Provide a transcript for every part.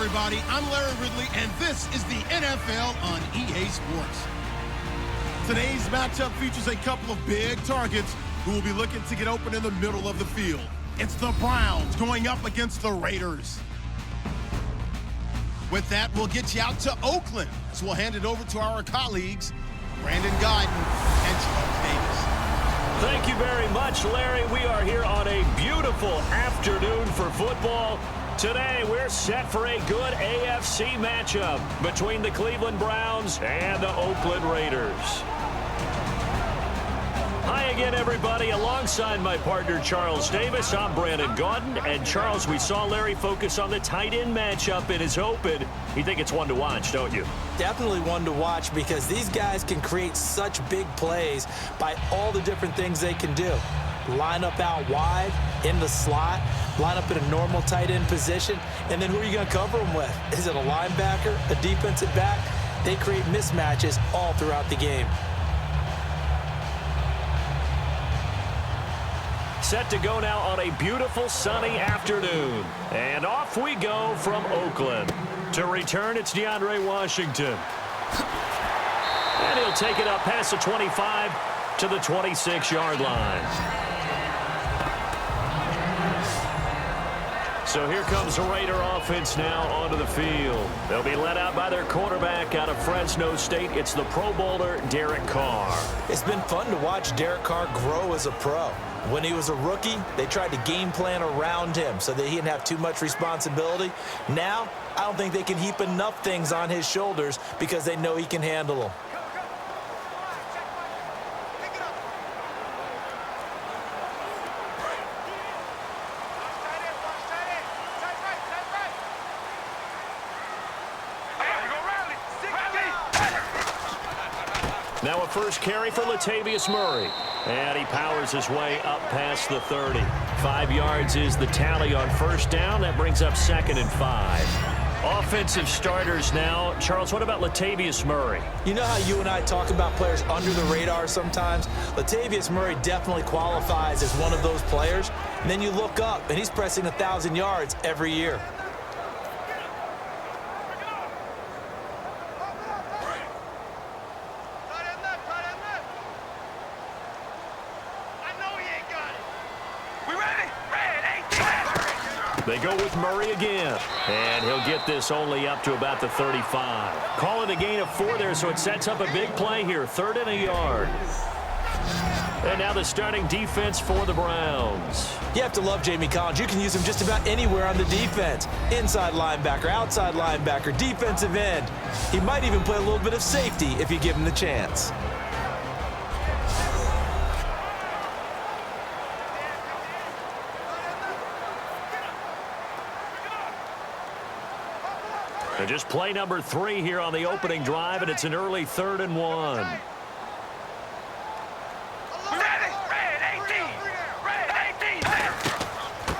everybody. I'm Larry Ridley, and this is the NFL on EA Sports. Today's matchup features a couple of big targets who will be looking to get open in the middle of the field. It's the Browns going up against the Raiders. With that, we'll get you out to Oakland. So we'll hand it over to our colleagues, Brandon Guyton and Charles Davis. Thank you very much, Larry. We are here on a beautiful afternoon for football. Today, we're set for a good AFC matchup between the Cleveland Browns and the Oakland Raiders. Hi again, everybody. Alongside my partner, Charles Davis, I'm Brandon Guyton. And, Charles, we saw Larry focus on the tight end matchup in his open. You think it's one to watch, don't you? Definitely one to watch because these guys can create such big plays by all the different things they can do. Line up out wide, in the slot, line up in a normal tight end position, and then who are you going to cover them with? Is it a linebacker, a defensive back? They create mismatches all throughout the game. Set to go now on a beautiful sunny afternoon. And off we go from Oakland. To return, it's DeAndre Washington. And he'll take it up past the 25 to the 26-yard line. So here comes the Raider offense now onto the field. They'll be led out by their quarterback out of Fresno State. It's the Pro Bowler, Derek Carr. It's been fun to watch Derek Carr grow as a pro. When he was a rookie, they tried to game plan around him so that he didn't have too much responsibility. Now, I don't think they can heap enough things on his shoulders because they know he can handle them. Now a first carry for Latavius Murray. And he powers his way up past the 30. 5 yards is the tally on first down. That brings up 2nd and 5. Offensive starters now. Charles, what about Latavius Murray? You know how you and I talk about players under the radar sometimes? Latavius Murray definitely qualifies as one of those players. And then you look up, and he's pressing 1,000 yards every year. They go with Murray again, and he'll get this only up to about the 35. Call it a gain of 4 there, so it sets up a big play here, 3rd and a yard. And now the starting defense for the Browns. You have to love Jamie Collins. You can use him just about anywhere on the defense. Inside linebacker, outside linebacker, defensive end. He might even play a little bit of safety if you give him the chance. And just play number 3 here on the opening drive, and it's an early 3rd and 1.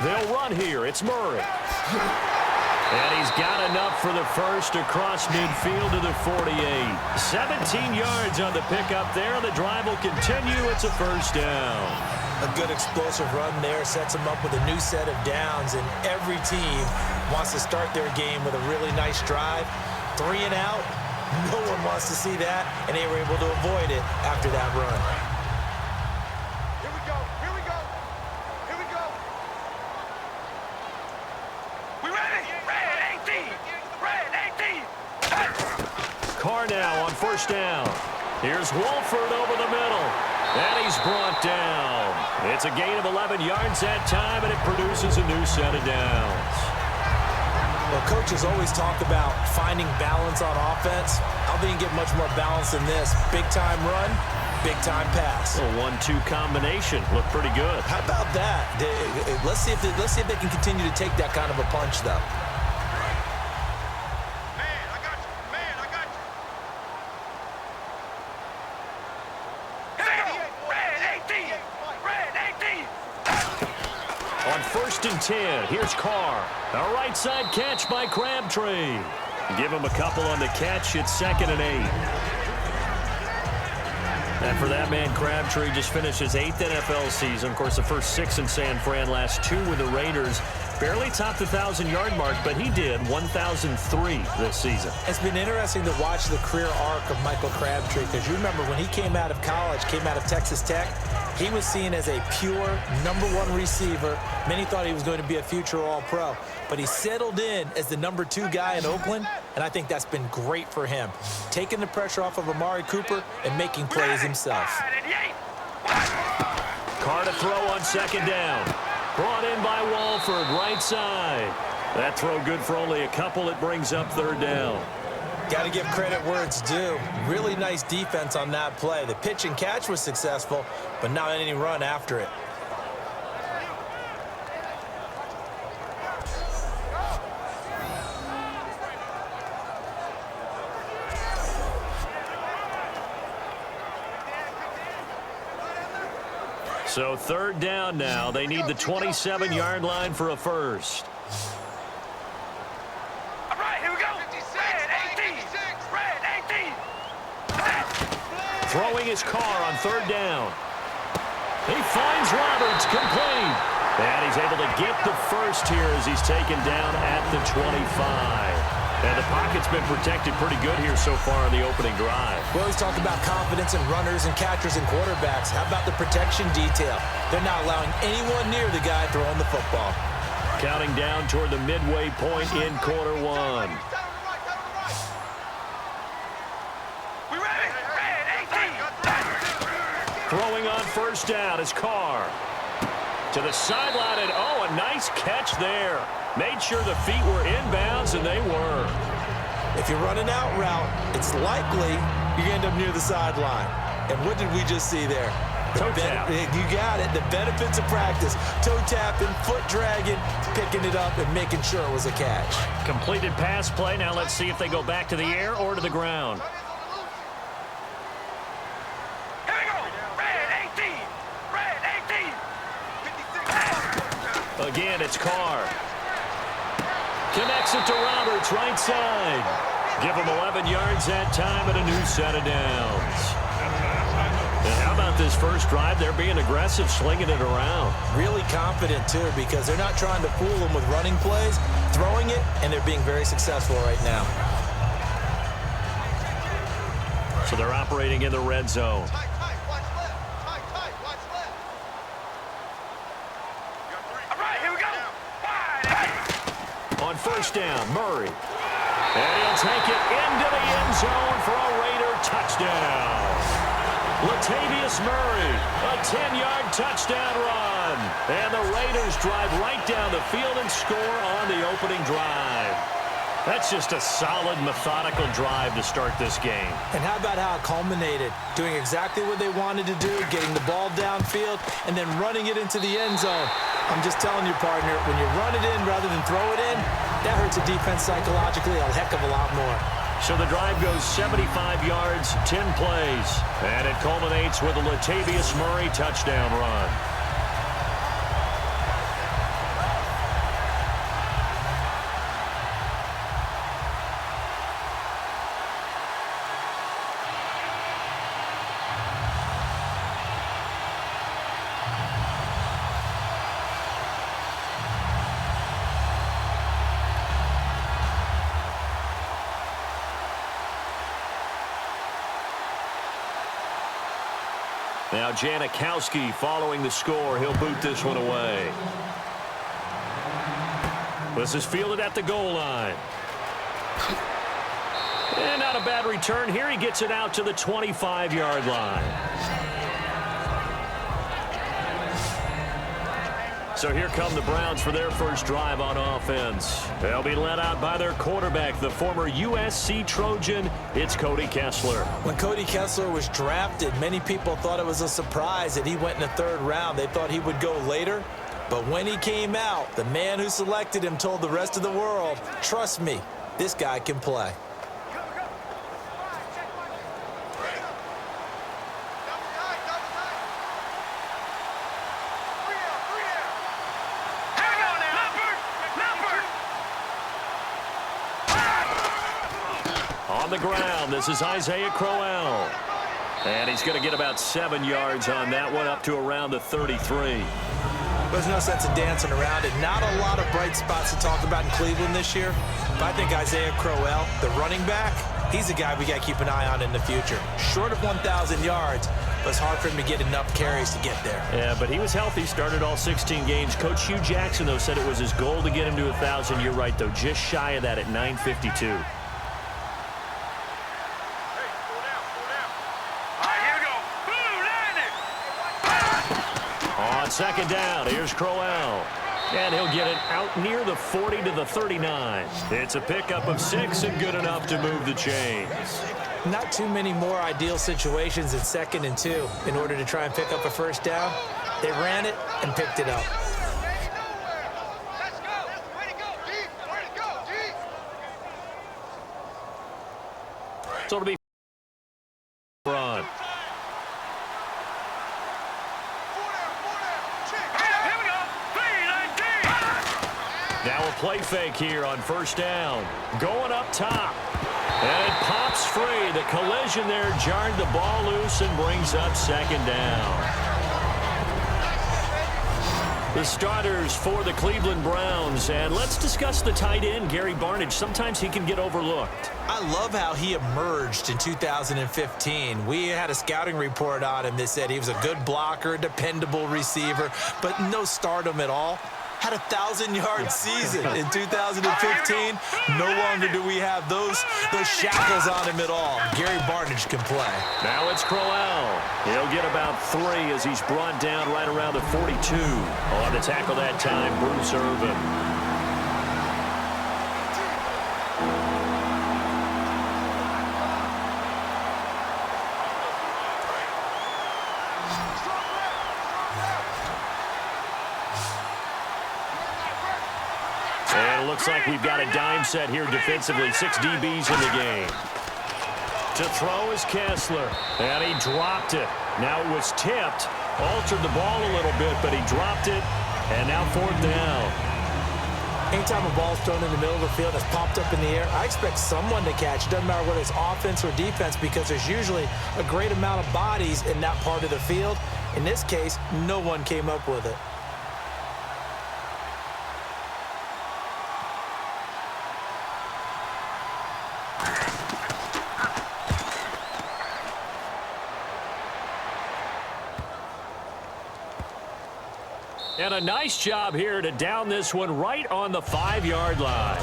They'll run here. It's Murray. And he's got enough for the first across midfield to the 48. 17 yards on the pickup there, and the drive will continue. It's a first down. A good explosive run there sets them up with a new set of downs, and every team wants to start their game with a really nice drive. 3 and out, no one wants to see that, and they were able to avoid it after that run. Here we go, here we go, here we go. We ready? Red 18, red 18. Carr now on first down. Here's Wolford over the middle. And he's brought down. It's a gain of 11 yards that time, and it produces a new set of downs. Well, coaches always talk about finding balance on offense. I don't think you get much more balance than this. Big-time run, big-time pass. A 1-2 combination. Looked pretty good. How about that? Let's see if they can continue to take that kind of a punch, though. On 1st and 10, here's Carr. A right side catch by Crabtree. Give him a couple on the catch. It's 2nd and 8. And for that man, Crabtree just finished his 8th NFL season. Of course, the first 6 in San Fran, last 2 with the Raiders. Barely topped the 1,000-yard mark, but he did 1,003 this season. It's been interesting to watch the career arc of Michael Crabtree, because you remember when he came out of college, came out of Texas Tech, he was seen as a pure #1 receiver. Many thought he was going to be a future All-Pro, but he settled in as the #2 guy in Oakland, and I think that's been great for him, taking the pressure off of Amari Cooper and making plays himself. Carr to throw on second down. Brought in by Walford, right side. That throw good for only a couple. It brings up third down. Got to give credit where it's due. Really nice defense on that play. The pitch and catch was successful, but not any run after it. So third down now. They need the 27-yard line for a first. All right, here we go. Red 18. Red 18. Throwing his Carr on third down. He finds Roberts, complete. And he's able to get the first here as he's taken down at the 25. And the pocket's been protected pretty good here so far in the opening drive. We always talk about confidence in runners and catchers and quarterbacks. How about the protection detail? They're not allowing anyone near the guy throwing the football. Counting down toward the midway point in quarter one. We ready? Red 18. Throwing on first down is Carr. To the sideline, and oh, a nice catch there. Made sure the feet were inbounds, and they were. If you're running out route, it's likely you're going to end up near the sideline. And what did we just see there? Toe tap. You got it. The benefits of practice. Toe tapping, foot dragging, picking it up, and making sure it was a catch. Completed pass play. Now let's see if they go back to the air or to the ground. Here we go. Red 18. Red 18. Again, it's Carr. Connects it to Roberts, right side. Give him 11 yards that time and a new set of downs. And how about this first drive? They're being aggressive, slinging it around. Really confident, too, because they're not trying to fool them with running plays, throwing it, and they're being very successful right now. So they're operating in the red zone. On first down, Murray. And he'll take it into the end zone for a Raider touchdown. Latavius Murray, a 10-yard touchdown run. And the Raiders drive right down the field and score on the opening drive. That's just a solid, methodical drive to start this game. And how about how it culminated? Doing exactly what they wanted to do, getting the ball downfield, and then running it into the end zone. I'm just telling you, partner, when you run it in rather than throw it in, that hurts a defense psychologically a heck of a lot more. So the drive goes 75 yards, 10 plays, and it culminates with a Latavius Murray touchdown run. Now Janikowski following the score. He'll boot this one away. This is fielded at the goal line. And not a bad return here. He gets it out to the 25-yard line. So here come the Browns for their first drive on offense. They'll be led out by their quarterback, the former USC Trojan. It's Cody Kessler. When Cody Kessler was drafted, many people thought it was a surprise that he went in the third round. They thought he would go later. But when he came out, the man who selected him told the rest of the world, trust me, this guy can play. On the ground, this is Isaiah Crowell. And he's going to get about 7 yards on that one, up to around the 33. There's no sense in dancing around it. Not a lot of bright spots to talk about in Cleveland this year. But I think Isaiah Crowell, the running back, he's a guy we got to keep an eye on in the future. Short of 1,000 yards, but it's hard for him to get enough carries to get there. Yeah, but he was healthy, started all 16 games. Coach Hugh Jackson, though, said it was his goal to get him to 1,000. You're right, though, just shy of that at 952. On second down, here's Crowell. And he'll get it out near the 40 to the 39. It's a pickup of 6 and good enough to move the chains. Not too many more ideal situations in 2nd and 2 in order to try and pick up a first down. They ran it and picked it up. Let's go. Way to go, D. Way to go, D. So it'll be run. Now a play fake here on first down. Going up top. And it pops free. The collision there jarred the ball loose and brings up second down. The starters for the Cleveland Browns. And let's discuss the tight end, Gary Barnidge. Sometimes he can get overlooked. I love how he emerged in 2015. We had a scouting report on him that said he was a good blocker, dependable receiver, but no stardom at all. Had a 1,000-yard season in 2015. No longer do we have those shackles on him at all. Gary Barnidge can play. Now it's Crowell. He'll get about 3 as he's brought down right around the 42. On the tackle that time, Bruce Irvin. Looks like we've got a dime set here defensively. 6 DBs in the game. To throw is Kessler. And he dropped it. Now it was tipped. Altered the ball a little bit, but he dropped it. And now 4th down. Anytime a ball's thrown in the middle of the field that's popped up in the air, I expect someone to catch. It doesn't matter whether it's offense or defense because there's usually a great amount of bodies in that part of the field. In this case, no one came up with it. And a nice job here to down this one right on the 5-yard line.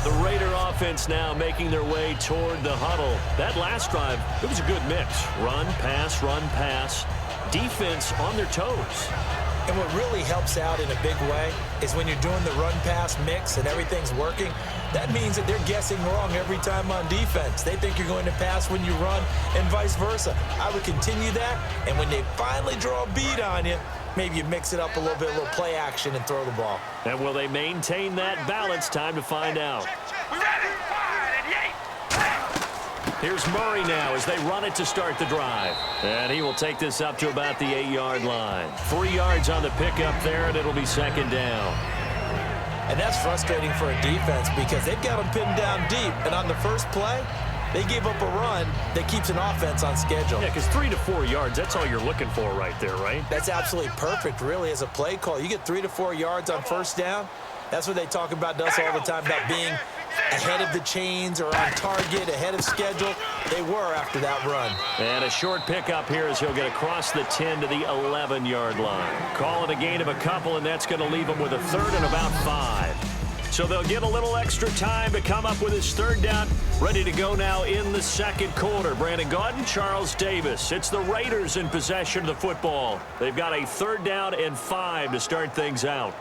The Raider offense now making their way toward the huddle. That last drive, it was a good mix. Run, pass, defense on their toes. And what really helps out in a big way is when you're doing the run-pass mix and everything's working, that means that they're guessing wrong every time on defense. They think you're going to pass when you run and vice versa. I would continue that, and when they finally draw a beat on you, maybe you mix it up a little bit, a little play action and throw the ball. And will they maintain that balance? Time to find out. Here's Murray now as they run it to start the drive. And he will take this up to about the 8-yard line. 3 yards on the pickup there, and it'll be second down. And that's frustrating for a defense because they've got them pinned down deep. And on the first play, they gave up a run that keeps an offense on schedule. Yeah, because 3 to 4 yards, that's all you're looking for right there, right? That's absolutely perfect, really, as a play call. You get 3 to 4 yards on first down. That's what they talk about to us all the time, about being ahead of the chains or on target, ahead of schedule. They were after that run. And a short pickup here as he'll get across the 10 to the 11-yard line. Call it a gain of a couple, and that's going to leave him with a 3rd and about 5. So they'll get a little extra time to come up with his 3rd down. Ready to go now in the 2nd quarter. Brandon Gaudin, Charles Davis. It's the Raiders in possession of the football. They've got a 3rd down and 5 to start things out.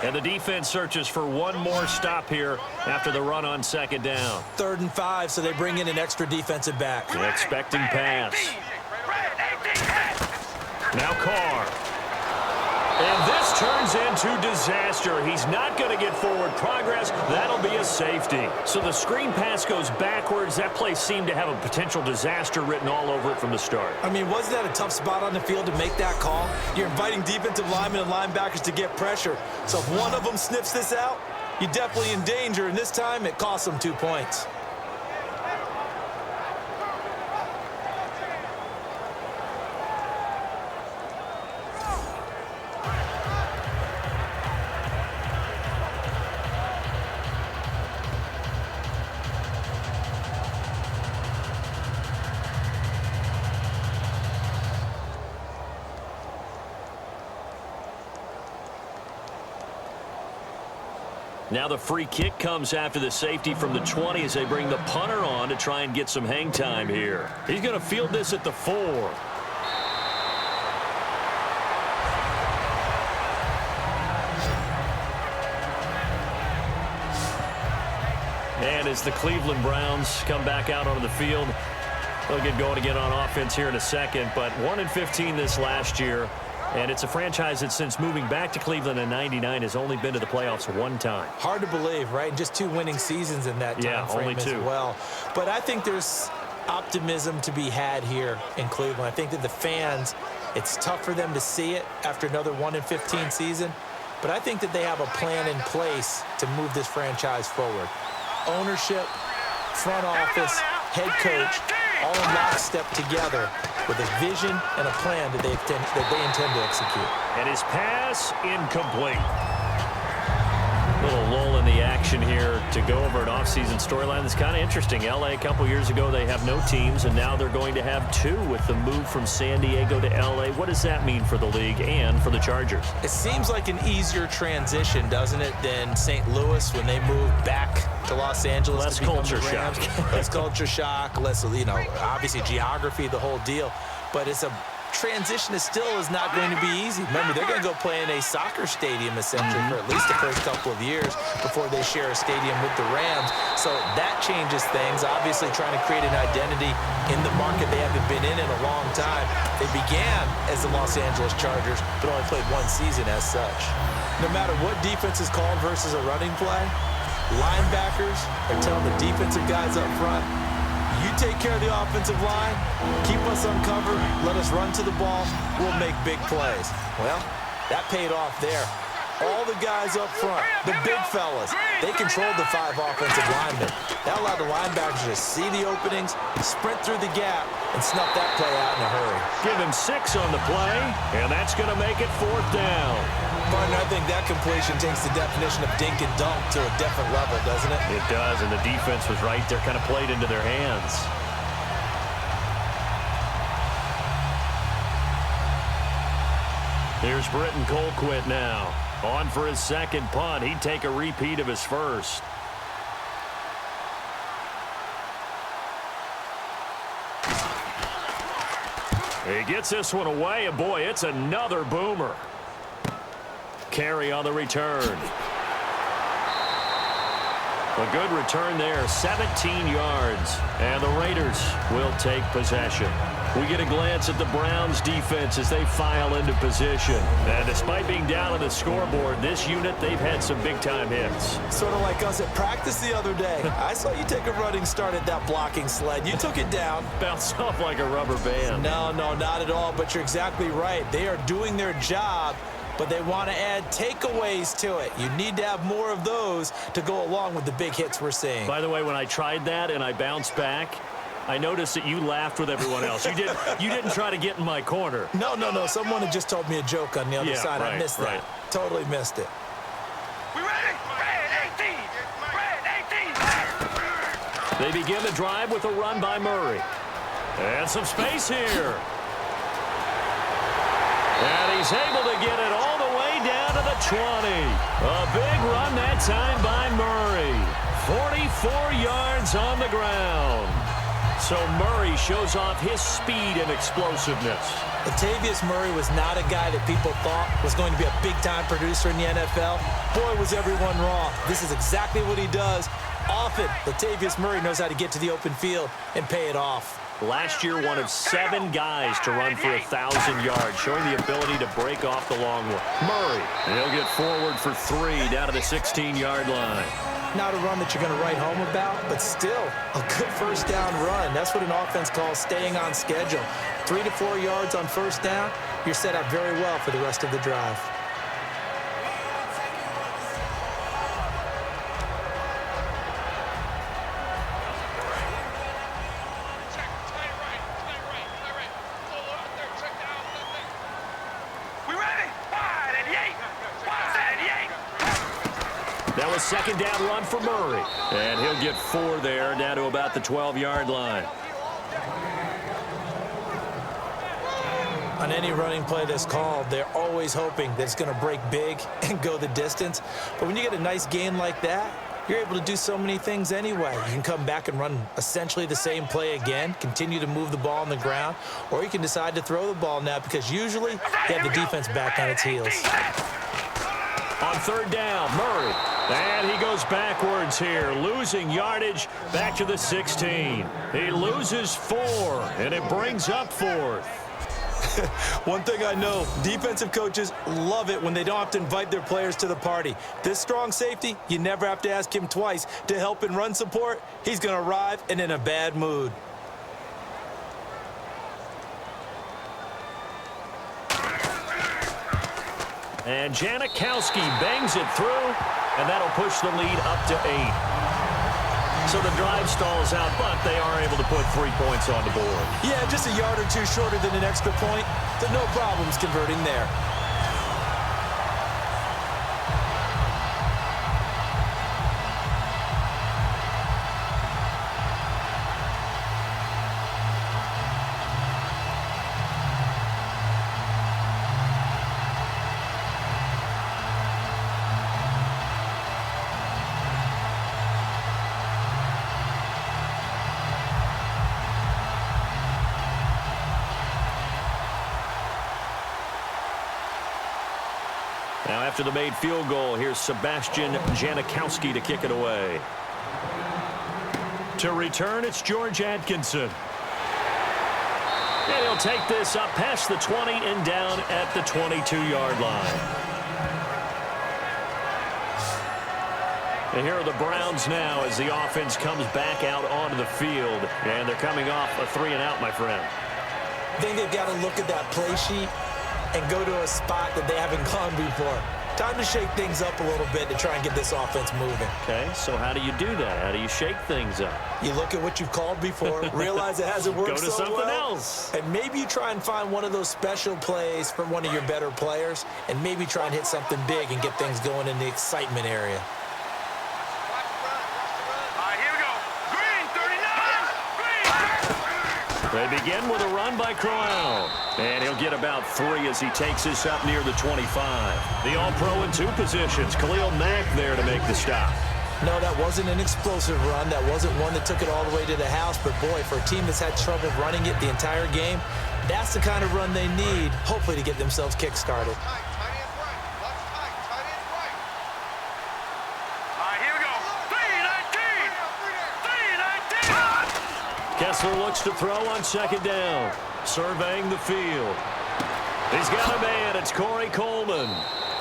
And the defense searches for one more stop here after the run on 2nd down. 3rd and 5, so they bring in an extra defensive back. An expecting pass. Now Carr. And this This turns into disaster. He's not going to get forward progress. That'll be a safety. So the screen pass goes backwards. That play seemed to have a potential disaster written all over it from the start. I mean, wasn't that a tough spot on the field to make that call? You're inviting defensive linemen and linebackers to get pressure. So if one of them sniffs this out, you're definitely in danger, and this time it costs them 2 points. Now the free kick comes after the safety from the 20 as they bring the punter on to try and get some hang time here. He's going to field this at the 4. And as the Cleveland Browns come back out onto the field, they'll get going again on offense here in a second. But 1-15 this last year. And it's a franchise that since moving back to Cleveland in '99 has only been to the playoffs one time. Hard to believe, right? Just 2 winning seasons in that time frame only 2. as well. But I think there's optimism to be had here in Cleveland. I think that the fans, it's tough for them to see it after another 1-15 season. But I think that they have a plan in place to move this franchise forward. Ownership, front office, head coach, all in lockstep together with a vision and a plan that they intend to execute. And his pass incomplete. Little lull in the action here to go over an offseason storyline that's kind of interesting. L.A. a couple years ago, they have no teams, and now they're going to have 2 with the move from San Diego to L.A. What does that mean for the league and for the Chargers? It seems like an easier transition, doesn't it, than St. Louis when they moved back to Los Angeles. Less culture shock. Less culture shock, less, obviously geography, the whole deal. But it's a transition that still is not going to be easy. Remember, they're going to go play in a soccer stadium, essentially, for at least the first couple of years before they share a stadium with the Rams. So that changes things, obviously trying to create an identity in the market they haven't been in a long time. They began as the Los Angeles Chargers, but only played 1 season as such. No matter what defense is called versus a running play, linebackers are telling the defensive guys up front, you take care of the offensive line, keep us uncovered, let us run to the ball, we'll make big plays. Well, that paid off there. All the guys up front, the big fellas, they controlled the 5 offensive linemen. That allowed the linebackers to see the openings, sprint through the gap, and snuff that play out in a hurry. Give him 6 on the play, and that's going to make it 4th down. Partner, I think that completion takes the definition of dink and dunk to a different level, doesn't it? It does, and the defense was right there, kind of played into their hands. Here's Britton Colquitt now. On for his second punt. He'd take a repeat of his first. He gets this one away, and boy, it's another boomer. Carry on the return. A good return there, 17 yards, and the Raiders will take possession. We get a glance at the Browns defense as they file into position. And despite being down on the scoreboard, this unit, they've had some big-time hits. Sort of like us at practice the other day. I saw you take a running start at that blocking sled. You took it down. Bounced off like a rubber band. No, not at all, but you're exactly right. They are doing their job, but they want to add takeaways to it. You need to have more of those to go along with the big hits we're seeing. By the way, when I tried that and I bounced back, I noticed that you laughed with everyone else. You didn't try to get in my corner. No. Someone had just told me a joke on the other side. Right, I missed that. Right. Totally missed it. We ready? Red 18. Red 18. They begin the drive with a run by Murray. And some space here. And he's able to get it all the way down to the 20. A big run that time by Murray. 44 yards on the ground. So Murray shows off his speed and explosiveness. Latavius Murray was not a guy that people thought was going to be a big-time producer in the NFL. Boy, was everyone wrong. This is exactly what he does. Often, Latavius Murray knows how to get to the open field and pay it off. Last year, one of 7 guys to run for 1,000 yards, showing the ability to break off the long one. Murray, and he'll get forward for 3 down to the 16-yard line. Not a run that you're going to write home about, but still a good first down run. That's what an offense calls staying on schedule. 3 to 4 yards on first down, you're set up very well for the rest of the drive. That was second down run for Murray. And he'll get 4 there, down to about the 12-yard line. On any running play that's called, they're always hoping that it's going to break big and go the distance. But when you get a nice gain like that, you're able to do so many things anyway. You can come back and run essentially the same play again, continue to move the ball on the ground, or you can decide to throw the ball now because usually you have the defense back on its heels. On third down, Murray. And he goes backwards here, losing yardage back to the 16. He loses 4, and it brings up 4th. One thing I know, defensive coaches love it when they don't have to invite their players to the party. This strong safety, you never have to ask him twice to help in run support. He's going to arrive and in a bad mood. And Janikowski bangs it through, and that'll push the lead up to 8. So the drive stalls out, but they are able to put 3 points on the board. Yeah, just a yard or 2 shorter than an extra point, so no problems converting there. Now after the made field goal, here's Sebastian Janikowski to kick it away. To return, it's George Atkinson. And he'll take this up past the 20 and down at the 22-yard line. And here are the Browns now as the offense comes back out onto the field. And they're coming off a 3-and-out, my friend. I think they've got to look at that play sheet and go to a spot that they haven't gone before. Time to shake things up a little bit to try and get this offense moving. Okay, so how do you do that? How do you shake things up? You look at what you've called before, realize it hasn't worked so well. Go to something else. And maybe you try and find one of those special plays from one of your better players, and maybe try and hit something big and get things going in the excitement area. They begin with a run by Crowell. And he'll get about 3 as he takes this up near the 25. The All-Pro in 2 positions. Khalil Mack there to make the stop. No, that wasn't an explosive run. That wasn't one that took it all the way to the house. But, boy, for a team that's had trouble running it the entire game, that's the kind of run they need, hopefully, to get themselves kick-started. Kessler looks to throw on second down. Surveying the field. He's got a man. It's Corey Coleman.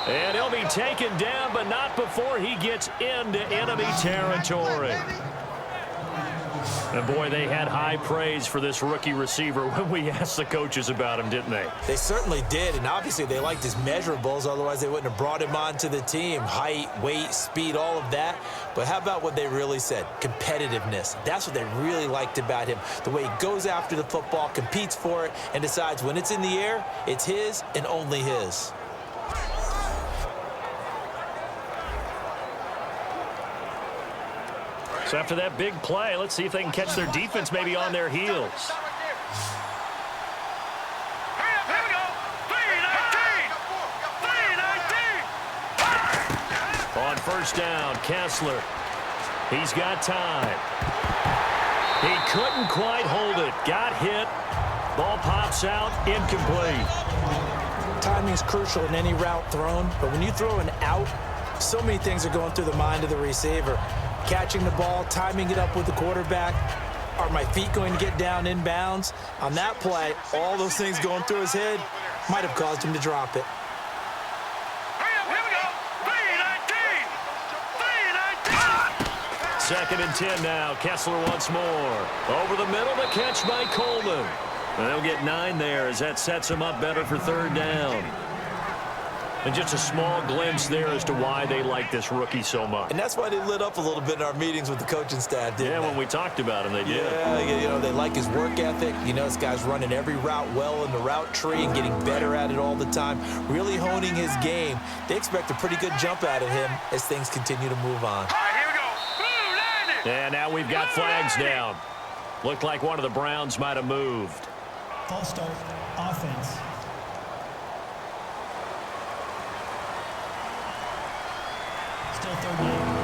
And he'll be taken down, but not before he gets into enemy territory. And, boy, they had high praise for this rookie receiver when we asked the coaches about him, didn't they? They certainly did, and obviously they liked his measurables. Otherwise, they wouldn't have brought him onto the team. Height, weight, speed, all of that. But how about what they really said? Competitiveness. That's what they really liked about him. The way he goes after the football, competes for it, and decides when it's in the air, it's his and only his. So after that big play, let's see if they can catch their defense maybe on their heels. On first down, Kessler. He's got time. He couldn't quite hold it. Got hit. Ball pops out, incomplete. Timing's crucial in any route thrown, but when you throw an out, so many things are going through the mind of the receiver. Catching the ball, timing it up with the quarterback. Are my feet going to get down in bounds? On that play, all those things going through his head might have caused him to drop it. Second and 10 now. Kessler once more. Over the middle, the catch by Coleman. And they'll get 9 there as that sets them up better for third down. And just a small glimpse there as to why they like this rookie so much. And that's why they lit up a little bit in our meetings with the coaching staff, didn't they? When we talked about him, they did. Yeah, they like his work ethic. This guy's running every route well in the route tree and getting better at it all the time, really honing his game. They expect a pretty good jump out of him as things continue to move on. All right, here we go. And now we've got flags down. Looked like one of the Browns might have moved. False start, offense. Still third down.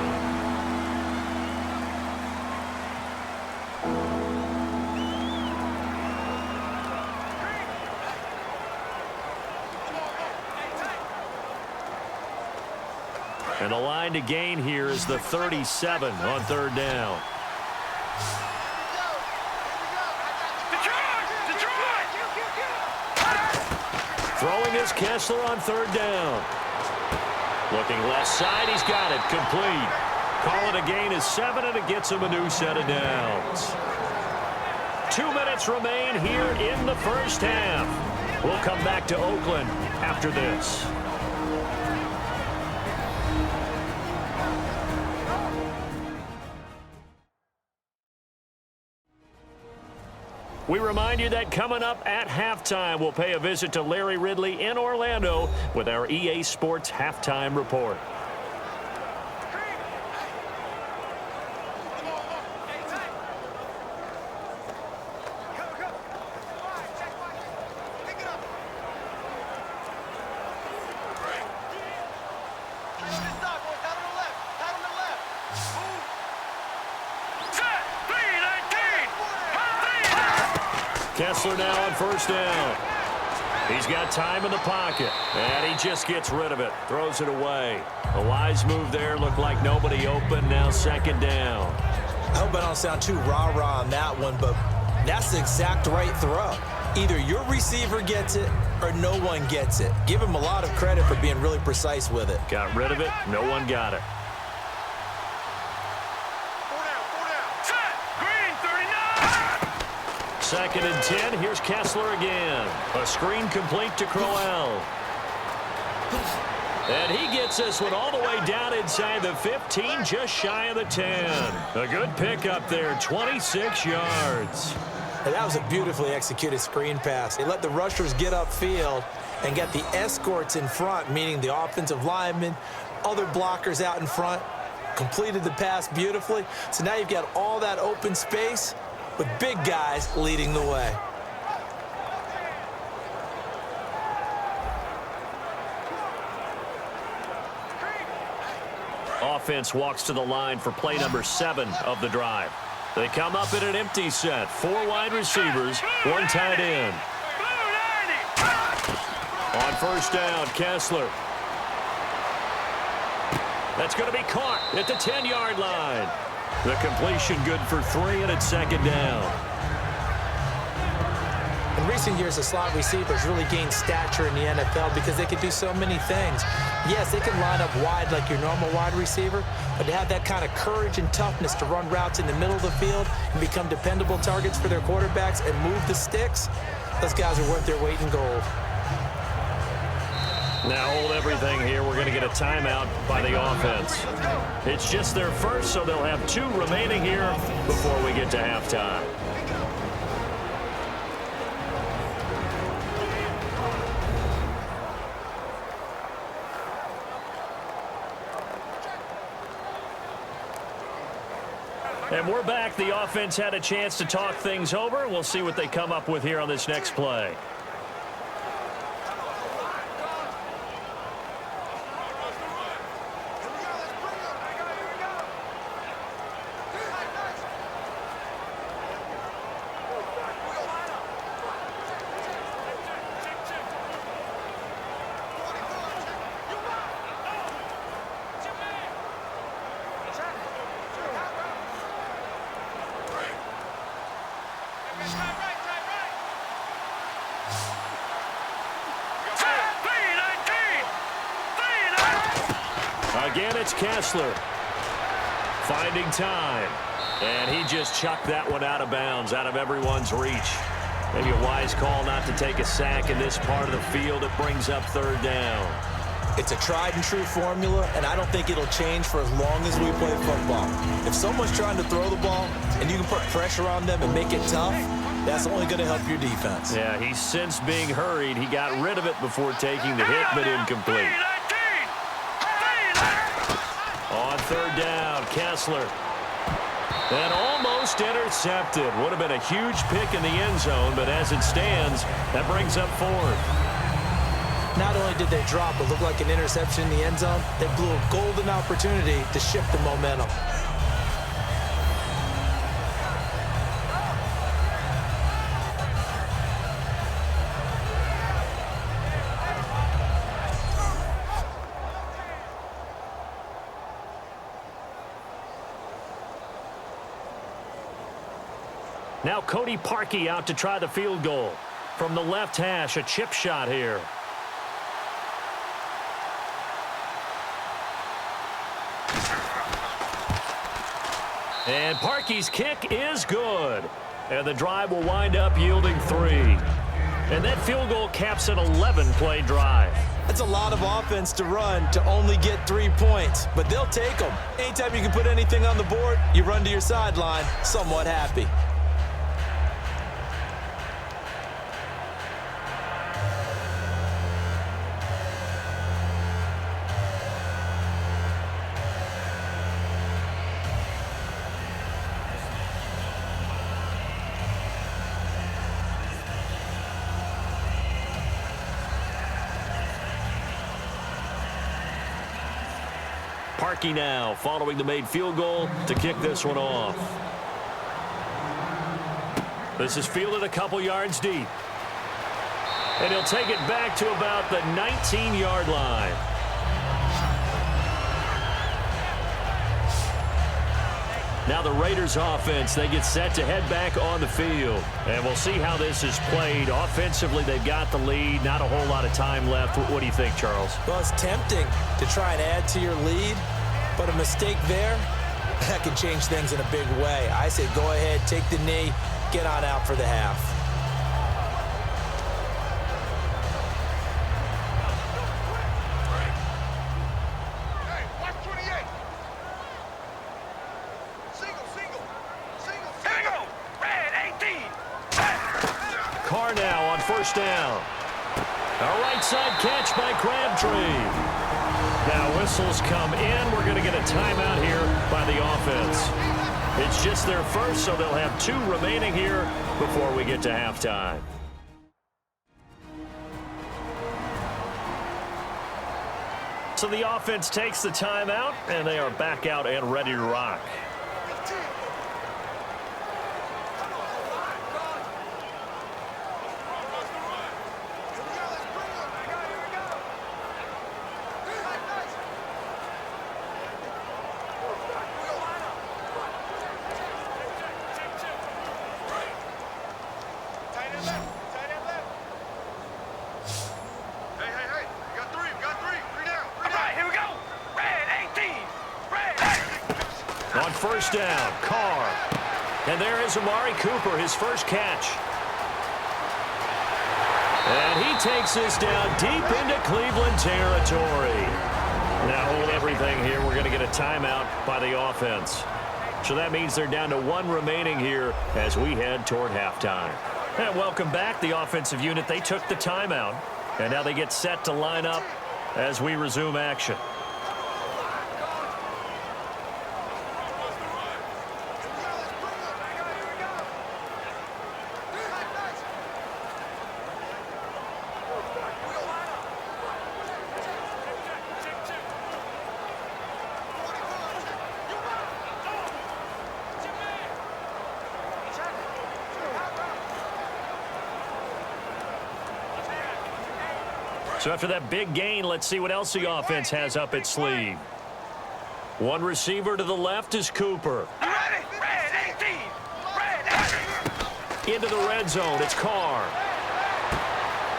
And the line to gain here is the 37 on third down. Throwing is Kessler on third down. Looking left side, he's got it, complete. Call it a gain of 7, and it gets him a new set of downs. 2 minutes remain here in the first half. We'll come back to Oakland after this. We remind you that coming up at halftime, we'll pay a visit to Larry Ridley in Orlando with our EA Sports Halftime Report. Kessler now on first down. He's got time in the pocket, and he just gets rid of it, throws it away. A wise move there, looked like nobody open, now second down. I hope I don't sound too rah-rah on that one, but that's the exact right throw. Either your receiver gets it or no one gets it. Give him a lot of credit for being really precise with it. Got rid of it, no one got it. Second and 10. Here's Kessler again. A screen complete to Crowell. And he gets this one all the way down inside the 15, just shy of the 10. A good pickup there, 26 yards. And that was a beautifully executed screen pass. They let the rushers get upfield and get the escorts in front, meaning the offensive linemen, other blockers out in front, completed the pass beautifully. So now you've got all that open space with big guys leading the way. Offense walks to the line for play number 7 of the drive. They come up in an empty set. 4 wide receivers, 1 tight end. On first down, Kessler. That's going to be caught at the 10-yard line. The completion good for 3, and it's second down. In recent years, the slot receivers really gained stature in the NFL because they can do so many things. Yes, they can line up wide like your normal wide receiver, but to have that kind of courage and toughness to run routes in the middle of the field and become dependable targets for their quarterbacks and move the sticks, those guys are worth their weight in gold. Now hold everything here. We're going to get a timeout by the offense. It's just their first, so they'll have 2 remaining here before we get to halftime. And we're back. The offense had a chance to talk things over. We'll see what they come up with here on this next play. Again, it's Kessler. Finding time. And he just chucked that one out of bounds, out of everyone's reach. Maybe a wise call not to take a sack in this part of the field. It brings up third down. It's a tried-and-true formula, and I don't think it'll change for as long as we play football. If someone's trying to throw the ball and you can put pressure on them and make it tough, that's only going to help your defense. Yeah, he's since being hurried. He got rid of it before taking the hit, but incomplete. On third down, Kessler. And almost intercepted. Would have been a huge pick in the end zone, but as it stands, that brings up fourth. Not only did they drop what looked like an interception in the end zone, they blew a golden opportunity to shift the momentum. Now Cody Parkey out to try the field goal. From the left hash, a chip shot here. And Parkey's kick is good. And the drive will wind up yielding 3. And that field goal caps an 11-play drive. That's a lot of offense to run to only get 3 points, but they'll take them. Anytime you can put anything on the board, you run to your sideline somewhat happy. Parkey now following the made field goal to kick this one off. This is fielded a couple yards deep. And he'll take it back to about the 19-yard line. Now the Raiders offense, they get set to head back on the field. And we'll see how this is played. Offensively, they've got the lead. Not a whole lot of time left. What do you think, Charles? Well, it's tempting to try and add to your lead, but a mistake there, that can change things in a big way. I say go ahead, take the knee, get on out for the half. Hey, watch 28. Single. Here we go. Red 18. Carr now on first down. A right side catch by Crabtree. Now whistles come in. We're going to get a timeout here by the offense. It's just their first, so they'll have 2 remaining here before we get to halftime. So the offense takes the timeout, and they are back out and ready to rock. On first down, Carr. And there is Amari Cooper, his first catch. And he takes this down deep into Cleveland territory. Now hold everything here. We're going to get a timeout by the offense. So that means they're down to 1 remaining here as we head toward halftime. And welcome back, the offensive unit. They took the timeout. And now they get set to line up as we resume action. So after that big gain, let's see what else the offense has up its sleeve. One receiver to the left is Cooper. Into the red zone, it's Carr.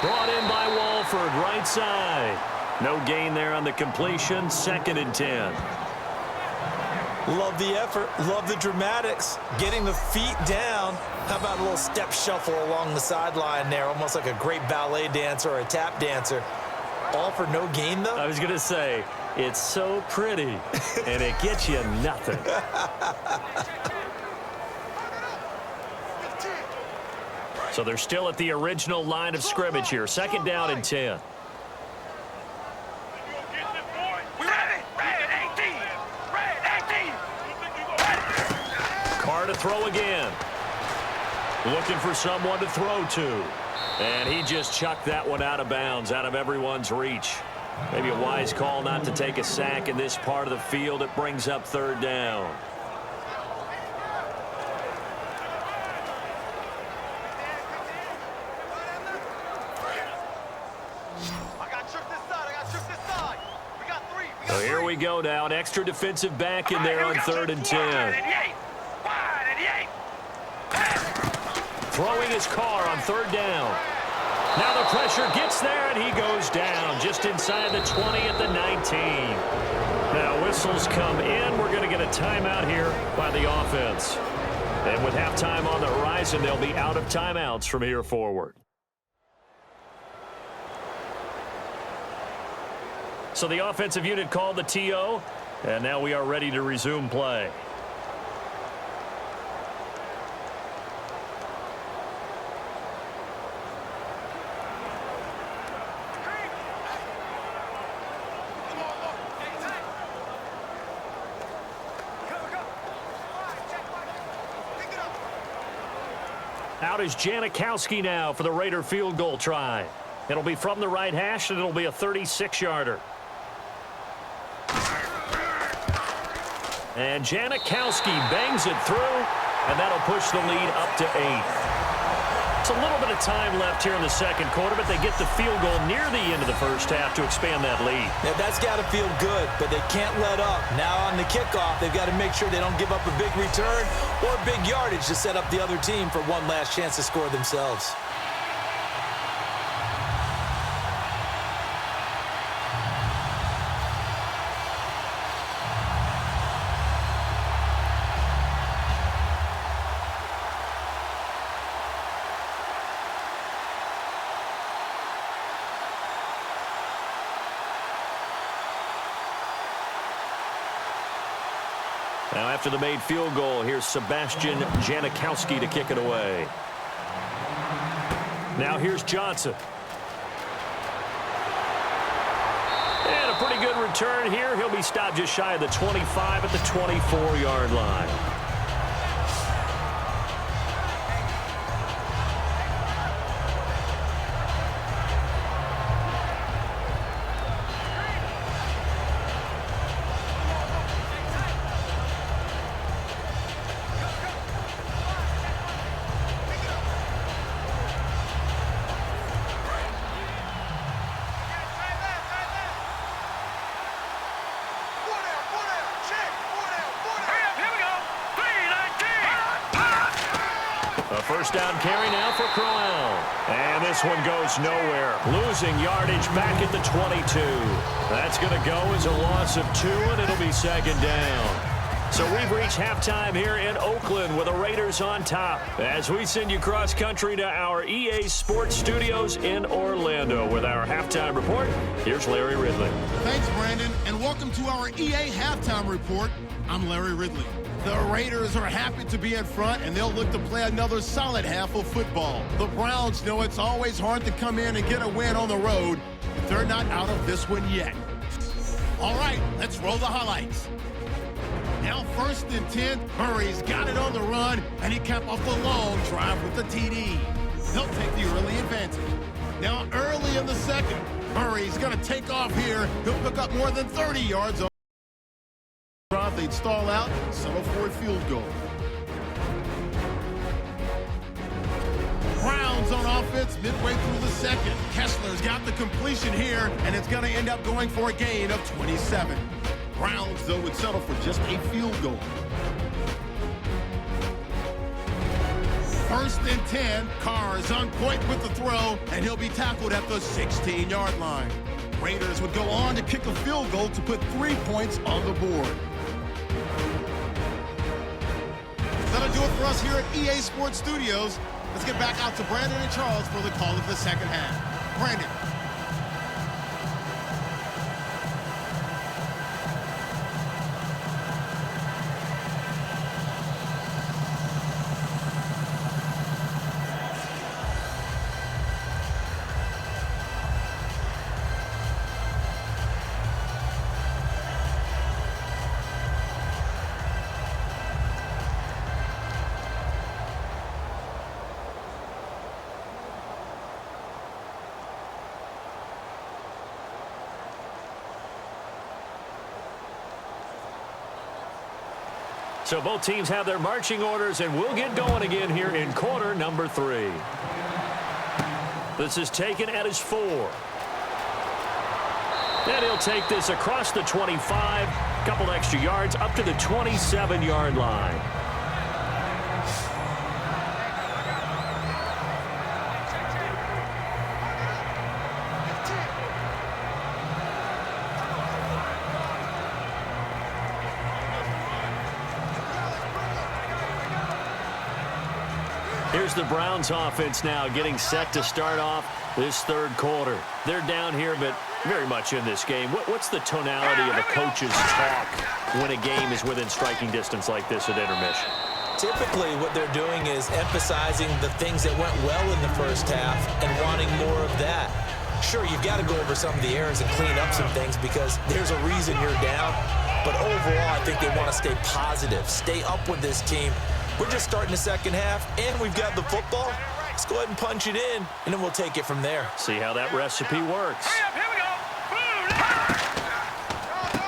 Brought in by Walford, right side. No gain there on the completion. 2nd and 10. Love the effort. Love the dramatics. Getting the feet down. How about a little step shuffle along the sideline there, almost like a great ballet dancer or a tap dancer. All for no gain, though? I was going to say, it's so pretty, and it gets you nothing. So they're still at the original line of scrimmage here. 2nd down and 10. Carr to throw again. Looking for someone to throw to. And he just chucked that one out of bounds, out of everyone's reach. Maybe a wise call not to take a sack in this part of the field. It brings up 3rd down. So here we go now. An extra defensive back in there on 3rd and 10. Throwing his Carr on 3rd down. Now the pressure gets there, and he goes down just inside the 20 at the 19. Now whistles come in. We're going to get a timeout here by the offense. And with halftime on the horizon, they'll be out of timeouts from here forward. So the offensive unit called the TO, and now we are ready to resume play. Out is Janikowski now for the Raider field goal try. It'll be from the right hash, and it'll be a 36-yarder. And Janikowski bangs it through, and that'll push the lead up to 8. It's a little bit of time left here in the 2nd quarter, but they get the field goal near the end of the 1st half to expand that lead. Now, that's got to feel good, but they can't let up. Now on the kickoff, they've got to make sure they don't give up a big return or big yardage to set up the other team for one last chance to score themselves. Now after the made field goal, here's Sebastian Janikowski to kick it away. Now here's Johnson. And a pretty good return here. He'll be stopped just shy of the 25 at the 24-yard line. A first down carry now for Crowell. And this one goes nowhere. Losing yardage back at the 22. That's going to go as a loss of 2, and it'll be 2nd down. So we've reached halftime here in Oakland with the Raiders on top. As we send you cross-country to our EA Sports Studios in Orlando with our halftime report, here's Larry Ridley. Thanks, Brandon, and welcome to our EA Halftime Report. I'm Larry Ridley. The Raiders are happy to be in front, and they'll look to play another solid half of football. The Browns know it's always hard to come in and get a win on the road, but they're not out of this one yet. All right, let's roll the highlights. Now 1st and 10, Murray's got it on the run, and he capped off the long drive with the TD. He'll take the early advantage. Now early in the 2nd, Murray's going to take off here. He'll pick up more than 30 yards on the drive. They'd stall out, settle for a field goal. Browns on offense midway through the 2nd. Kessler's got the completion here, and it's going to end up going for a gain of 27. Browns, though, would settle for just a field goal. 1st and 10, Carr is on point with the throw, and he'll be tackled at the 16-yard line. Raiders would go on to kick a field goal to put 3 points on the board. That'll do it for us here at EA Sports Studios. Let's get back out to Brandon and Charles for the call of the second half. Brandon. So both teams have their marching orders, and we'll get going again here in quarter number 3. This is taken at his 4. And he'll take this across the 25, couple extra yards up to the 27-yard line. Here's the Browns offense now getting set to start off this third quarter. They're down here, but very much in this game. What's the tonality of a coach's talk when a game is within striking distance like this at intermission? Typically, what they're doing is emphasizing the things that went well in the first half and wanting more of that. Sure, you've got to go over some of the errors and clean up some things because there's a reason you're down. But overall, I think they want to stay positive, stay up with this team. We're just starting the second half, and we've got the football. Let's go ahead and punch it in, and then we'll take it from there. See how that recipe works.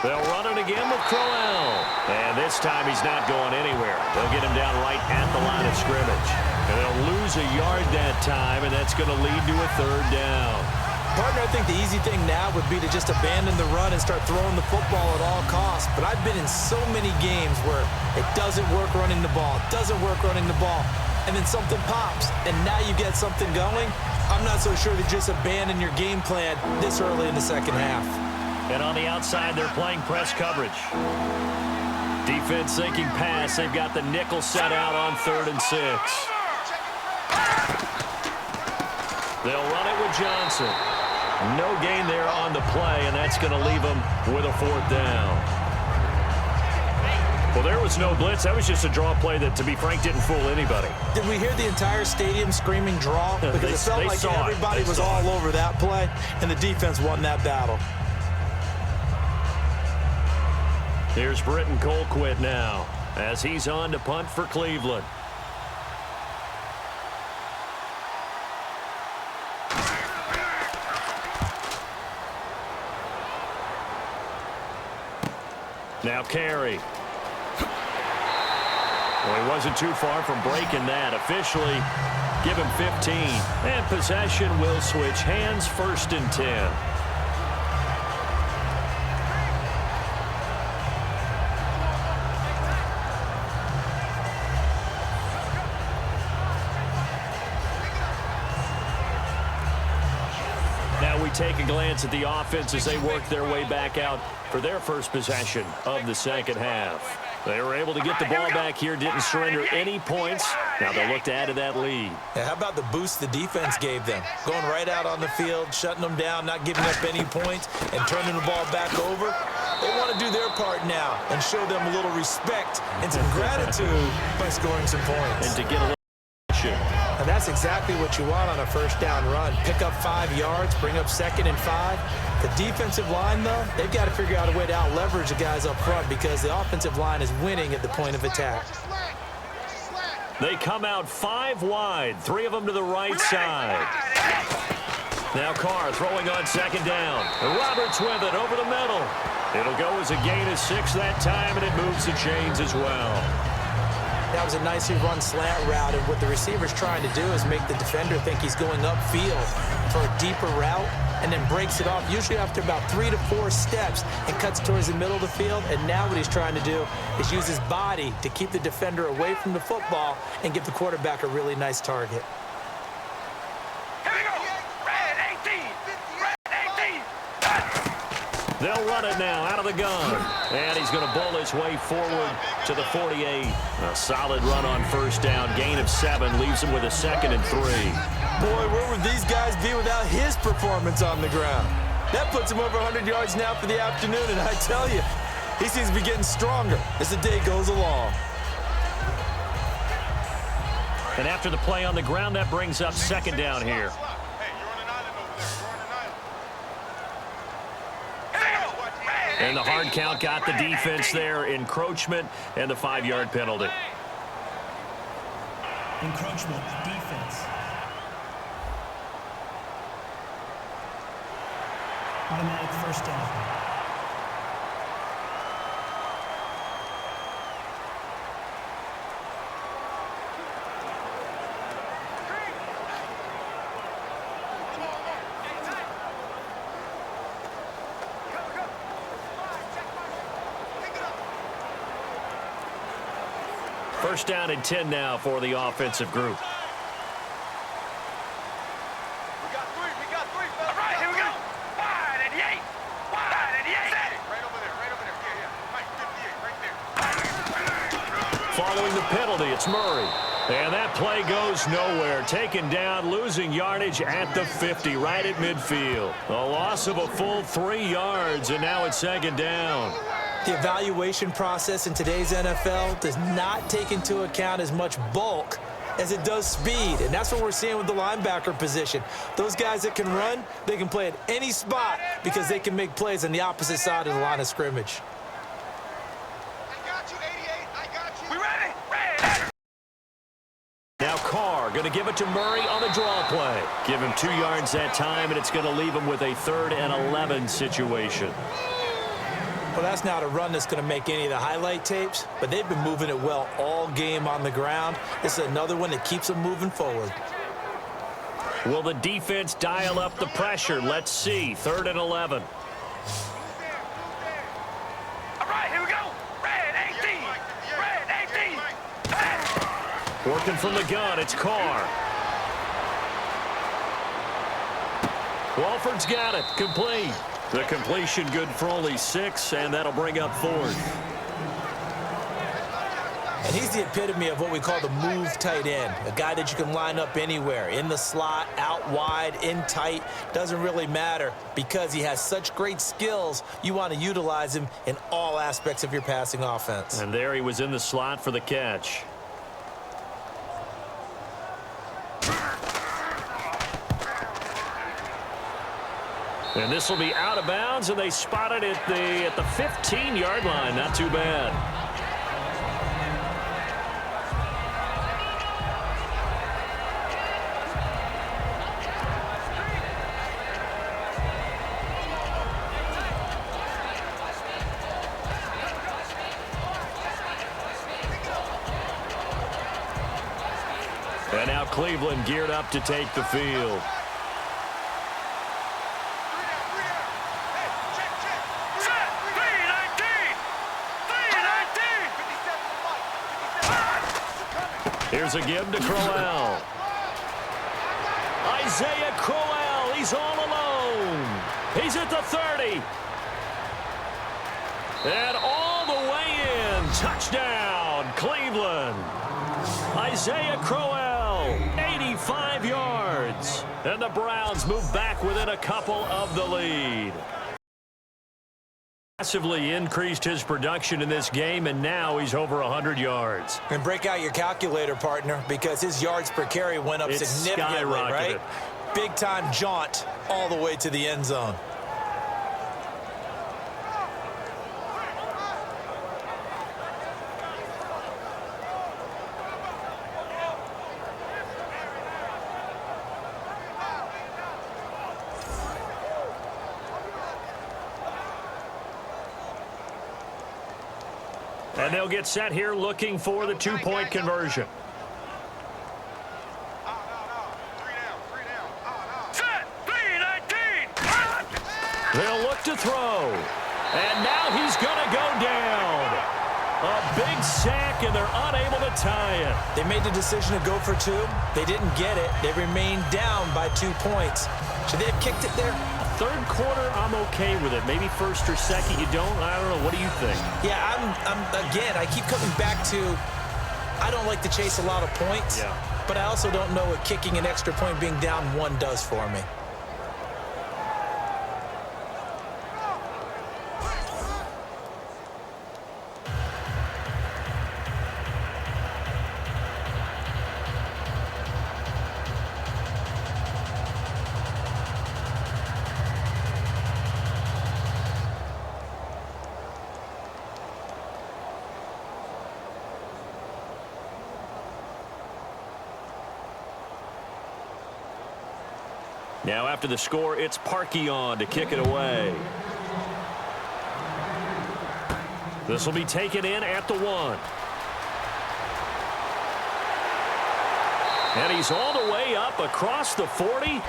They'll run it again with Crowell. And this time he's not going anywhere. They'll get him down right at the line of scrimmage. And they'll lose a yard that time, and that's going to lead to a third down. Partner, I think the easy thing now would be to just abandon the run and start throwing the football at all costs. But I've been in so many games where it doesn't work running the ball, and then something pops, and now you get something going. I'm not so sure to just abandon your game plan this early in the second half. And on the outside, they're playing press coverage. Defense thinking pass. They've got the nickel set out on 3rd and 6. They'll run it with Johnson. No gain there on the play, and that's going to leave them with a 4th down. Well, there was no blitz. That was just a draw play that, to be frank, didn't fool anybody. Did we hear the entire stadium screaming draw? Because it felt like everybody was all over that play, and the defense won that battle. Here's Britton Colquitt now as he's on to punt for Cleveland. Now Carey. Well, he wasn't too far from breaking that. Officially, give him 15. And possession will switch hands, 1st and 10. Now we take a glance at the offense as they work their way back out for their first possession of the second half. They were able to get the ball back here, didn't surrender any points. Now they'll look to add to that lead. Yeah, how about the boost the defense gave them? Going right out on the field, shutting them down, not giving up any points, and turning the ball back over. They want to do their part now and show them a little respect and some gratitude by scoring some points. And to get a little action. And that's exactly what you want on a first down run. Pick up 5 yards, bring up 2nd and 5. The defensive line, though, they've got to figure out a way to out-leverage the guys up front because the offensive line is winning at the point of attack. They come out 5 wide, 3 of them to the right side. Now Carr throwing on 2nd down. Roberts with it over the middle. It'll go as a gain of 6 that time, and it moves the chains as well. That was a nicely run slant route, and what the receiver's trying to do is make the defender think he's going upfield for a deeper route and then breaks it off, usually after about 3 to 4 steps, and cuts towards the middle of the field. And now what he's trying to do is use his body to keep the defender away from the football and give the quarterback a really nice target. Here we go. Red 18. Red 18. They'll run it now out of the gun. And he's going to bowl his way forward to the 48. A solid run on first down. Gain of 7 leaves him with a 2nd and 3. Boy, where would these guys be without his performance on the ground? That puts him over 100 yards now for the afternoon, and I tell you, he seems to be getting stronger as the day goes along. And after the play on the ground, that brings up 2nd down here. And the hard count got the defense there. Encroachment and the 5-yard penalty. Encroachment, defense. Automatic first down. First down and 10 now for the offensive group. We got three. All right, here we go. Wide and yay. Right over there. Yeah. Mike, 58, right there. Following the penalty, it's Murray. And that play goes nowhere. Taken down, losing yardage at the 50, right at midfield. A loss of a full 3 yards, and now it's 2nd down. The evaluation process in today's NFL does not take into account as much bulk as it does speed, and that's what we're seeing with the linebacker position. Those guys that can run, they can play at any spot because they can make plays on the opposite side of the line of scrimmage. I got you, 88. I got you. We ready? Ready. Now Carr going to give it to Murray on the draw play. Give him 2 yards that time, and it's going to leave him with a 3rd and 11 situation. Well, that's not a run that's going to make any of the highlight tapes, but they've been moving it well all game on the ground. This is another one that keeps them moving forward. Will the defense dial up the pressure? Let's see. 3rd and 11. All right, here we go. Red 18. Working from the gun, it's Carr. Walford's got it. Complete. The completion good for only 6, and that'll bring up 4th. And he's the epitome of what we call the move tight end, a guy that you can line up anywhere, in the slot, out wide, in tight, doesn't really matter because he has such great skills. You want to utilize him in all aspects of your passing offense. And there he was in the slot for the catch. And this will be out of bounds, and they spot it at the 15-yard line. Not too bad. And now Cleveland geared up to take the field. Here's a give to Crowell. Isaiah Crowell, he's all alone. He's at the 30. And all the way in. Touchdown, Cleveland. Isaiah Crowell, 85 yards. And the Browns move back within a couple of the lead. Massively increased his production in this game, and now he's over 100 yards. And break out your calculator, partner, because his yards per carry went up significantly, right? Big-time jaunt all the way to the end zone. And they'll get set here looking for the 2-point conversion. They'll look to throw. And now he's going to go down. A big sack, and they're unable to tie it. They made the decision to go for 2. They didn't get it. They remained down by 2 points. Should they have kicked it there? third quarter, I'm okay with it. Maybe first or second, you don't. I don't know. What do you think? Yeah, again, I keep coming back to I don't like to chase a lot of points, but I also don't know what kicking an extra point being down 1 does for me. Now after the score, it's Parkey on to kick it away. This will be taken in at the 1. And he's all the way up across the 40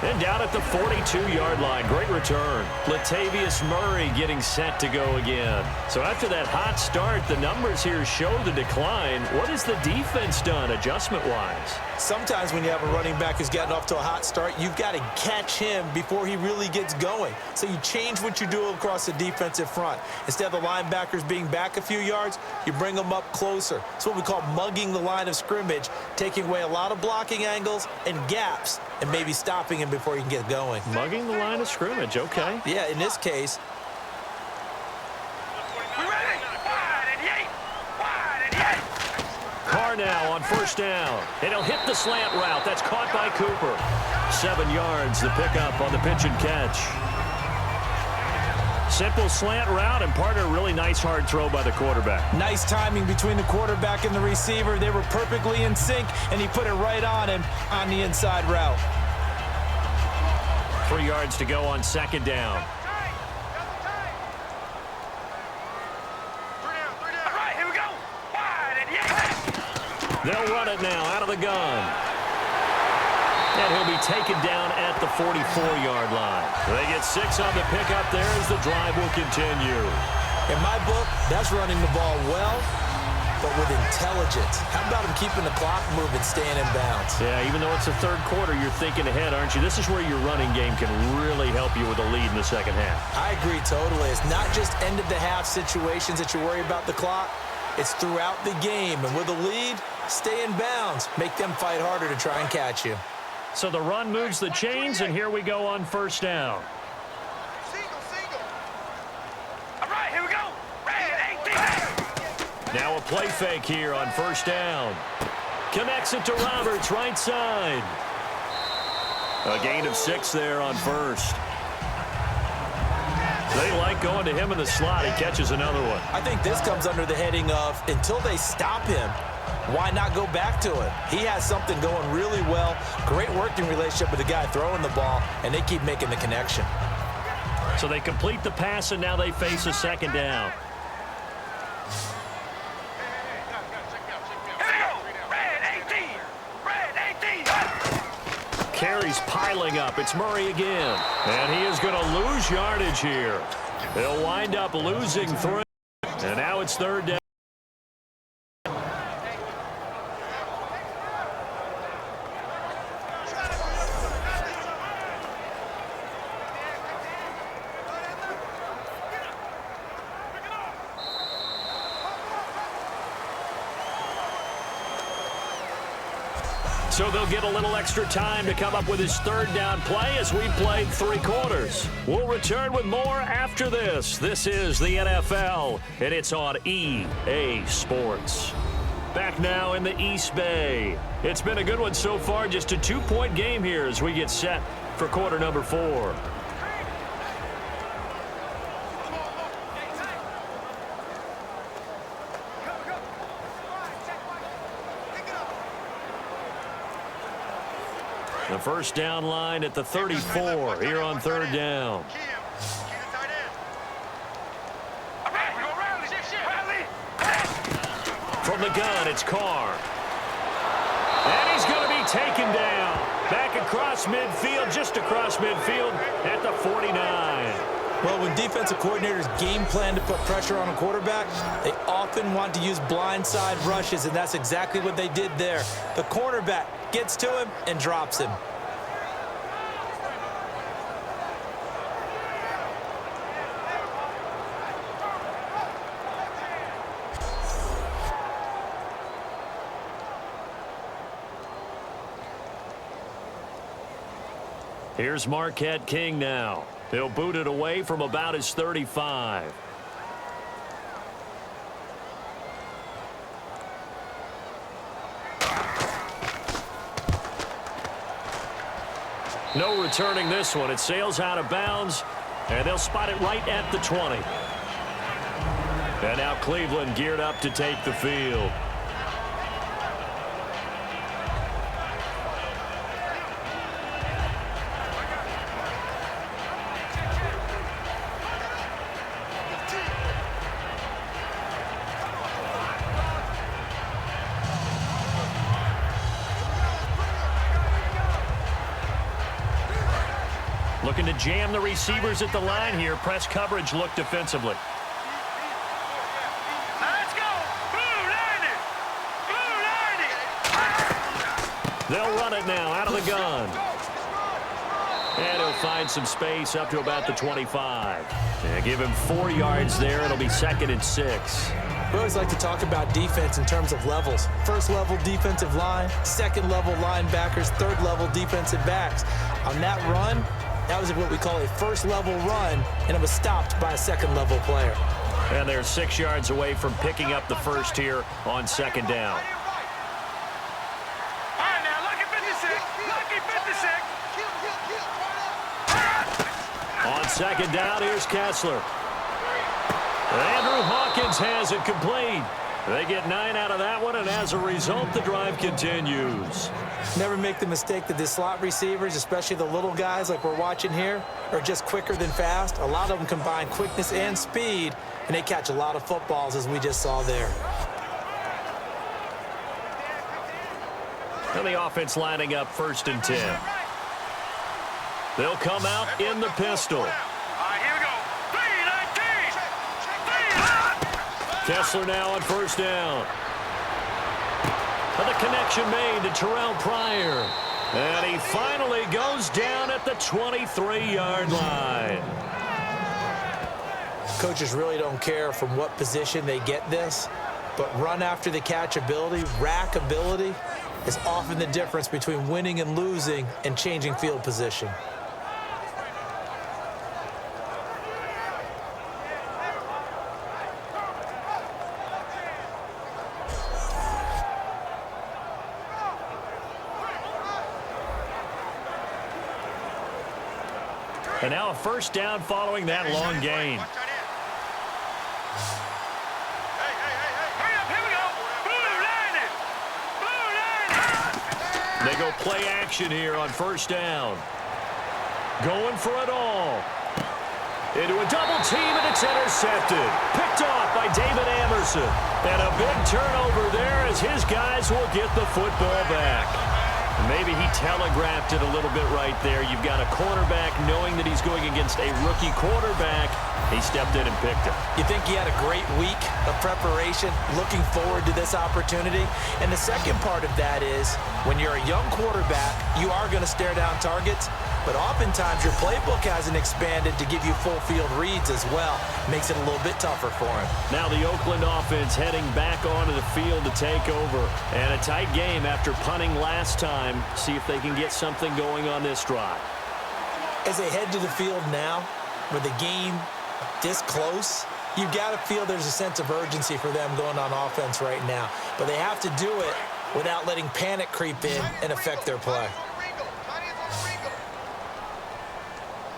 and down at the 42-yard line. Great return. Latavius Murray getting set to go again. So after that hot start, the numbers here show the decline. What has the defense done adjustment-wise? Sometimes when you have a running back who's getting off to a hot start, you've got to catch him before he really gets going. So you change what you do across the defensive front. Instead of the linebackers being back a few yards, you bring them up closer. It's what we call mugging the line of scrimmage, taking away a lot of blocking angles and gaps and maybe stopping him before he can get going. Mugging the line of scrimmage, okay. Yeah, in this case. Carr now on first down. And he'll hit the slant route. That's caught by Cooper. 7 yards, the pickup on the pitch and catch. Simple slant route and part of a really nice hard throw by the quarterback. Nice timing between the quarterback and the receiver. They were perfectly in sync, and he put it right on him on the inside route. 3 yards to go on second down. They'll run it now out of the gun. And he'll be taken down at the 44-yard line. They get 6 on the pickup there as the drive will continue. In my book, that's running the ball well, but with intelligence. How about him keeping the clock moving, staying in bounds? Yeah, even though it's the third quarter, you're thinking ahead, aren't you? This is where your running game can really help you with a lead in the second half. I agree totally. It's not just end-of-the-half situations that you worry about the clock. It's throughout the game. And with a lead, stay in bounds. Make them fight harder to try and catch you. So the run moves the chains, and here we go on first down. All right, here we go. Red 18. Now a play fake here on first down. Connects it to Roberts, right side. A gain of 6 there on first. They like going to him in the slot. He catches another one. I think this comes under the heading of until they stop him, why not go back to it? He has something going really well. Great working relationship with the guy throwing the ball, and they keep making the connection. So they complete the pass, and now they face a second down. Carries piling up. It's Murray again. And he is going to lose yardage here. They'll wind up losing 3. And now it's third down. So they'll get a little extra time to come up with his third down play as we played 3 quarters. We'll return with more after this. This is the NFL, and it's on EA Sports. Back now in the East Bay. It's been a good one so far, just a 2-point game here as we get set for quarter number 4. The first down line at the 34 here on third down. From the gun, it's Carr. And he's going to be taken down. Back across midfield, just across midfield at the 49. Well, when defensive coordinators game plan to put pressure on a quarterback, they often want to use blindside rushes, and that's exactly what they did there. The cornerback gets to him and drops him. Here's Marquette King now. He'll boot it away from about his 35. No returning this one. It sails out of bounds, and they'll spot it right at the 20. And now Cleveland geared up to take the field. Looking to jam the receivers at the line here. Press coverage look defensively. Let's go! Blue landed! Blue landed! They'll run it now out of the gun. And he'll find some space up to about the 25. And give him 4 yards there. It'll be 2nd and 6. We always like to talk about defense in terms of levels. First level defensive line, second level linebackers, third level defensive backs. On that run, that was what we call a first level run, and it was stopped by a second level player. And they're 6 yards away from picking up the first here on 2nd down. All right, now, lucky 56. Lucky 56. On 2nd down, here's Kessler. Andrew Hawkins has it complete. They get 9 out of that one, and as a result, the drive continues. Never make the mistake that the slot receivers, especially the little guys like we're watching here, are just quicker than fast. A lot of them combine quickness and speed, and they catch a lot of footballs, as we just saw there. And the offense lining up 1st and 10. They'll come out in the pistol. All right, here we go. 3-19. Kessler now on 1st down. And the connection made to Terrell Pryor. And he finally goes down at the 23-yard line. Coaches really don't care from what position they get this, but run after the catch ability, rack ability, is often the difference between winning and losing and changing field position. And now a 1st down following that long gain. Hey, hurry up, here we go. Blue landed. Blue landed. They go play action here on 1st down. Going for it all. Into a double team, and it's intercepted. Picked off by David Amerson. And a big turnover there as his guys will get the football back. Maybe he telegraphed it a little bit right there. You've got a cornerback knowing that he's going against a rookie quarterback. He stepped in and picked him. You think he had a great week of preparation, looking forward to this opportunity? And the second part of that is, when you're a young quarterback, you are going to stare down targets, but oftentimes your playbook hasn't expanded to give you full field reads as well. Makes it a little bit tougher for him. Now the Oakland offense heading back onto the field to take over. And a tight game after punting last time. See if they can get something going on this drive. As they head to the field now, with the game this close, you've got to feel there's a sense of urgency for them going on offense right now. But they have to do it without letting panic creep in and affect their play.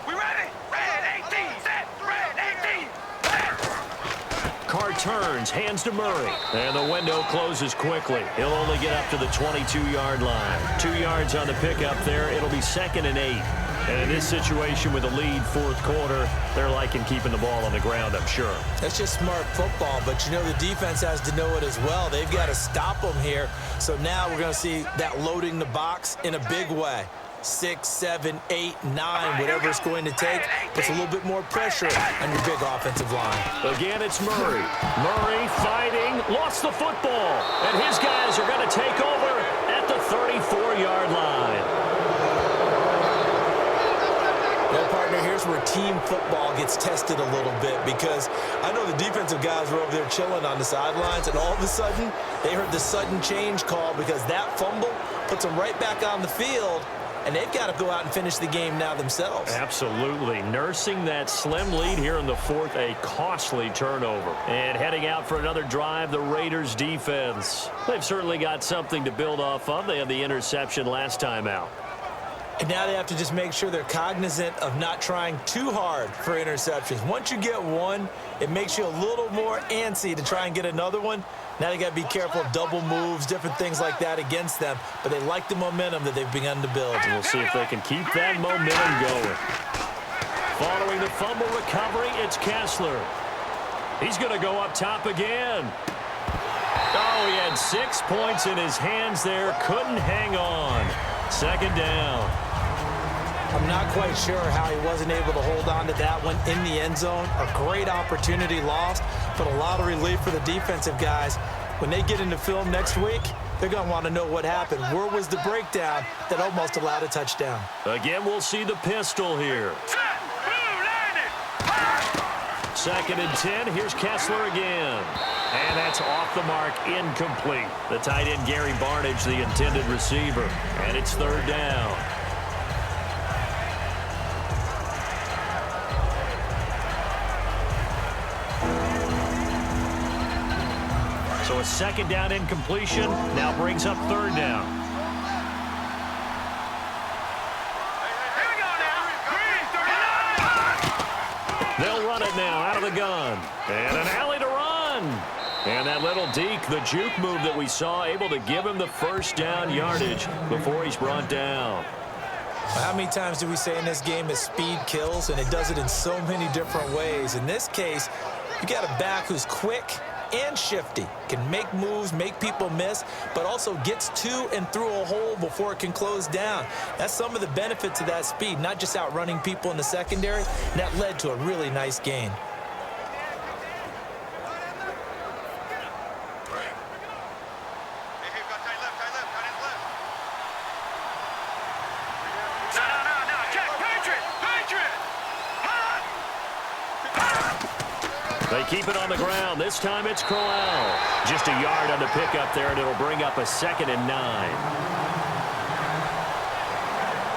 We ready? Red 18, set, red 18, set. Carr turns, hands to Murray. And the window closes quickly. He'll only get up to the 22-yard line. 2 yards on the pickup there. It'll be 2nd and 8. And in this situation with a lead 4th quarter, they're liking keeping the ball on the ground, I'm sure. That's just smart football, but you know the defense has to know it as well. They've got to stop them here. So now we're going to see that loading the box in a big way. 6, 7, 8, 9, whatever it's going to take, puts a little bit more pressure on your big offensive line. Again, it's Murray. Murray fighting, lost the football. And his guys are going to take over at the 34-yard line. Well, partner, here's where team football gets tested a little bit, because I know the defensive guys were over there chilling on the sidelines, and all of a sudden, they heard the sudden change call because that fumble puts them right back on the field, and they've got to go out and finish the game now themselves. Absolutely. Nursing that slim lead here in the fourth, a costly turnover. And heading out for another drive, the Raiders defense. They've certainly got something to build off of. They had the interception last time out. And now they have to just make sure they're cognizant of not trying too hard for interceptions. Once you get one, it makes you a little more antsy to try and get another one. Now they got to be careful of double moves, different things like that against them. But they like the momentum that they've begun to build. And we'll see if they can keep that momentum going. Following the fumble recovery, it's Kessler. He's going to go up top again. Oh, he had 6 points in his hands there. Couldn't hang on. Second down. I'm not quite sure how he wasn't able to hold on to that one in the end zone. A great opportunity lost, but a lot of relief for the defensive guys. When they get into film next week, they're going to want to know what happened. Where was the breakdown that almost allowed a touchdown? Again, we'll see the pistol here. Second and 10. Here's Kessler again. And that's off the mark, incomplete. The tight end, Gary Barnage, the intended receiver. And it's third down. So a second down incompletion now brings up third down. Here we go now. They'll run it now out of the gun. And an alley to run. And that little deke, the juke move that we saw, able to give him the first down yardage before he's brought down. How many times do we say in this game that speed kills, and it does it in so many different ways? In this case, you got a back who's quick and shifty, can make moves, make people miss, but also gets to and through a hole before it can close down. That's some of the benefits of that speed, not just outrunning people in the secondary, and that led to a really nice gain. They keep it on the ground. This time it's Crowell. Just a yard on the pickup there, and it'll bring up a 2nd and 9.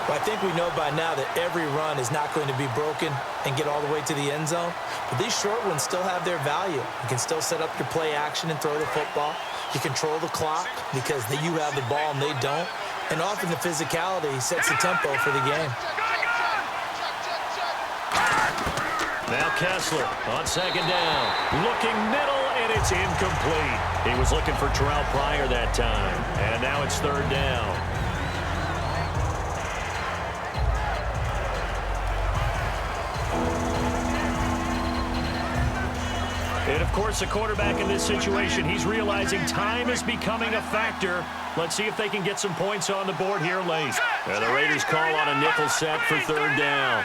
Well, I think we know by now that every run is not going to be broken and get all the way to the end zone. But these short ones still have their value. You can still set up your play action and throw the football. You control the clock because you have the ball and they don't. And often the physicality sets the tempo for the game. Now Kessler on second down. Looking middle, and it's incomplete. He was looking for Terrell Pryor that time. And now it's third down. And, of course, the quarterback in this situation, he's realizing time is becoming a factor. Let's see if they can get some points on the board here late. And the Raiders call on a nickel set for third down.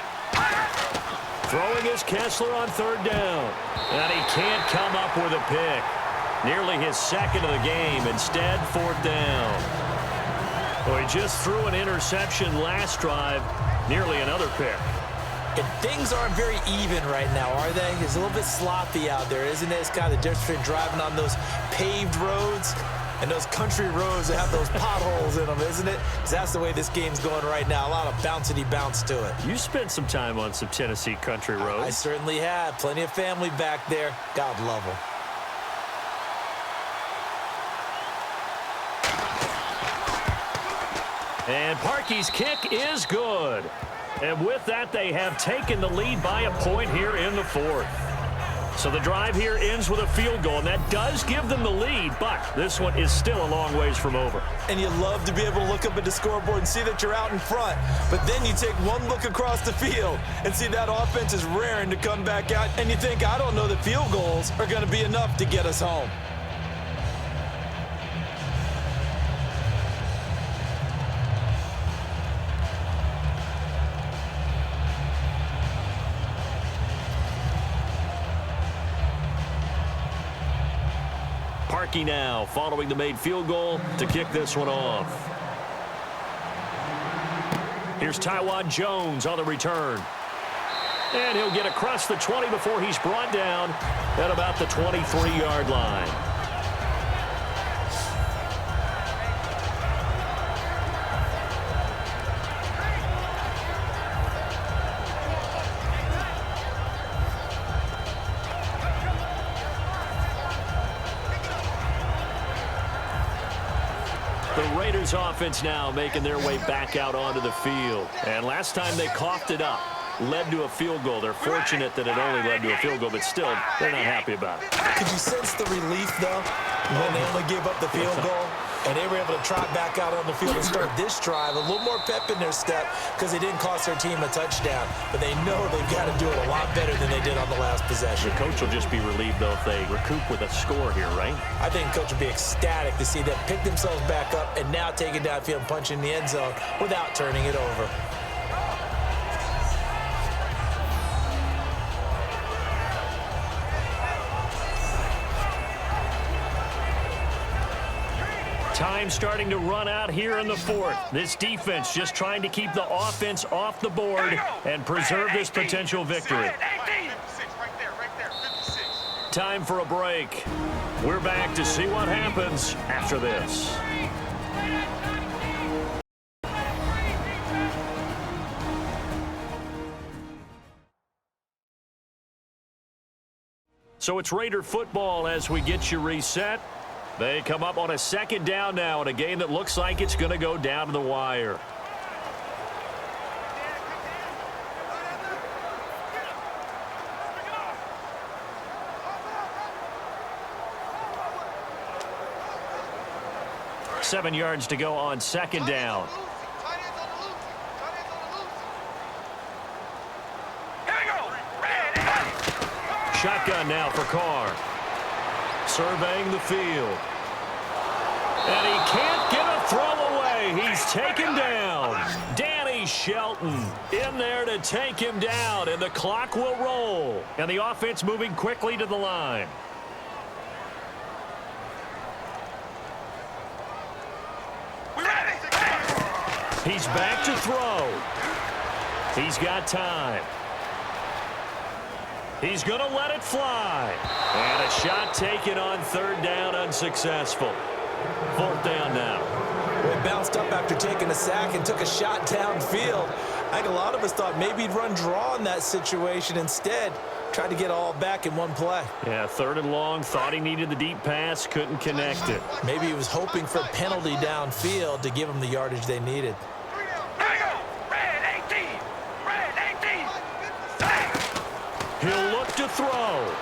Throwing is Kessler on third down. And he can't come up with a pick. Nearly his second of the game. Instead, fourth down. Well, he just threw an interception last drive. Nearly another pick. And things aren't very even right now, are they? It's a little bit sloppy out there, isn't it? It's kind of the difference between driving on those paved roads and those country roads that have those potholes in them, isn't it? Because that's the way this game's going right now. A lot of bouncy bounce to it. You spent some time on some Tennessee country roads. I certainly have. Plenty of family back there. God love them. And Parkey's kick is good. And with that, they have taken the lead by a point here in the fourth. So the drive here ends with a field goal, and that does give them the lead, but this one is still a long ways from over. And you love to be able to look up at the scoreboard and see that you're out in front. But then you take one look across the field and see that offense is raring to come back out, and you think, I don't know that field goals are going to be enough to get us home. Parkey now following the made field goal to kick this one off. Here's Tywod Jones on the return. And he'll get across the 20 before he's brought down at about the 23-yard line. The Raiders offense now making their way back out onto the field. And last time they coughed it up, led to a field goal. They're fortunate that it only led to a field goal, but still, they're not happy about it. Could you sense the relief, though, when they only gave up the field goal? And they were able to trot back out on the field and start this drive. A little more pep in their step because they didn't cost their team a touchdown. But they know they've got to do it a lot better than they did on the last possession. The coach will just be relieved, though, if they recoup with a score here, right? I think the coach will be ecstatic to see them pick themselves back up and now take it downfield and punch in the end zone without turning it over. Time starting to run out here in the fourth. This defense just trying to keep the offense off the board and preserve this potential victory. Time for a break. We're back to see what happens after this. So it's Raider football as we get you reset. They come up on a second down now in a game that looks like it's going to go down to the wire. Seven yards to go on second down. Shotgun now for Carr. Surveying the field. And he can't get a throw away. He's taken down. Danny Shelton in there to take him down, and the clock will roll. And the offense moving quickly to the line. He's back to throw. He's got time. He's going to let it fly. And a shot taken on third down, unsuccessful. Fourth down now. Well, bounced up after taking a sack and took a shot downfield. I think a lot of us thought maybe he'd run draw in that situation. Instead, tried to get all back in one play. Yeah, third and long. Thought he needed the deep pass. Couldn't connect it. Maybe he was hoping for a penalty downfield to give him the yardage they needed. He'll look to throw.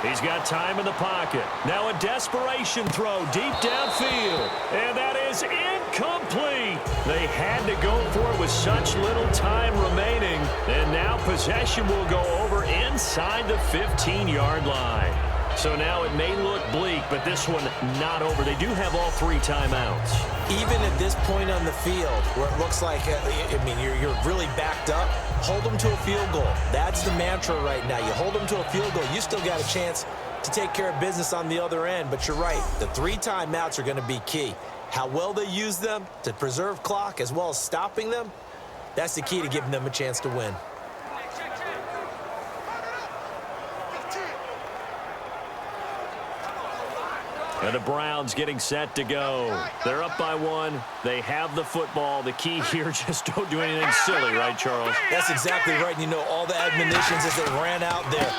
He's got time in the pocket. Now a desperation throw deep downfield. And that is incomplete. They had to go for it with such little time remaining. And now possession will go over inside the 15-yard line. So now it may look bleak, but this one not over. They do have all three timeouts. Even at this point on the field, where it looks like, you're really backed up, hold them to a field goal. That's the mantra right now. You hold them to a field goal, you still got a chance to take care of business on the other end. But you're right, the three timeouts are going to be key. How well they use them to preserve clock as well as stopping them, that's the key to giving them a chance to win. And the Browns getting set to go. They're up by one. They have the football. The key here, just don't do anything silly, right, Charles? That's exactly right. And you know, all the admonitions as they ran out there.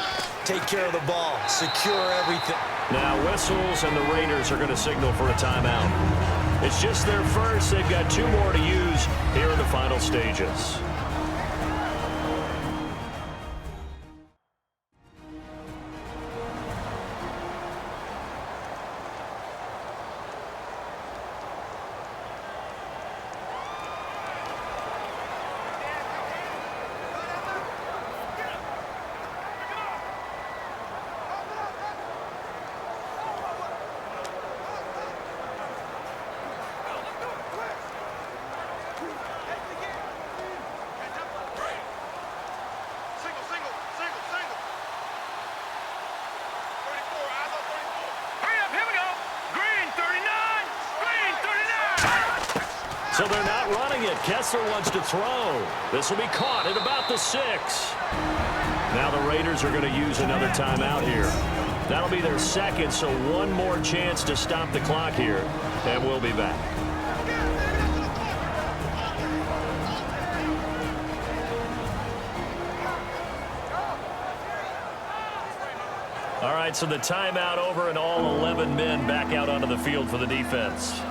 Take care of the ball. Secure everything. Now whistles, and the Raiders are going to signal for a timeout. It's just their first. They've got two more to use here in the final stages. So they're not running it. Kessler wants to throw. This will be caught at about the 6. Now the Raiders are going to use another timeout here. That'll be their second, so one more chance to stop the clock here, and we'll be back. All right, so the timeout over and all 11 men back out onto the field for the defense.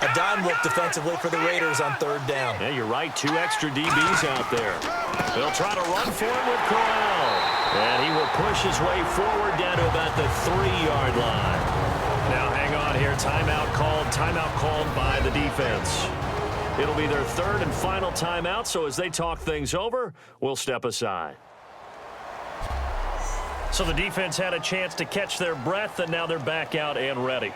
A dime look defensively for the Raiders on third down. Yeah, you're right. 2 extra DBs out there. They'll try to run for him with Corral. And he will push his way forward down to about the 3-yard line. Now, hang on here. Timeout called by the defense. It'll be their third and final timeout, so as they talk things over, we'll step aside. So the defense had a chance to catch their breath, and now they're back out and ready.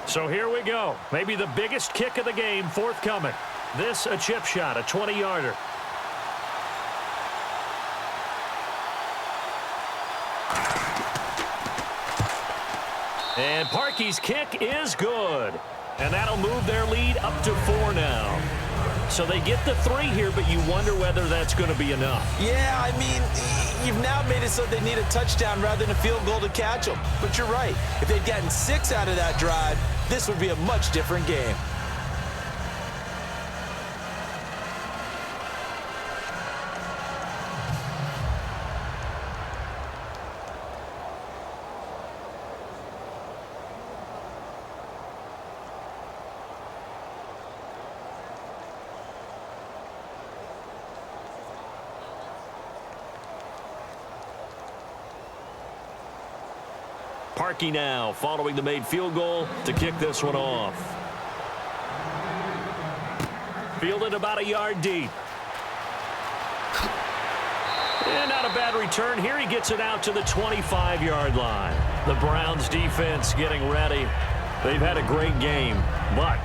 So here we go. Maybe the biggest kick of the game forthcoming. This a chip shot, a 20-yarder. And Parkey's kick is good. And that'll move their lead up to 4 now. So they get the 3 here, but you wonder whether that's going to be enough. Yeah, I mean, you've now made it so they need a touchdown rather than a field goal to catch them. But you're right. If they'd gotten 6 out of that drive, this would be a much different game. Parkey now following the made field goal to kick this one off. Fielded about a yard deep. And not a bad return here. He gets it out to the 25-yard line. The Browns defense getting ready. They've had a great game, but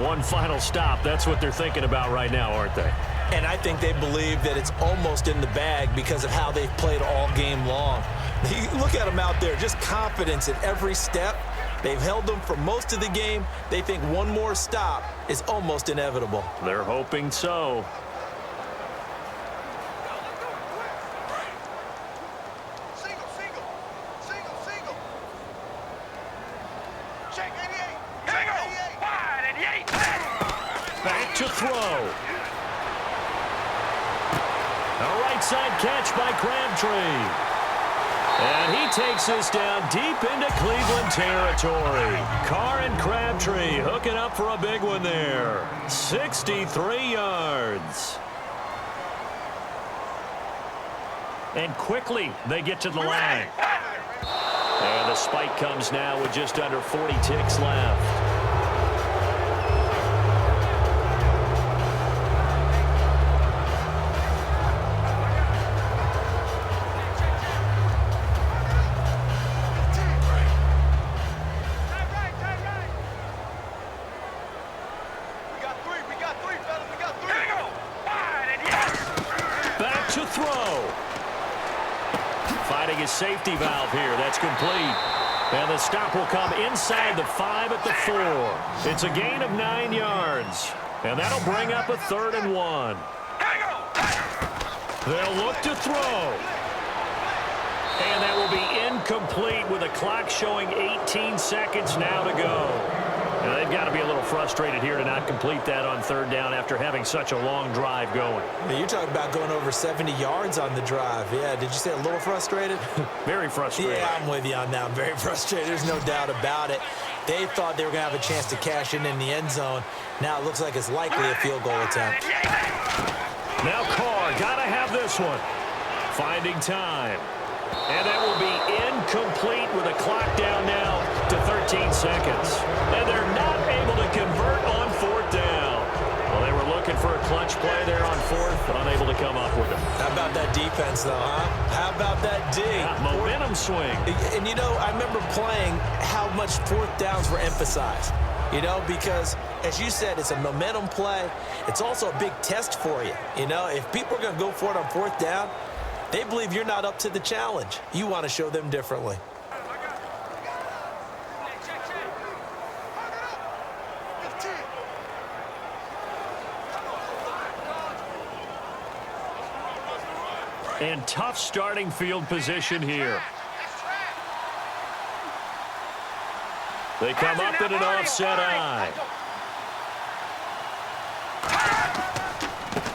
one final stop. That's what they're thinking about right now, aren't they? And I think they believe that it's almost in the bag because of how they've played all game long. Look at them out there, just confidence at every step. They've held them for most of the game. They think one more stop is almost inevitable. They're hoping so. Single. Check 88. Single. Wide 88. Back to throw. A right side catch by Crabtree. And he takes this down deep into Cleveland territory. Carr and Crabtree hooking up for a big one there. 63 yards. And quickly they get to the line. And the spike comes now with just under 40 ticks left. Safety valve here. That's complete. And the stop will come inside the 5 at the 4. It's a gain of 9 yards. And that'll bring up a 3rd and 1. They'll look to throw. And that will be incomplete with the clock showing 18 seconds now to go. Now they've got to be a little frustrated here to not complete that on 3rd down after having such a long drive going. Now you're talking about going over 70 yards on the drive. Yeah, did you say a little frustrated? Very frustrated. Yeah, I'm with you on that. I'm very frustrated. There's no doubt about it. They thought they were going to have a chance to cash in the end zone. Now it looks like it's likely a field goal attempt. Now Carr, got to have this one. Finding time. And that will be incomplete with a clock down now to 13 seconds. And they're not able to convert on 4th down. Well, they were looking for a clutch play there on fourth, unable to come up with it. How about that defense, though, huh? How about that D? Yeah, momentum swing. And, you know, I remember playing how much fourth downs were emphasized, you know, because, as you said, it's a momentum play. It's also a big test for you. You know, if people are going to go for it on fourth down, they believe you're not up to the challenge. You want to show them differently. And tough starting field position here. They come up in an offset eye.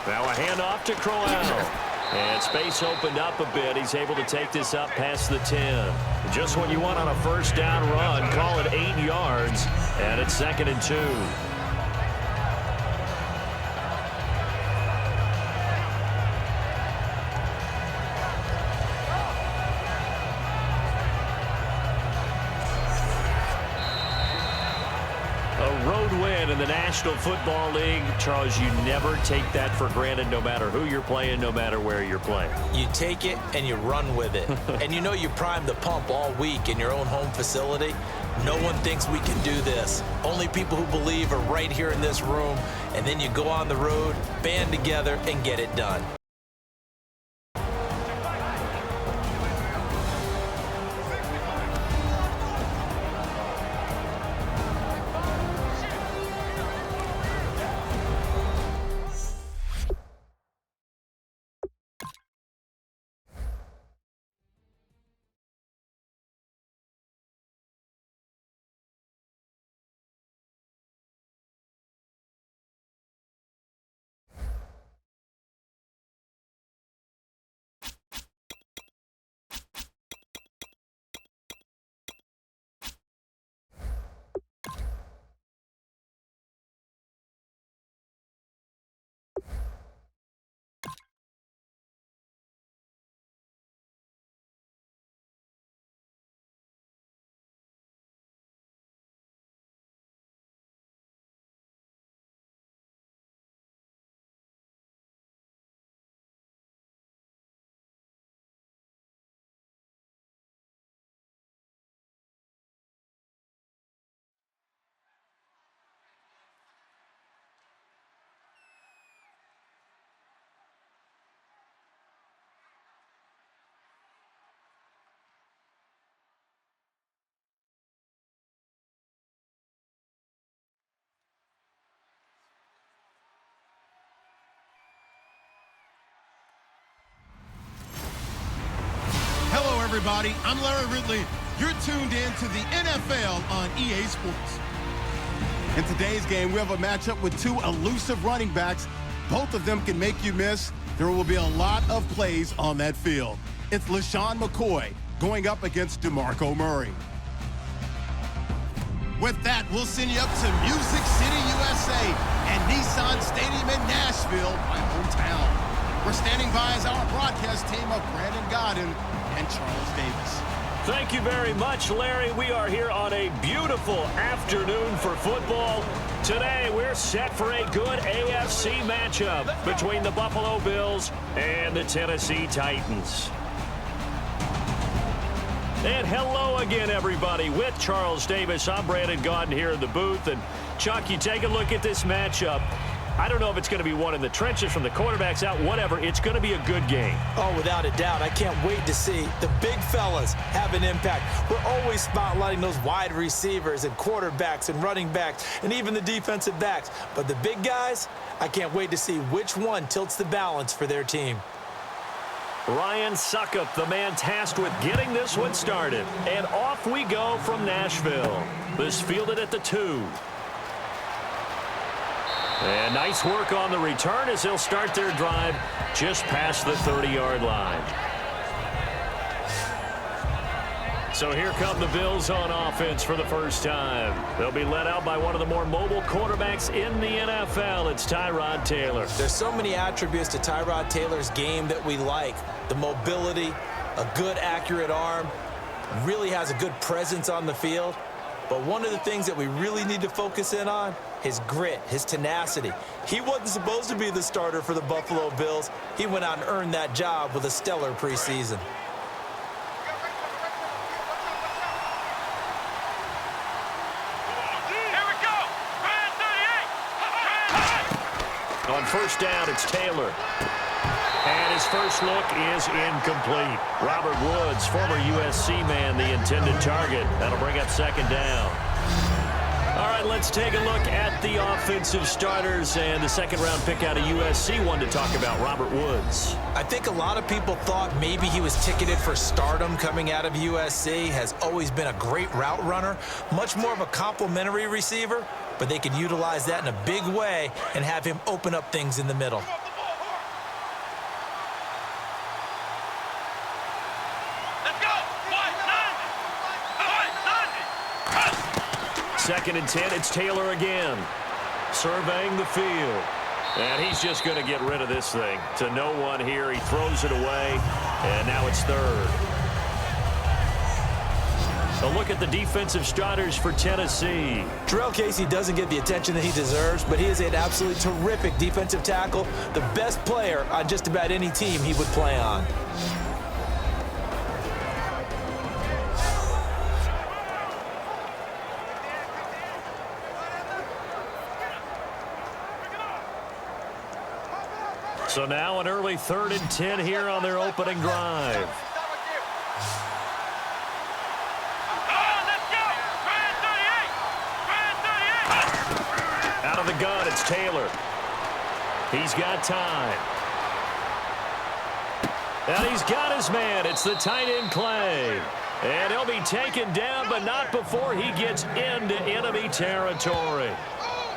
Now a handoff to Crowell. And space opened up a bit. He's able to take this up past the 10. Just what you want on a first down run. Call it 8 yards. And it's 2nd and 2. In the National Football League, Charles, you never take that for granted no matter who you're playing, no matter where you're playing. You take it and you run with it. And you know you primed the pump all week in your own home facility. No one thinks we can do this. Only people who believe are right here in this room. And then you go on the road, band together, and get it done. Everybody, I'm Larry Ridley. You're tuned in to the NFL on EA Sports. In today's game, we have a matchup with two elusive running backs. Both of them can make you miss. There will be a lot of plays on that field. It's LaShawn McCoy going up against DeMarco Murray. With that, we'll send you up to Music City, USA, and Nissan Stadium in Nashville, my hometown. We're standing by as our broadcast team of Brandon Godden and Charles Davis. Thank you very much, Larry. We are here on a beautiful afternoon for football. Today, we're set for a good AFC matchup between the Buffalo Bills and the Tennessee Titans. And hello again, everybody. With Charles Davis, I'm Brandon Godden here in the booth. And, Chuck, you take a look at this matchup. I don't know if it's going to be one in the trenches from the quarterbacks out, whatever. It's going to be a good game. Oh, without a doubt. I can't wait to see the big fellas have an impact. We're always spotlighting those wide receivers and quarterbacks and running backs and even the defensive backs. But the big guys, I can't wait to see which one tilts the balance for their team. Ryan Suckup, the man tasked with getting this one started. And off we go from Nashville. This fielded at the 2. And nice work on the return as they'll start their drive just past the 30-yard line. So here come the Bills on offense for the first time. They'll be led out by one of the more mobile quarterbacks in the NFL. It's Tyrod Taylor. There's so many attributes to Tyrod Taylor's game that we like. The mobility, a good accurate arm, really has a good presence on the field. But one of the things that we really need to focus in on, his grit, his tenacity. He wasn't supposed to be the starter for the Buffalo Bills. He went out and earned that job with a stellar preseason. On first down, it's Taylor. And his first look is incomplete. Robert Woods, former USC man, the intended target. That'll bring up second down. All right, let's take a look at the offensive starters and the second-round pick out of USC. One to talk about, Robert Woods. I think a lot of people thought maybe he was ticketed for stardom coming out of USC. Has always been a great route runner, much more of a complimentary receiver, but they could utilize that in a big way and have him open up things in the middle. Second and 10, it's Taylor again. Surveying the field. And he's just going to get rid of this thing. To no one here. He throws it away. And now it's third. A look at the defensive starters for Tennessee. Jarrell Casey doesn't get the attention that he deserves, but he is an absolutely terrific defensive tackle. The best player on just about any team he would play on. So now an early 3rd and 10 here on their opening drive. Out of the gun, it's Taylor. He's got time. And he's got his man. It's the tight end Clay. And he'll be taken down, but not before he gets into enemy territory.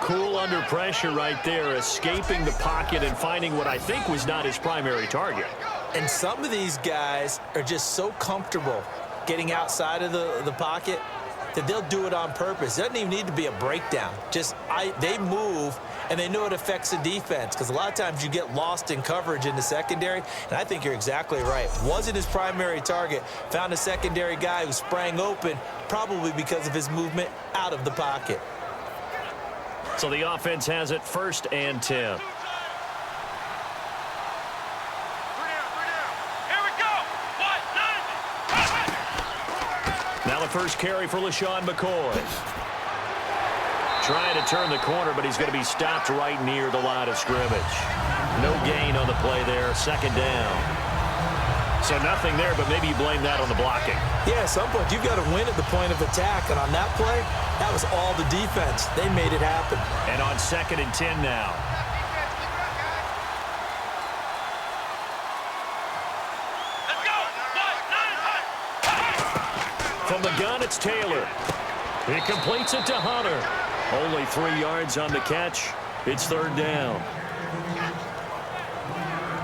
Cool under pressure right there, escaping the pocket and finding what I think was not his primary target. And some of these guys are just so comfortable getting outside of the pocket that they'll do it on purpose. It doesn't even need to be a breakdown. They move, and they know it affects the defense, because a lot of times you get lost in coverage in the secondary, and I think you're exactly right. Wasn't his primary target. Found a secondary guy who sprang open, probably because of his movement out of the pocket. So the offense has it 1st and 10. Here we go. Now the first carry for LaShawn McCoy. Trying to turn the corner, but he's going to be stopped right near the line of scrimmage. No gain on the play there. 2nd down. So nothing there, but maybe you blame that on the blocking. Yeah, at some point, you've got to win at the point of attack. And on that play, that was all the defense. They made it happen. And on 2nd and 10 now. From the gun, it's Taylor. He completes it to Hunter. Only 3 yards on the catch. It's 3rd down.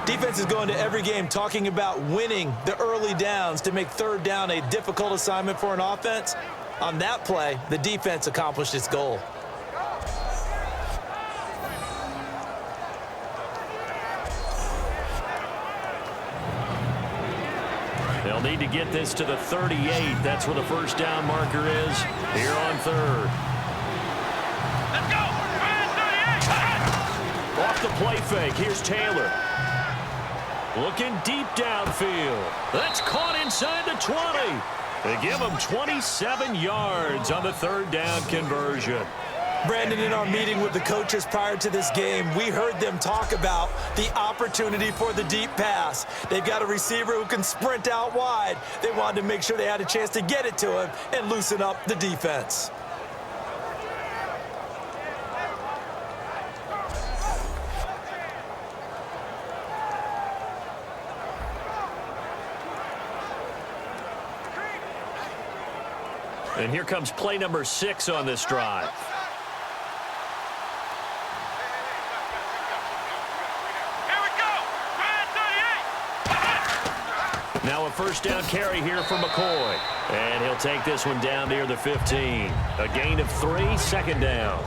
Defense is going to every game talking about winning the early downs to make 3rd down a difficult assignment for an offense. On that play, the defense accomplished its goal. They'll need to get this to the 38. That's where the 1st down marker is here on 3rd. Let's go. Off the play fake. Here's Taylor. Looking deep downfield. That's caught inside the 20. They give him 27 yards on the 3rd down conversion. Brandon, in our meeting with the coaches prior to this game, we heard them talk about the opportunity for the deep pass. They've got a receiver who can sprint out wide. They wanted to make sure they had a chance to get it to him and loosen up the defense. And here comes play number 6 on this drive. Here we go. Now a 1st down carry here for McCoy. And he'll take this one down near the 15. A gain of 3, 2nd down.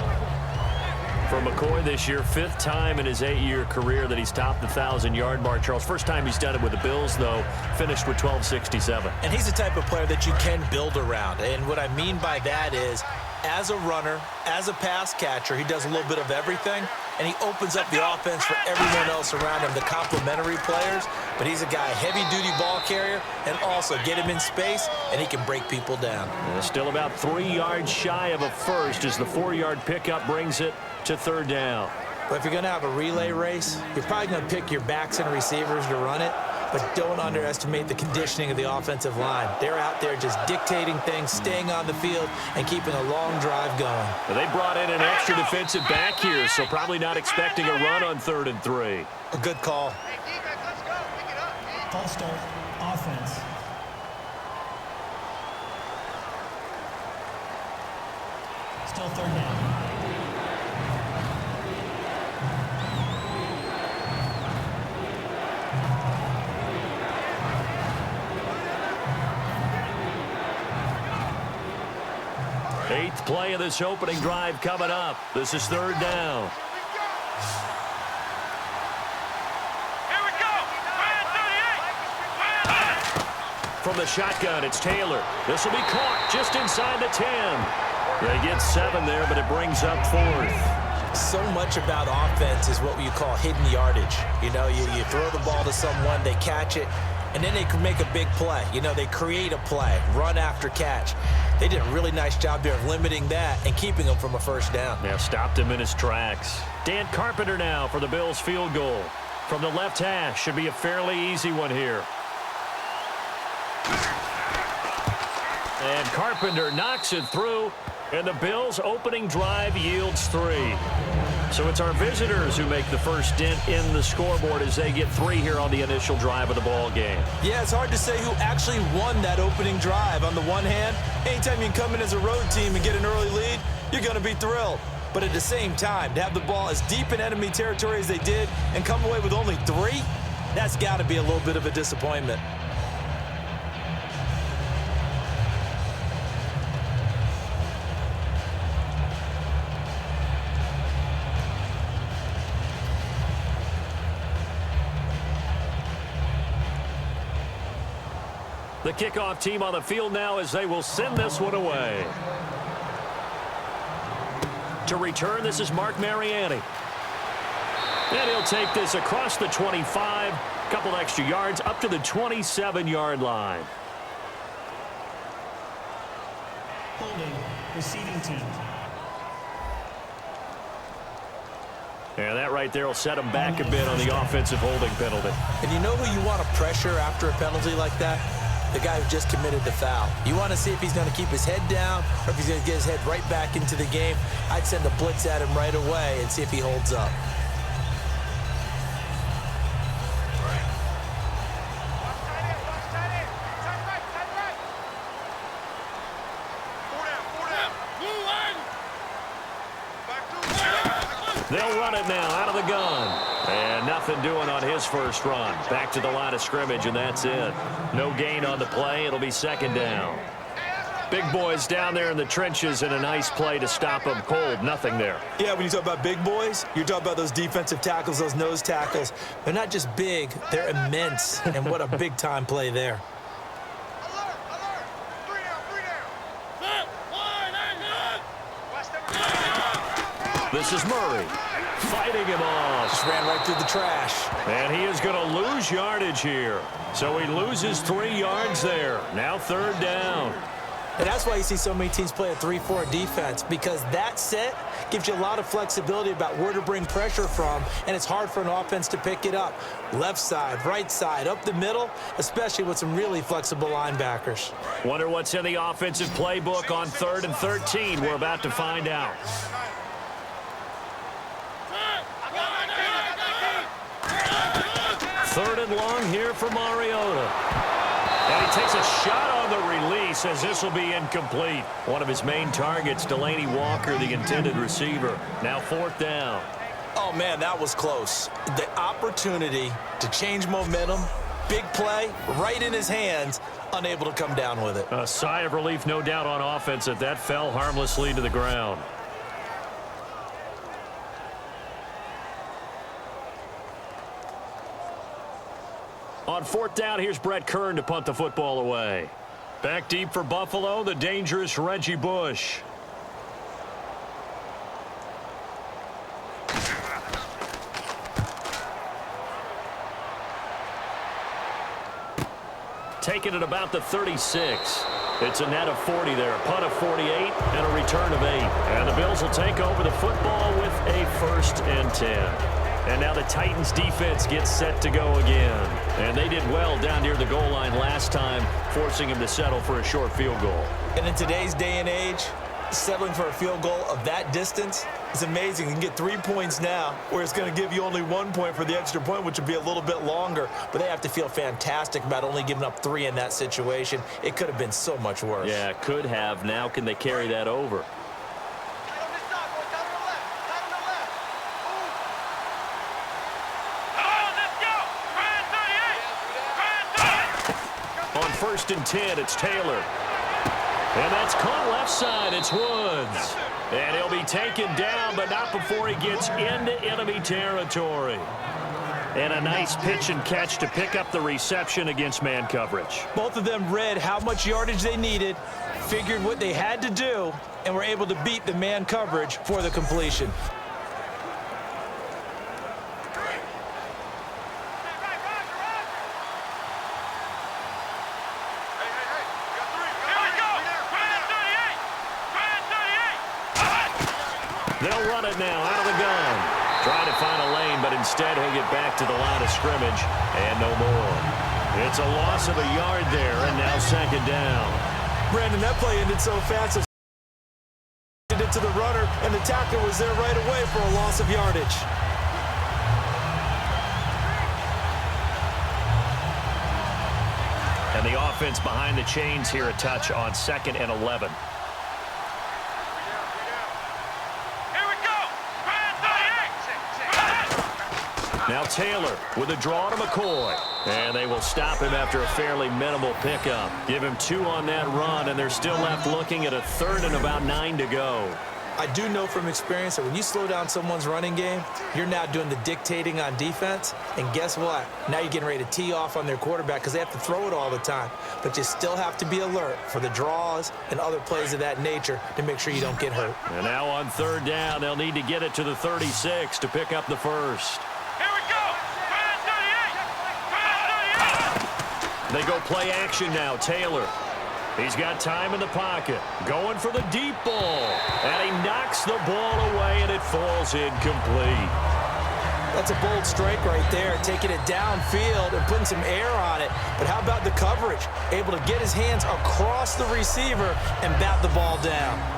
For McCoy this year, 5th time in his 8-year career that he's topped the 1,000-yard mark. Charles, first time he's done it with the Bills, though, finished with 1,267. And he's the type of player that you can build around. And what I mean by that is as a runner, as a pass catcher, he does a little bit of everything, and he opens up the offense for everyone else around him, the complementary players. But he's a guy, heavy-duty ball carrier, and also get him in space, and he can break people down. And still about 3 yards shy of a first as the 4-yard pickup brings it to third down. But if you're going to have a relay race, you're probably going to pick your backs and receivers to run it, but don't underestimate the conditioning of the offensive line. They're out there just dictating things, staying on the field, and keeping a long drive going. Well, they brought in an extra defensive back here, so probably not expecting a run on 3rd and 3. A good call. Hey, defense, let's go. Pick it up. False start. Offense. Still third down. Eighth play of this opening drive coming up. This is 3rd down. Here we go. Man 38. From the shotgun, it's Taylor. This will be caught just inside the 10. They get 7 there, but it brings up 4th. So much about offense is what you call hidden yardage. You know, you throw the ball to someone, they catch it, and then they can make a big play. You know, they create a play, run after catch. They did a really nice job there of limiting that and keeping him from a first down. Yeah, stopped him in his tracks. Dan Carpenter now for the Bills field goal. From the left hash, should be a fairly easy one here. And Carpenter knocks it through, and the Bills' opening drive yields 3. So it's our visitors who make the first dent in the scoreboard as they get 3 here on the initial drive of the ball game. Yeah, it's hard to say who actually won that opening drive. On the one hand, anytime you can come in as a road team and get an early lead, you're going to be thrilled. But at the same time, to have the ball as deep in enemy territory as they did and come away with only 3, that's got to be a little bit of a disappointment. The kickoff team on the field now as they will send this one away. To return, this is Mark Mariani. And he'll take this across the 25, couple extra yards up to the 27-yard line. Holding. Receiving team. And that right there will set them back a bit on the offensive holding penalty. And you know who you want to pressure after a penalty like that? The guy who just committed the foul. You want to see if he's going to keep his head down or if he's going to get his head right back into the game. I'd send a blitz at him right away and see if he holds up. They'll run it now out of the gun. And nothing doing on his first run. Back to the line of scrimmage, and that's it. No gain on the play. It'll be 2nd down. Big boys down there in the trenches and a nice play to stop them cold. Nothing there. Yeah, when you talk about big boys, you're talking about those defensive tackles, those nose tackles. They're not just big, they're immense. And what a big-time play there. This is Murray fighting him off. Just ran right through the trash. And he is going to lose yardage here. So he loses 3 yards there. Now 3rd down. And that's why you see so many teams play a 3-4 defense, because that set gives you a lot of flexibility about where to bring pressure from, and it's hard for an offense to pick it up. Left side, right side, up the middle, especially with some really flexible linebackers. Wonder what's in the offensive playbook on 3rd and 13. We're about to find out. 3rd and long here for Mariota. And he takes a shot on the release as this will be incomplete. One of his main targets, Delaney Walker, the intended receiver. Now 4th down. Oh, man, that was close. The opportunity to change momentum, big play, right in his hands, unable to come down with it. A sigh of relief, no doubt, on offense that fell harmlessly to the ground. On 4th down, here's Brett Kern to punt the football away. Back deep for Buffalo, the dangerous Reggie Bush. taken at about the 36. It's a net of 40 there, a punt of 48, and a return of 8. And the Bills will take over the football with a 1st and 10. And now the Titans defense gets set to go again. And they did well down near the goal line last time, forcing him to settle for a short field goal. And in today's day and age, settling for a field goal of that distance is amazing. You can get 3 points now, where it's going to give you only 1 point for the extra point, which would be a little bit longer. But they have to feel fantastic about only giving up 3 in that situation. It could have been so much worse. Yeah, it could have. Now can they carry that over? On 1st and 10, it's Taylor. And that's caught left side. It's Woods. And he'll be taken down, but not before he gets into enemy territory. And a nice pitch and catch to pick up the reception against man coverage. Both of them read how much yardage they needed, figured what they had to do, and were able to beat the man coverage for the completion. They'll run it now out of the gun. Trying to find a lane, but instead he'll get back to the line of scrimmage and no more. It's a loss of a yard there, and now 2nd down. Brandon, that play ended so fast. It to the runner, and the tackler was there right away for a loss of yardage. And the offense behind the chains here a touch on 2nd and 11. Now Taylor with a draw to McCoy. And they will stop him after a fairly minimal pickup. Give him 2 on that run, and they're still left looking at a 3rd and about 9 to go. I do know from experience that when you slow down someone's running game, you're now doing the dictating on defense. And guess what? Now you're getting ready to tee off on their quarterback because they have to throw it all the time. But you still have to be alert for the draws and other plays of that nature to make sure you don't get hurt. And now on 3rd down, they'll need to get it to the 36 to pick up the 1st. They go play action now. Taylor. He's got time in the pocket. Going for the deep ball. And he knocks the ball away, and it falls incomplete. That's a bold strike right there, taking it downfield and putting some air on it. But how about the coverage? Able to get his hands across the receiver and bat the ball down.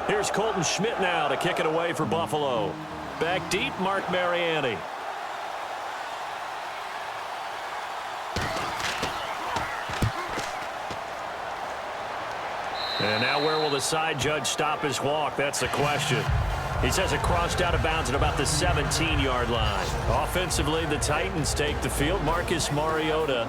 Here's Colton Schmidt now to kick it away for Buffalo. Back deep, Mark Mariani. And now where will the side judge stop his walk? That's the question. He says it crossed out of bounds at about the 17-yard line. Offensively, the Titans take the field. Marcus Mariota,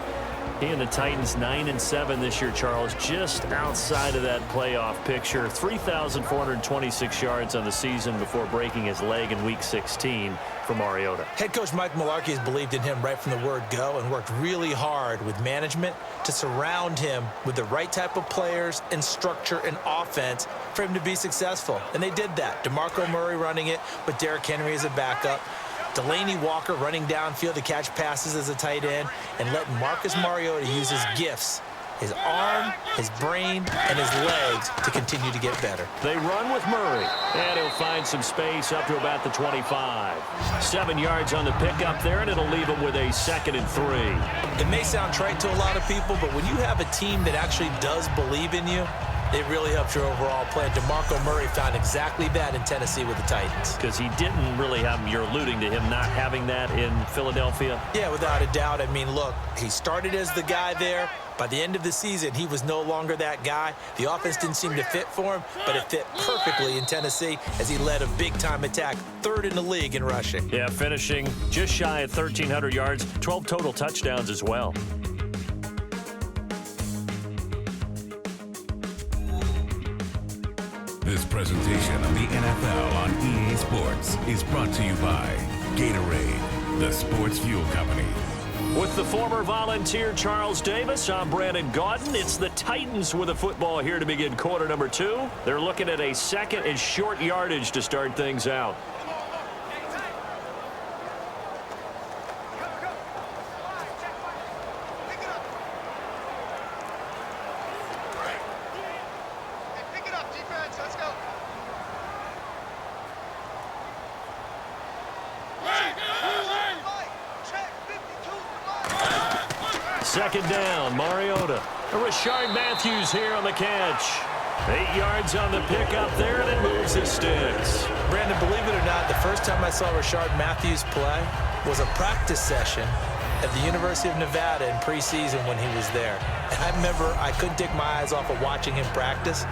he and the Titans 9-7 this year, Charles, just outside of that playoff picture. 3,426 yards on the season before breaking his leg in Week 16 for Mariota. Head coach Mike Mularkey has believed in him right from the word go and worked really hard with management to surround him with the right type of players and structure and offense for him to be successful. And they did that. DeMarco Murray running it with Derrick Henry as a backup. Delaney Walker running downfield to catch passes as a tight end, and letting Marcus Mariota use his gifts, his arm, his brain, and his legs to continue to get better. They run with Murray, and he'll find some space up to about the 25. 7 yards on the pickup there, and it'll leave him with a 2nd and 3. It may sound trite to a lot of people, but when you have a team that actually does believe in you, it really helps your overall play. DeMarco Murray found exactly that in Tennessee with the Titans. Because he didn't really have, you're alluding to him not having that in Philadelphia? Yeah, without a doubt. I mean, look, he started as the guy there. By the end of the season, he was no longer that guy. The offense didn't seem to fit for him, but it fit perfectly in Tennessee as he led a big-time attack, 3rd in the league in rushing. Yeah, finishing just shy of 1,300 yards, 12 total touchdowns as well. This presentation of the NFL on EA Sports is brought to you by Gatorade. the Sports Fuel Company. With the former Volunteer Charles Davis, I'm Brandon Gaudin. It's the Titans with a football here to begin quarter number 2. They're looking at a second and short yardage to start things out. Second down, Mariota. Rashard Matthews here on the catch. 8 yards on the pickup there, and it moves the sticks. Brandon, believe it or not, the first time I saw Rashard Matthews play was a practice session at the University of Nevada in preseason when he was there. And I remember I couldn't take my eyes off of watching him practice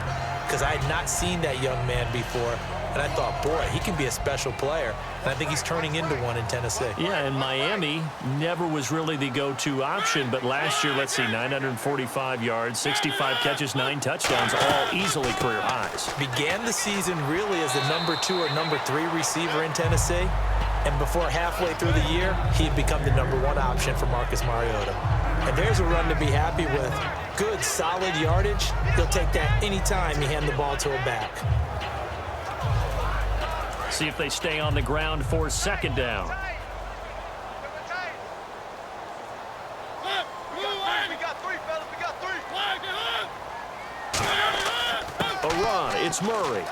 because I had not seen that young man before. And I thought, boy, he can be a special player. And I think he's turning into one in Tennessee. Yeah, and Miami never was really the go-to option. But last year, let's see, 945 yards, 65 catches, 9 touchdowns, all easily career highs. Began the season really as the number 2 or number 3 receiver in Tennessee. And before halfway through the year, he'd become the number 1 option for Marcus Mariota. And there's a run to be happy with. Good, solid yardage. He'll take that anytime you hand the ball to a back. See if they stay on the ground for second down. A run, it's Murray.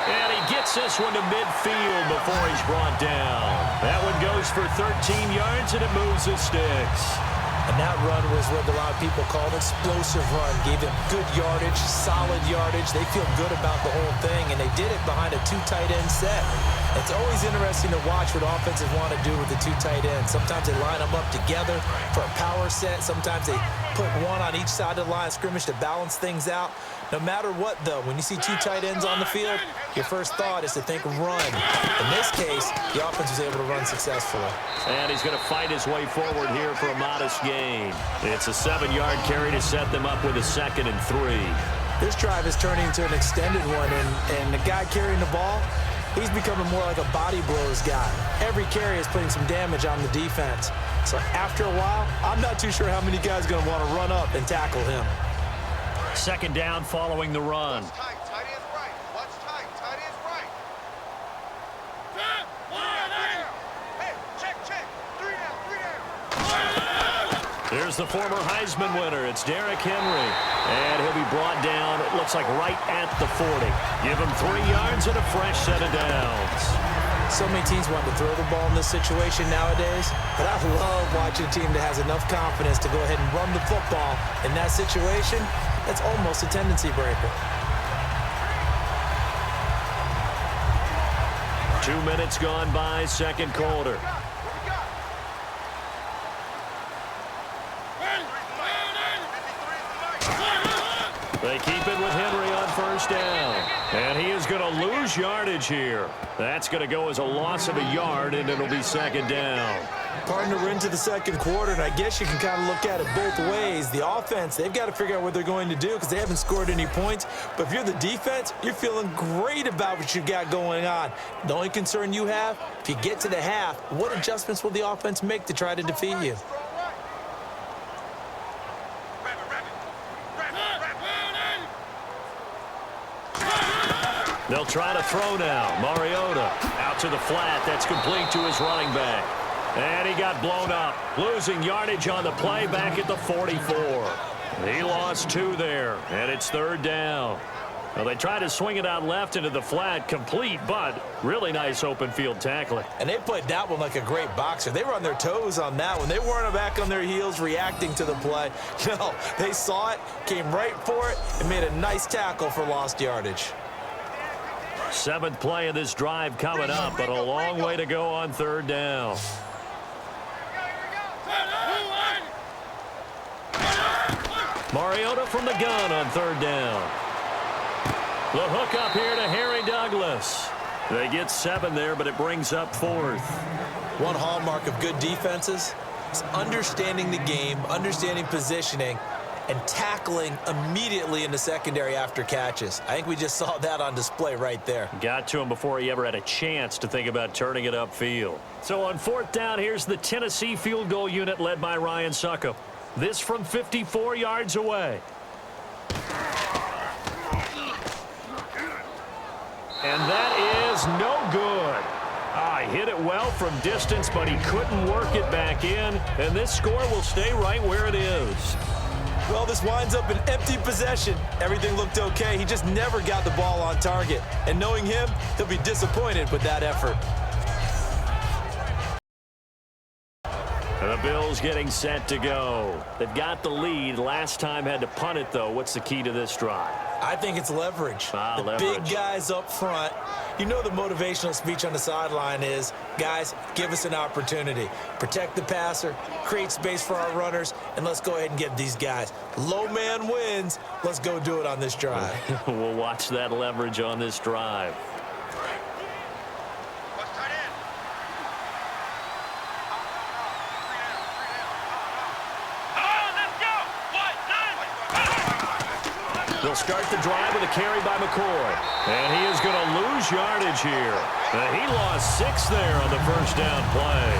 And he gets this one to midfield before he's brought down. That one goes for 13 yards, and it moves the sticks. And that run was what a lot of people call an explosive run. Gave them good yardage, solid yardage. They feel good about the whole thing, and they did it behind a 2 tight end set. It's always interesting to watch what offenses want to do with the 2 tight ends. Sometimes they line them up together for a power set. Sometimes they put one on each side of the line of scrimmage to balance things out. No matter what, though, when you see 2 tight ends on the field, your first thought is to think run. In this case, the offense was able to run successfully. And he's going to fight his way forward here for a modest gain. It's a 7-yard carry to set them up with a 2nd and 3. This drive is turning into an extended one, and the guy carrying the ball, he's becoming more like a body blows guy. Every carry is putting some damage on the defense. So after a while, I'm not too sure how many guys are going to want to run up and tackle him. Second down following the run. Watch tight, tight ends right. Watch tight, tight ends right. Hey, check. 3 down. There's the former Heisman winner. It's Derrick Henry. And he'll be brought down, it looks like right at the 40. Give him 3 yards and a fresh set of downs. So many teams want to throw the ball in this situation nowadays, but I love watching a team that has enough confidence to go ahead and run the football in that situation. That's almost a tendency breaker. 2 minutes gone by, second quarter. They keep it with Henry on first down. And he is going to lose yardage here. That's going to go as a loss of a yard, and it'll be second down. Partner, we're into the second quarter, and I guess you can kind of look at it both ways. The offense, they've got to figure out what they're going to do because they haven't scored any points. But if you're the defense, you're feeling great about what you got going on. The only concern you have, if you get to the half, what adjustments will the offense make to try to defeat you? They'll try to throw now. Mariota out to the flat. That's complete to his running back. And he got blown up. Losing yardage on the play back at the 44. He lost 2 there, and it's third down. Well, they tried to swing it out left into the flat, complete, but really nice open field tackling. And they played that one like a great boxer. They were on their toes on that one. They weren't back on their heels reacting to the play. No, they saw it, came right for it, and made a nice tackle for lost yardage. 7th play of this drive coming up, but a long way to go on third down. Mariota from the gun on third down. The hook up here to Harry Douglas. They get 7 there, but it brings up 4th. One hallmark of good defenses is understanding the game, understanding positioning, and tackling immediately in the secondary after catches. I think we just saw that on display right there. Got to him before he ever had a chance to think about turning it upfield. So on 4th down, here's the Tennessee field goal unit led by Ryan Succop. This from 54 yards away. And that is no good. He hit it well from distance, but he couldn't work it back in. And this score will stay right where it is. Well, this winds up an empty possession. Everything looked okay. He just never got the ball on target. And knowing him, he'll be disappointed with that effort. And the Bills getting set to go. They've got the lead. Last time had to punt it, though. What's the key to this drive? I think it's leverage. Leverage. Big guys up front. You know the motivational speech on the sideline is, guys, give us an opportunity. Protect the passer, create space for our runners, and let's go ahead and get these guys. Low man wins. Let's go do it on this drive. We'll watch that leverage on this drive. They'll start the drive with a carry by McCoy. And he is going to lose yardage here. He lost 6 there on the first down play.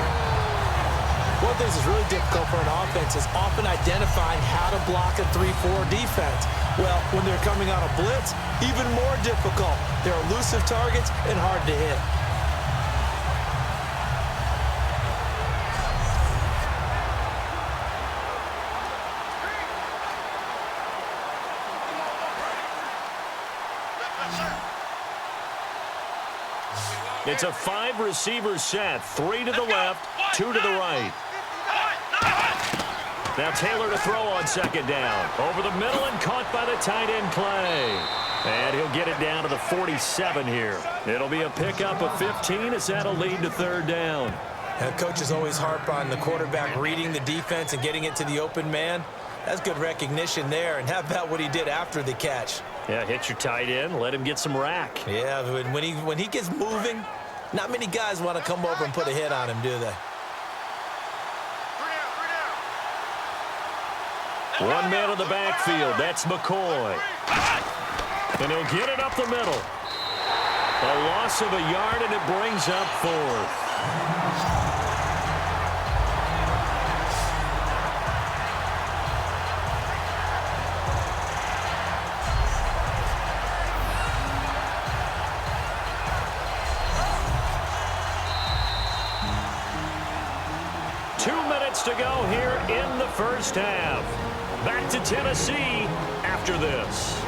One of the things that's really difficult for an offense is often identifying how to block a 3-4 defense. Well, when they're coming on a blitz, even more difficult. They're elusive targets and hard to hit. It's a 5-receiver set. 3 to the left, 2 to the right. Now Taylor to throw on 2nd down. Over the middle and caught by the tight end Clay. And he'll get it down to the 47 here. It'll be a pickup of 15 as that'll lead to 3rd down. And coaches always harp on the quarterback reading the defense and getting it to the open man. That's good recognition there. And how about what he did after the catch? Yeah, hit your tight end, let him get some rack. Yeah, when he gets moving, not many guys want to come over and put a hit on him, do they? 1 man in the backfield. That's McCoy. And he'll get it up the middle. A loss of a yard, and it brings up 4th. To go here in the first half. Back to Tennessee after this.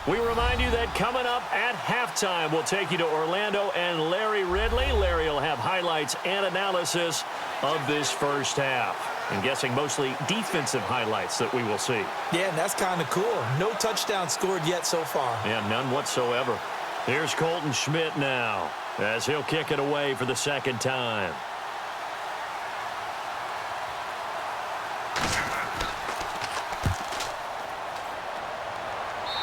We remind you that coming up at halftime, we'll take you to Orlando and Larry Ridley. Larry will have highlights and analysis of this first half. I'm guessing mostly defensive highlights that we will see. Yeah, and that's kind of cool. No touchdown scored yet so far. Yeah, none whatsoever. Here's Colton Schmidt now as he'll kick it away for the 2nd time.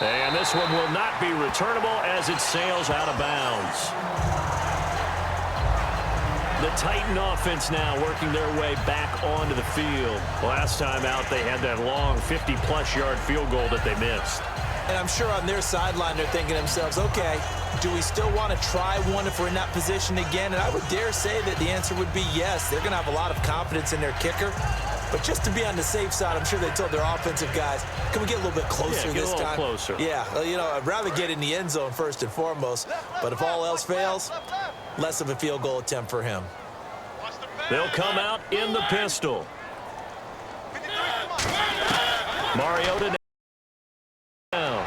And this one will not be returnable as it sails out of bounds. The Titan offense now working their way back onto the field. Last time out, they had that long 50-plus yard field goal that they missed. And I'm sure on their sideline, they're thinking to themselves, okay, do we still want to try one if we're in that position again? And I would dare say that the answer would be yes. They're going to have a lot of confidence in their kicker. But just to be on the safe side, I'm sure they told their offensive guys, can we get a little bit closer this time? Yeah, get a little closer. Yeah, well, you know, I'd rather get in the end zone first and foremost. But if all else fails, less of a field goal attempt for him. They'll come out in the pistol. Mariota down.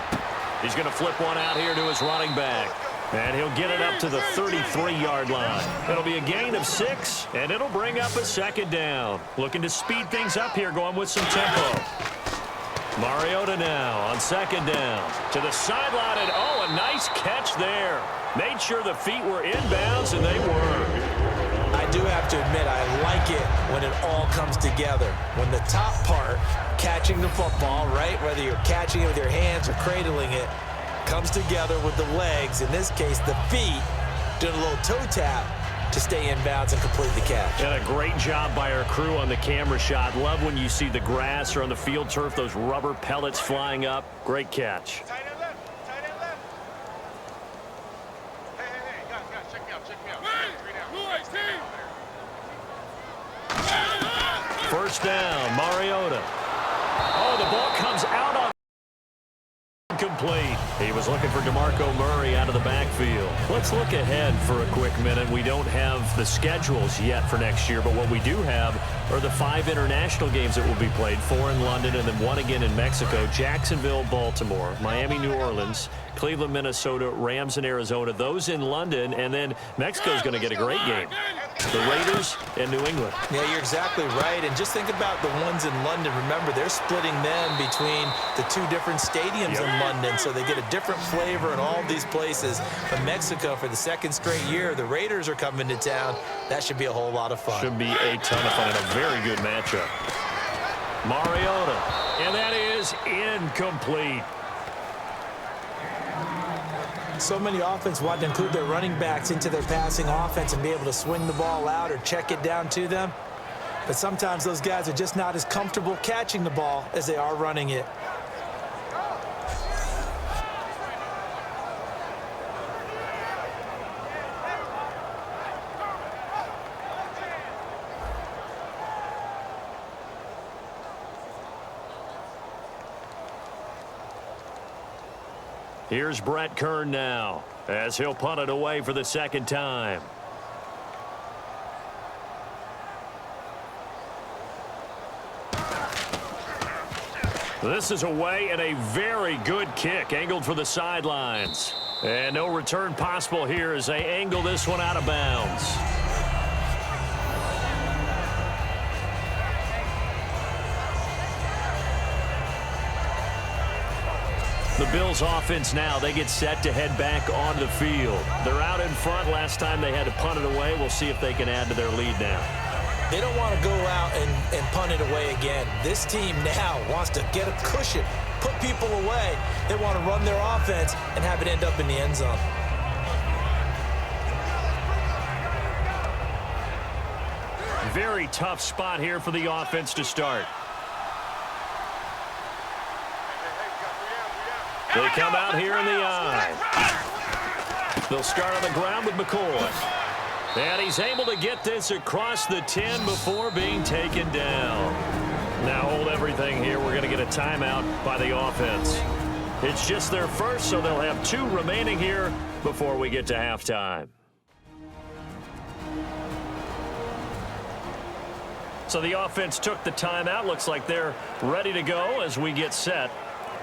He's going to flip one out here to his running back. And he'll get it up to the 33-yard line. It'll be a gain of 6, and it'll bring up a 2nd down. Looking to speed things up here, going with some tempo. Mariota now on 2nd down. To the sideline, and a nice catch there. Made sure the feet were inbounds, and they were. I do have to admit, I like it when it all comes together. When the top part, catching the football, right, whether you're catching it with your hands or cradling it, comes together with the legs, in this case the feet, doing a little toe tap to stay in bounds and complete the catch. And a great job by our crew on the camera shot. Love when you see the grass or on the field turf, those rubber pellets flying up. Great catch. Tight end left. Tight end left. Hey, guys, check me out. Three down. First down, Mariota. Oh, the ball comes out on complete. He was looking for DeMarco Murray out of the backfield. Let's look ahead for a quick minute. We don't have the schedules yet for next year, but what we do have are the 5 international games that will be played, 4 in London and then 1 again in Mexico, Jacksonville, Baltimore, Miami, New Orleans, Cleveland, Minnesota, Rams, and Arizona. Those in London, and then Mexico's going to get a great game. The Raiders and New England. Yeah, you're exactly right. And just think about the ones in London. Remember, they're splitting them between the 2 different stadiums in London, so they get a different flavor in all these places. But Mexico, for the 2nd straight year, the Raiders are coming to town. That should be a whole lot of fun. Should be a ton of fun and a very good matchup. Mariota, and that is incomplete. So many offenses want to include their running backs into their passing offense and be able to swing the ball out or check it down to them. But sometimes those guys are just not as comfortable catching the ball as they are running it. Here's Brett Kern now as he'll punt it away for the 2nd time. This is away and a very good kick angled for the sidelines. And no return possible here as they angle this one out of bounds. The Bills offense now, they get set to head back on the field. They're out in front. Last time they had to punt it away. We'll see if they can add to their lead now. They don't want to go out and punt it away again. This team now wants to get a cushion, put people away. They want to run their offense and have it end up in the end zone. Very tough spot here for the offense to start. They come out here in the eye. They'll start on the ground with McCoy. And he's able to get this across the 10 before being taken down. Now hold everything here. We're going to get a timeout by the offense. It's just their first, so they'll have 2 remaining here before we get to halftime. So the offense took the timeout. Looks like they're ready to go as we get set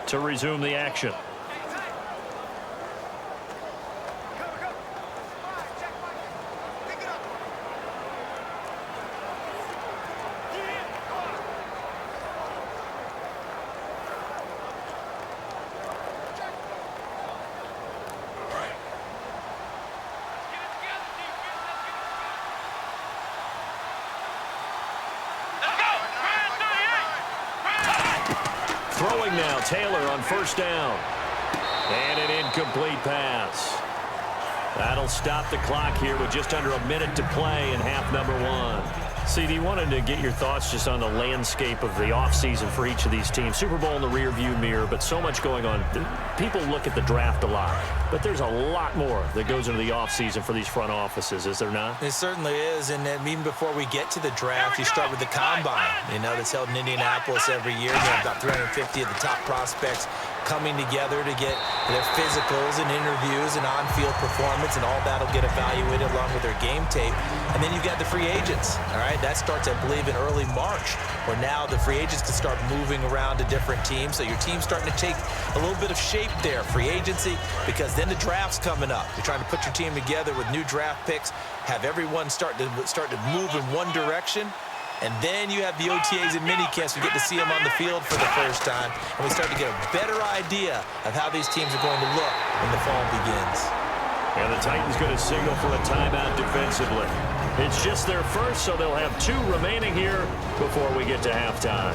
to resume the action. Throwing now, Taylor on first down. And an incomplete pass. That'll stop the clock here with just under a minute to play in half number 1. CD, wanted to get your thoughts just on the landscape of the offseason for each of these teams. Super Bowl in the rearview mirror, but so much going on. People look at the draft a lot, but there's a lot more that goes into the offseason for these front offices, is there not? It certainly is, and even before we get to the draft, you start with the combine, that's held in Indianapolis every year. You have about 350 of the top prospects coming together to get their physicals and interviews and on-field performance, and all that will get evaluated along with their game tape. And then you've got the free agents, all right? That starts, I believe, in early March, where now the free agents can start moving around to different teams. So your team's starting to take a little bit of shape there, free agency, because then the draft's coming up. You're trying to put your team together with new draft picks, have everyone start to move in one direction. And then you have the OTAs and minicamps. We get to see them on the field for the first time. And we start to get a better idea of how these teams are going to look when the fall begins. And the Titans going to signal for a timeout defensively. It's just their first, so they'll have 2 remaining here before we get to halftime.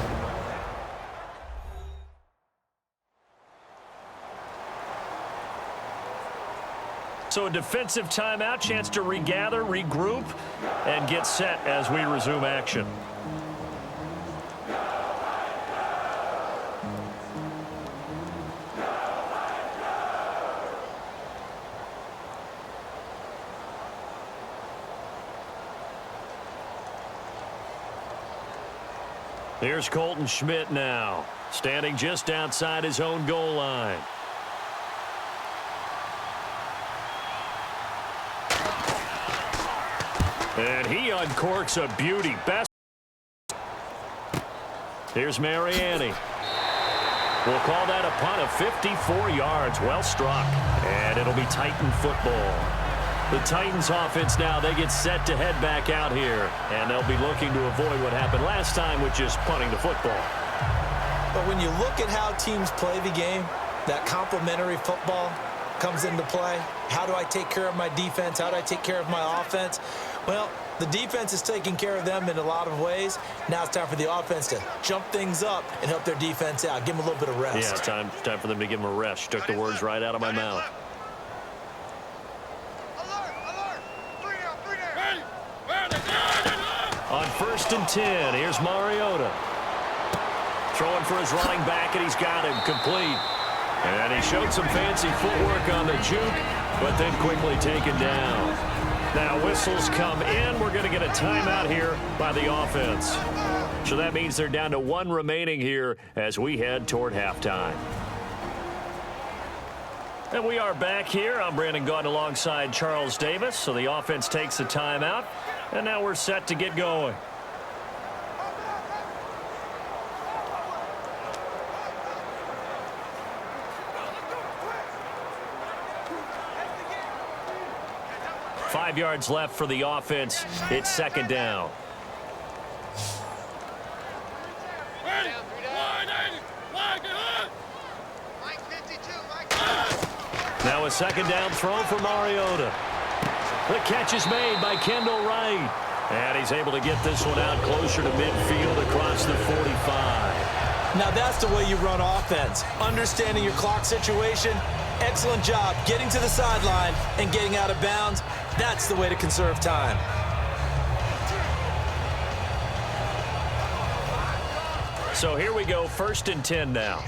So a defensive timeout, chance to regather, regroup, and get set as we resume action. Here's Colton Schmidt now, standing just outside his own goal line. And he uncorks a beauty. Best. Here's Mariani. We'll call that a punt of 54 yards. Well struck. And it'll be Titan football. The Titans offense now, they get set to head back out here. And they'll be looking to avoid what happened last time, which is punting the football. But when you look at how teams play the game, that complementary football comes into play. How do I take care of my defense? How do I take care of my offense? Well, the defense is taking care of them in a lot of ways. Now it's time for the offense to jump things up and help their defense out. Give them a little bit of rest. Yeah, it's time for them to give them a rest. You took the words right out of my mouth. On 1st and 10, here's Mariota. Throwing for his running back, and he's got him complete. And he showed some fancy footwork on the juke, but then quickly taken down. Now whistles come in. We're going to get a timeout here by the offense. So that means they're down to 1 remaining here as we head toward halftime. And we are back here. I'm Brandon Gaudin alongside Charles Davis. So the offense takes a timeout, and now we're set to get going. Five yards left for the offense. It's 2nd down. Now a 2nd down throw for Mariota. The catch is made by Kendall Wright. And he's able to get this one out closer to midfield across the 45. Now that's the way you run offense. Understanding your clock situation. Excellent job getting to the sideline and getting out of bounds. That's the way to conserve time. So here we go, 1st and 10 now.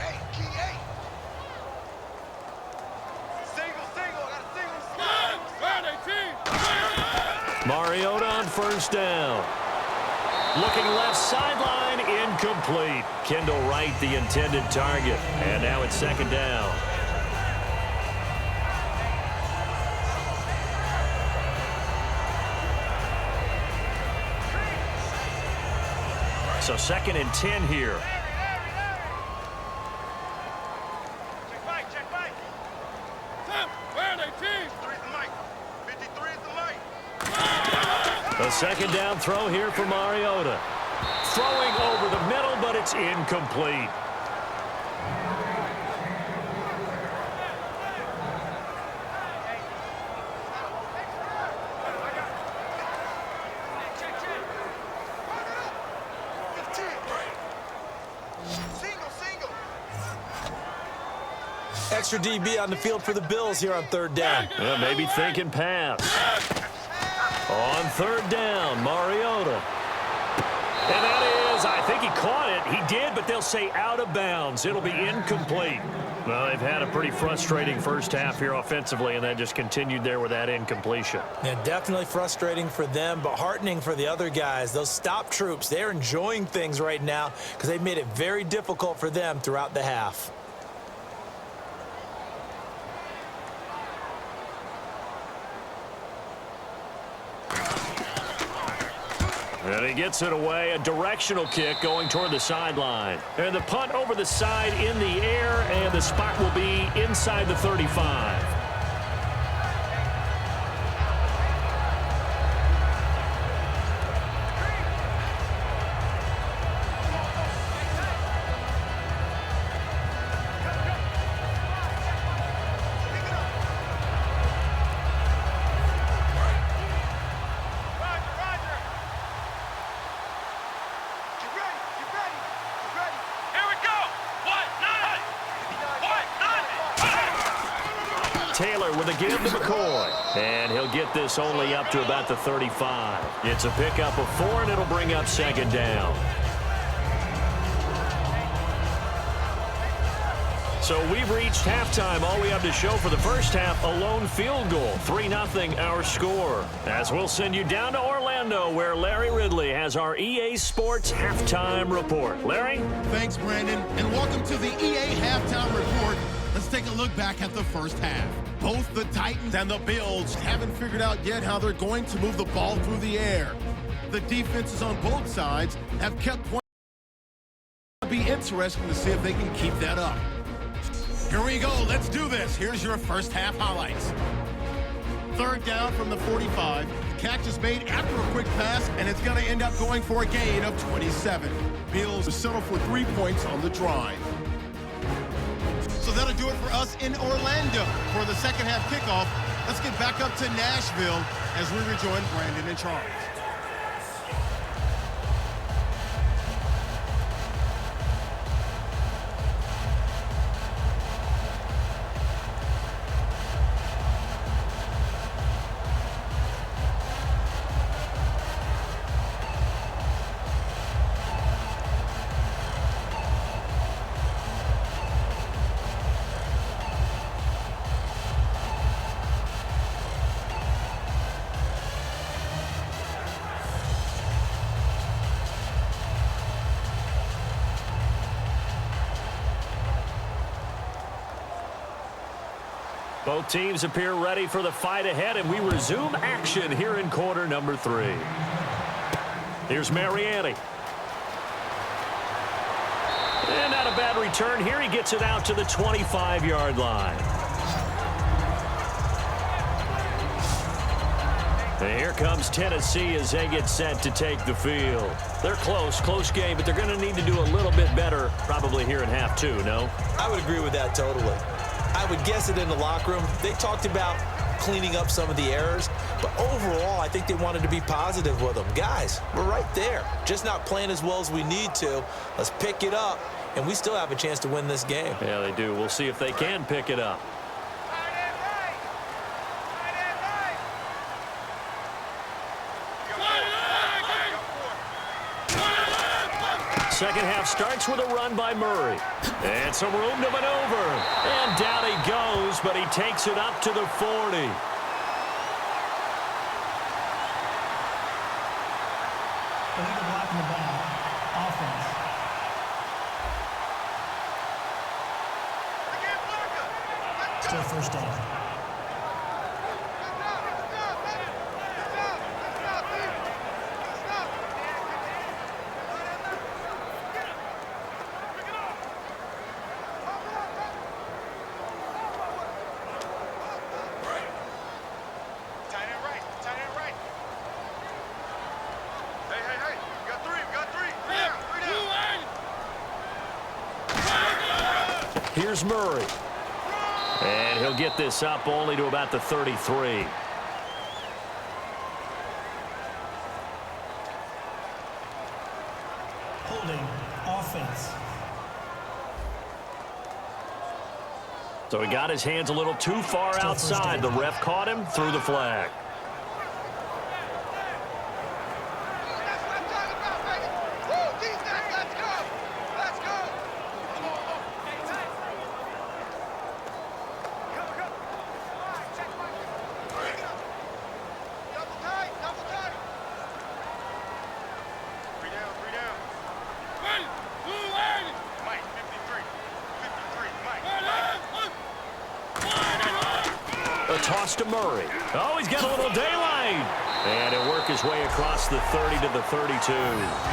Mariota on 1st down. Looking left sideline, incomplete. Kendall Wright, the intended target. And now it's 2nd down. So 2nd and 10 here. Check back. Where are they, team? 53 is the mic. 53 is the mic. A 2nd down throw here for Mariota. Throwing over the middle, but it's incomplete. Extra DB on the field for the Bills here on 3rd down. Well, maybe thinking pass. On 3rd down, Mariota. And that is, I think he caught it. He did, but they'll say out of bounds. It'll be incomplete. Well, they've had a pretty frustrating first half here offensively, and that just continued there with that incompletion. Yeah, definitely frustrating for them, but heartening for the other guys. Those stop troops, they're enjoying things right now because they've made it very difficult for them throughout the half. And he gets it away, a directional kick going toward the sideline. And the punt over the side in the air, and the spot will be inside the 35. Taylor with a give to McCoy. And he'll get this only up to about the 35. It's a pickup of 4, and it'll bring up second down. So we've reached halftime. All we have to show for the first half, a lone field goal. 3-0 our score. As we'll send you down to Orlando, where Larry Ridley has our EA Sports Halftime Report. Larry? Thanks, Brandon, and welcome to the EA Halftime Report. Let's take a look back at the first half. Both the Titans and the Bills haven't figured out yet how they're going to move the ball through the air. The defenses on both sides have kept points. It'll be interesting to see if they can keep that up. Here we go. Let's do this. Here's your first half highlights. Third down from the 45. The catch is made after a quick pass, and it's going to end up going for a gain of 27. Bills settle for 3 points on the drive. So that'll do it for us in Orlando for the second half kickoff. Let's get back up to Nashville as we rejoin Brandon and Charles. Both teams appear ready for the fight ahead, and we resume action here in quarter number 3. Here's Mariani. And not a bad return here. He gets it out to the 25-yard line. And here comes Tennessee as they get set to take the field. They're close game, but they're going to need to do a little bit better probably here in half 2, no? I would agree with that totally. I would guess it in the locker room. They talked about cleaning up some of the errors, but overall, I think they wanted to be positive with them. Guys, we're right there. Just not playing as well as we need to. Let's pick it up, and we still have a chance to win this game. Yeah, they do. We'll see if they can pick it up. Second half starts with a run by Murray. And some room to maneuver. And down he goes, but he takes it up to the 40. Illegal block in the back. Offense. Still first down. Here's Murray. And he'll get this up only to about the 33. Holding. Offense. So he got his hands a little too far outside. The ref caught him, threw the flag. Toss to Murray. Oh, he's got a little daylight. And he'll work his way across the 30 to the 32.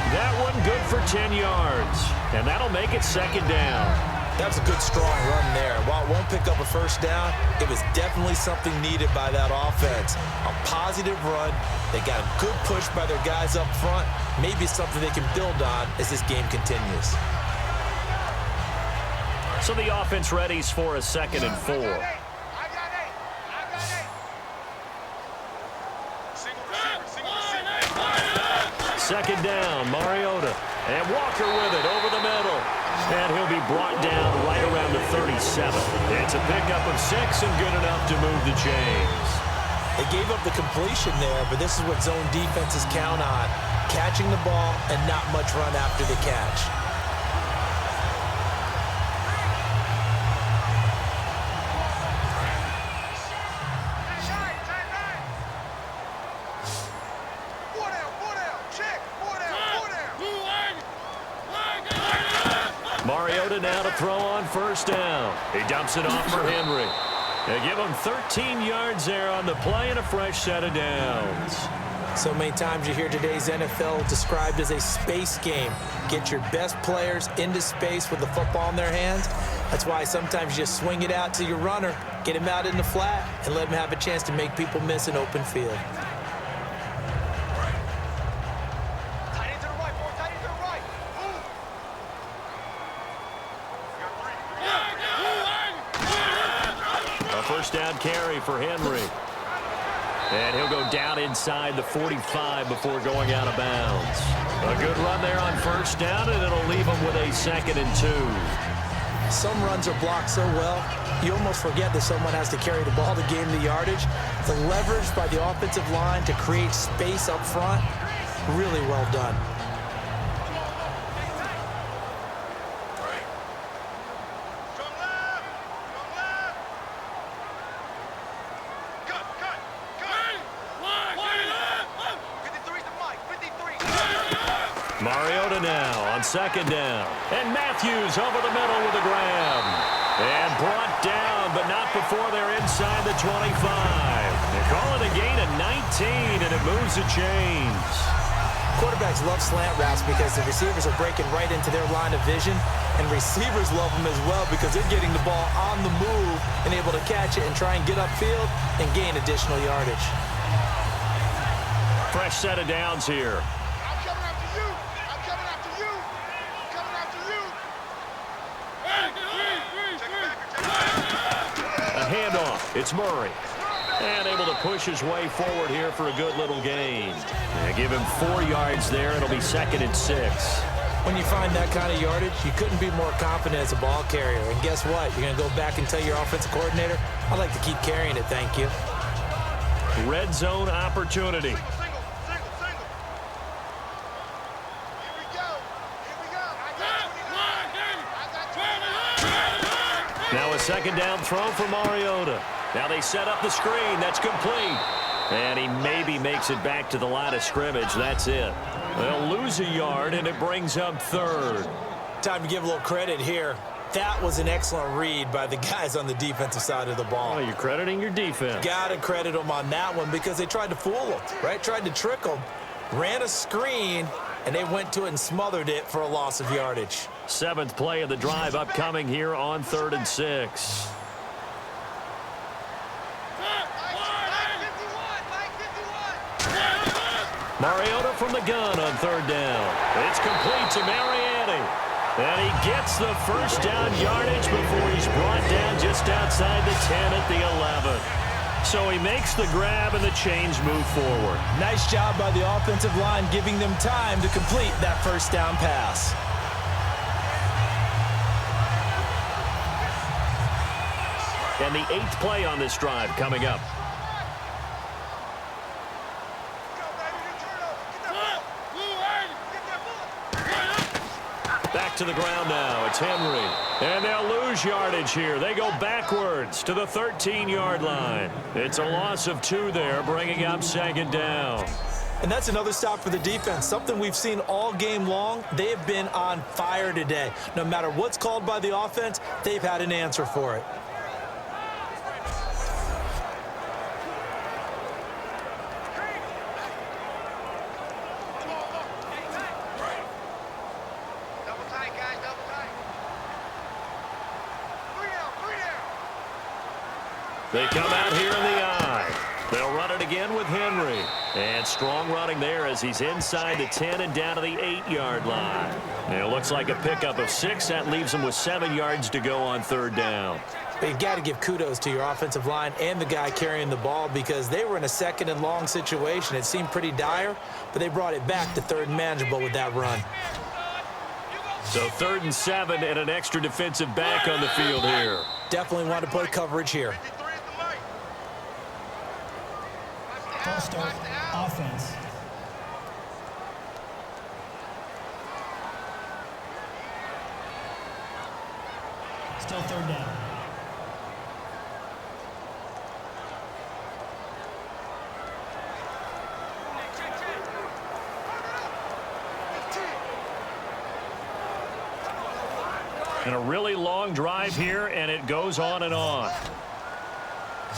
That one good for 10 yards. And that'll make it second down. That's a good, strong run there. While it won't pick up a first down, it was definitely something needed by that offense. A positive run. They got a good push by their guys up front. Maybe something they can build on as this game continues. So the offense readies for a 2nd and 4. Second down, Mariota. And Walker with it over the middle. And he'll be brought down right around the 37. It's a pickup of 6 and good enough to move the chains. They gave up the completion there, but this is what zone defenses count on. Catching the ball and not much run after the catch. Mariota now to throw on first down. He dumps it off for Henry. They give him 13 yards there on the play and a fresh set of downs. So many times you hear today's NFL described as a space game. Get your best players into space with the football in their hands. That's why sometimes you just swing it out to your runner, get him out in the flat, and let him have a chance to make people miss an open field. First down carry for Henry. And he'll go down inside the 45 before going out of bounds. A good run there on first down, and it'll leave him with a 2nd and 2. Some runs are blocked so well, you almost forget that someone has to carry the ball to gain the yardage. The leverage by the offensive line to create space up front, really well done. Mariota now on 2nd down. And Matthews over the middle with a grab. And brought down, but not before they're inside the 25. They call it a gain of 19, and it moves the chains. Quarterbacks love slant routes because the receivers are breaking right into their line of vision, and receivers love them as well because they're getting the ball on the move and able to catch it and try and get upfield and gain additional yardage. Fresh set of downs here. Handoff. It's Murray. And able to push his way forward here for a good little gain. And give him 4 yards there. It'll be 2nd and 6. When you find that kind of yardage, you couldn't be more confident as a ball carrier. And guess what? You're going to go back and tell your offensive coordinator, I'd like to keep carrying it, thank you. Red zone opportunity. Now a 2nd down throw for Mariota. Now they set up the screen. That's complete. And he maybe makes it back to the line of scrimmage. That's it. They'll lose a yard, and it brings up 3rd. Time to give a little credit here. That was an excellent read by the guys on the defensive side of the ball. Oh, you're crediting your defense. Got to credit them on that one because they tried to fool them, right? Tried to trick them. Ran a screen, and they went to it and smothered it for a loss of yardage. 7th play of the drive upcoming here on 3rd and 6. Mariota from the gun on 3rd down. It's complete to Mariani. And he gets the first down yardage before he's brought down just outside the 10 at the 11. So he makes the grab and the chains move forward. Nice job by the offensive line giving them time to complete that first down pass. And the 8th play on this drive coming up. Back to the ground now. It's Henry. And they'll lose yardage here. They go backwards to the 13-yard line. It's a loss of 2 there, bringing up 2nd down. And that's another stop for the defense, something we've seen all game long. They have been on fire today. No matter what's called by the offense, they've had an answer for it. They come out here in the eye. They'll run it again with Henry. And strong running there as he's inside the 10 and down to the 8-yard line. And it looks like a pickup of 6. That leaves them with 7 yards to go on 3rd down. But you've got to give kudos to your offensive line and the guy carrying the ball because they were in a 2nd and long situation. It seemed pretty dire, but they brought it back to 3rd and manageable with that run. So 3rd and 7 and an extra defensive back on the field here. Definitely want to play coverage here. Full start, offense. Still 3rd down. And a really long drive here, and it goes on and on.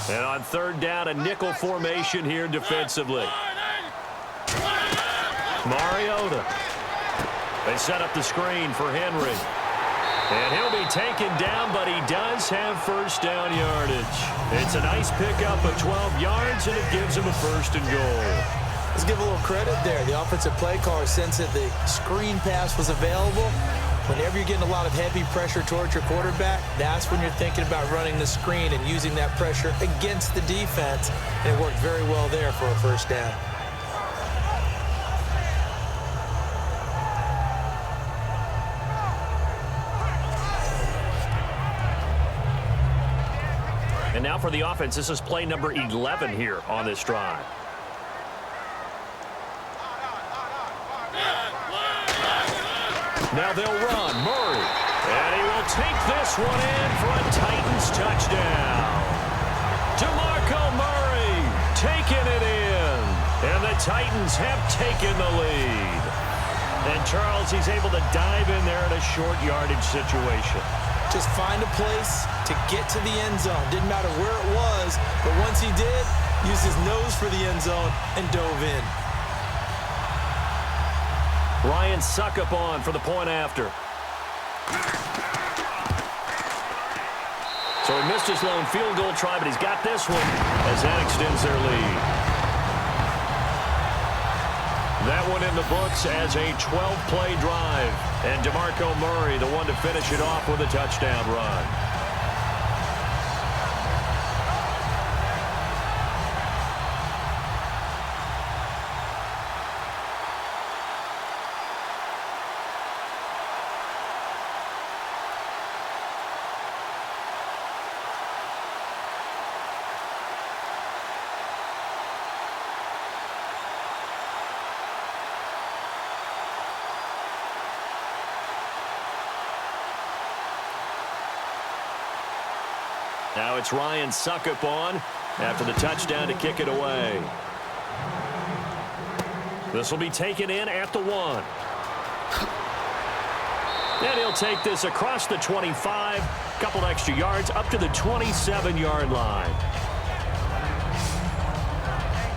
And on 3rd down, a nickel formation here defensively. Mariota. They set up the screen for Henry. And he'll be taken down, but he does have 1st down yardage. It's a nice pickup of 12 yards, and it gives him a 1st and goal. Let's give a little credit there. The offensive play caller sensed that the screen pass was available. Whenever you're getting a lot of heavy pressure towards your quarterback, that's when you're thinking about running the screen and using that pressure against the defense. And it worked very well there for a 1st down. And now for the offense, this is play number 11 here on this drive. Now they'll run. Murray. And he will take this one in for a Titans touchdown. DeMarco Murray taking it in. And the Titans have taken the lead. And Charles, he's able to dive in there in a short yardage situation. Just find a place to get to the end zone. Didn't matter where it was, but once he did, used his nose for the end zone and dove in. Ryan Suckup on for the point after. So he missed his lone field goal try, but he's got this one as that extends their lead. That one in the books as a 12-play drive. And DeMarco Murray, the one to finish it off with a touchdown run. Now it's Ryan Suckup on after the touchdown to kick it away. This will be taken in at the 1. And he'll take this across the 25, couple extra yards up to the 27-yard line.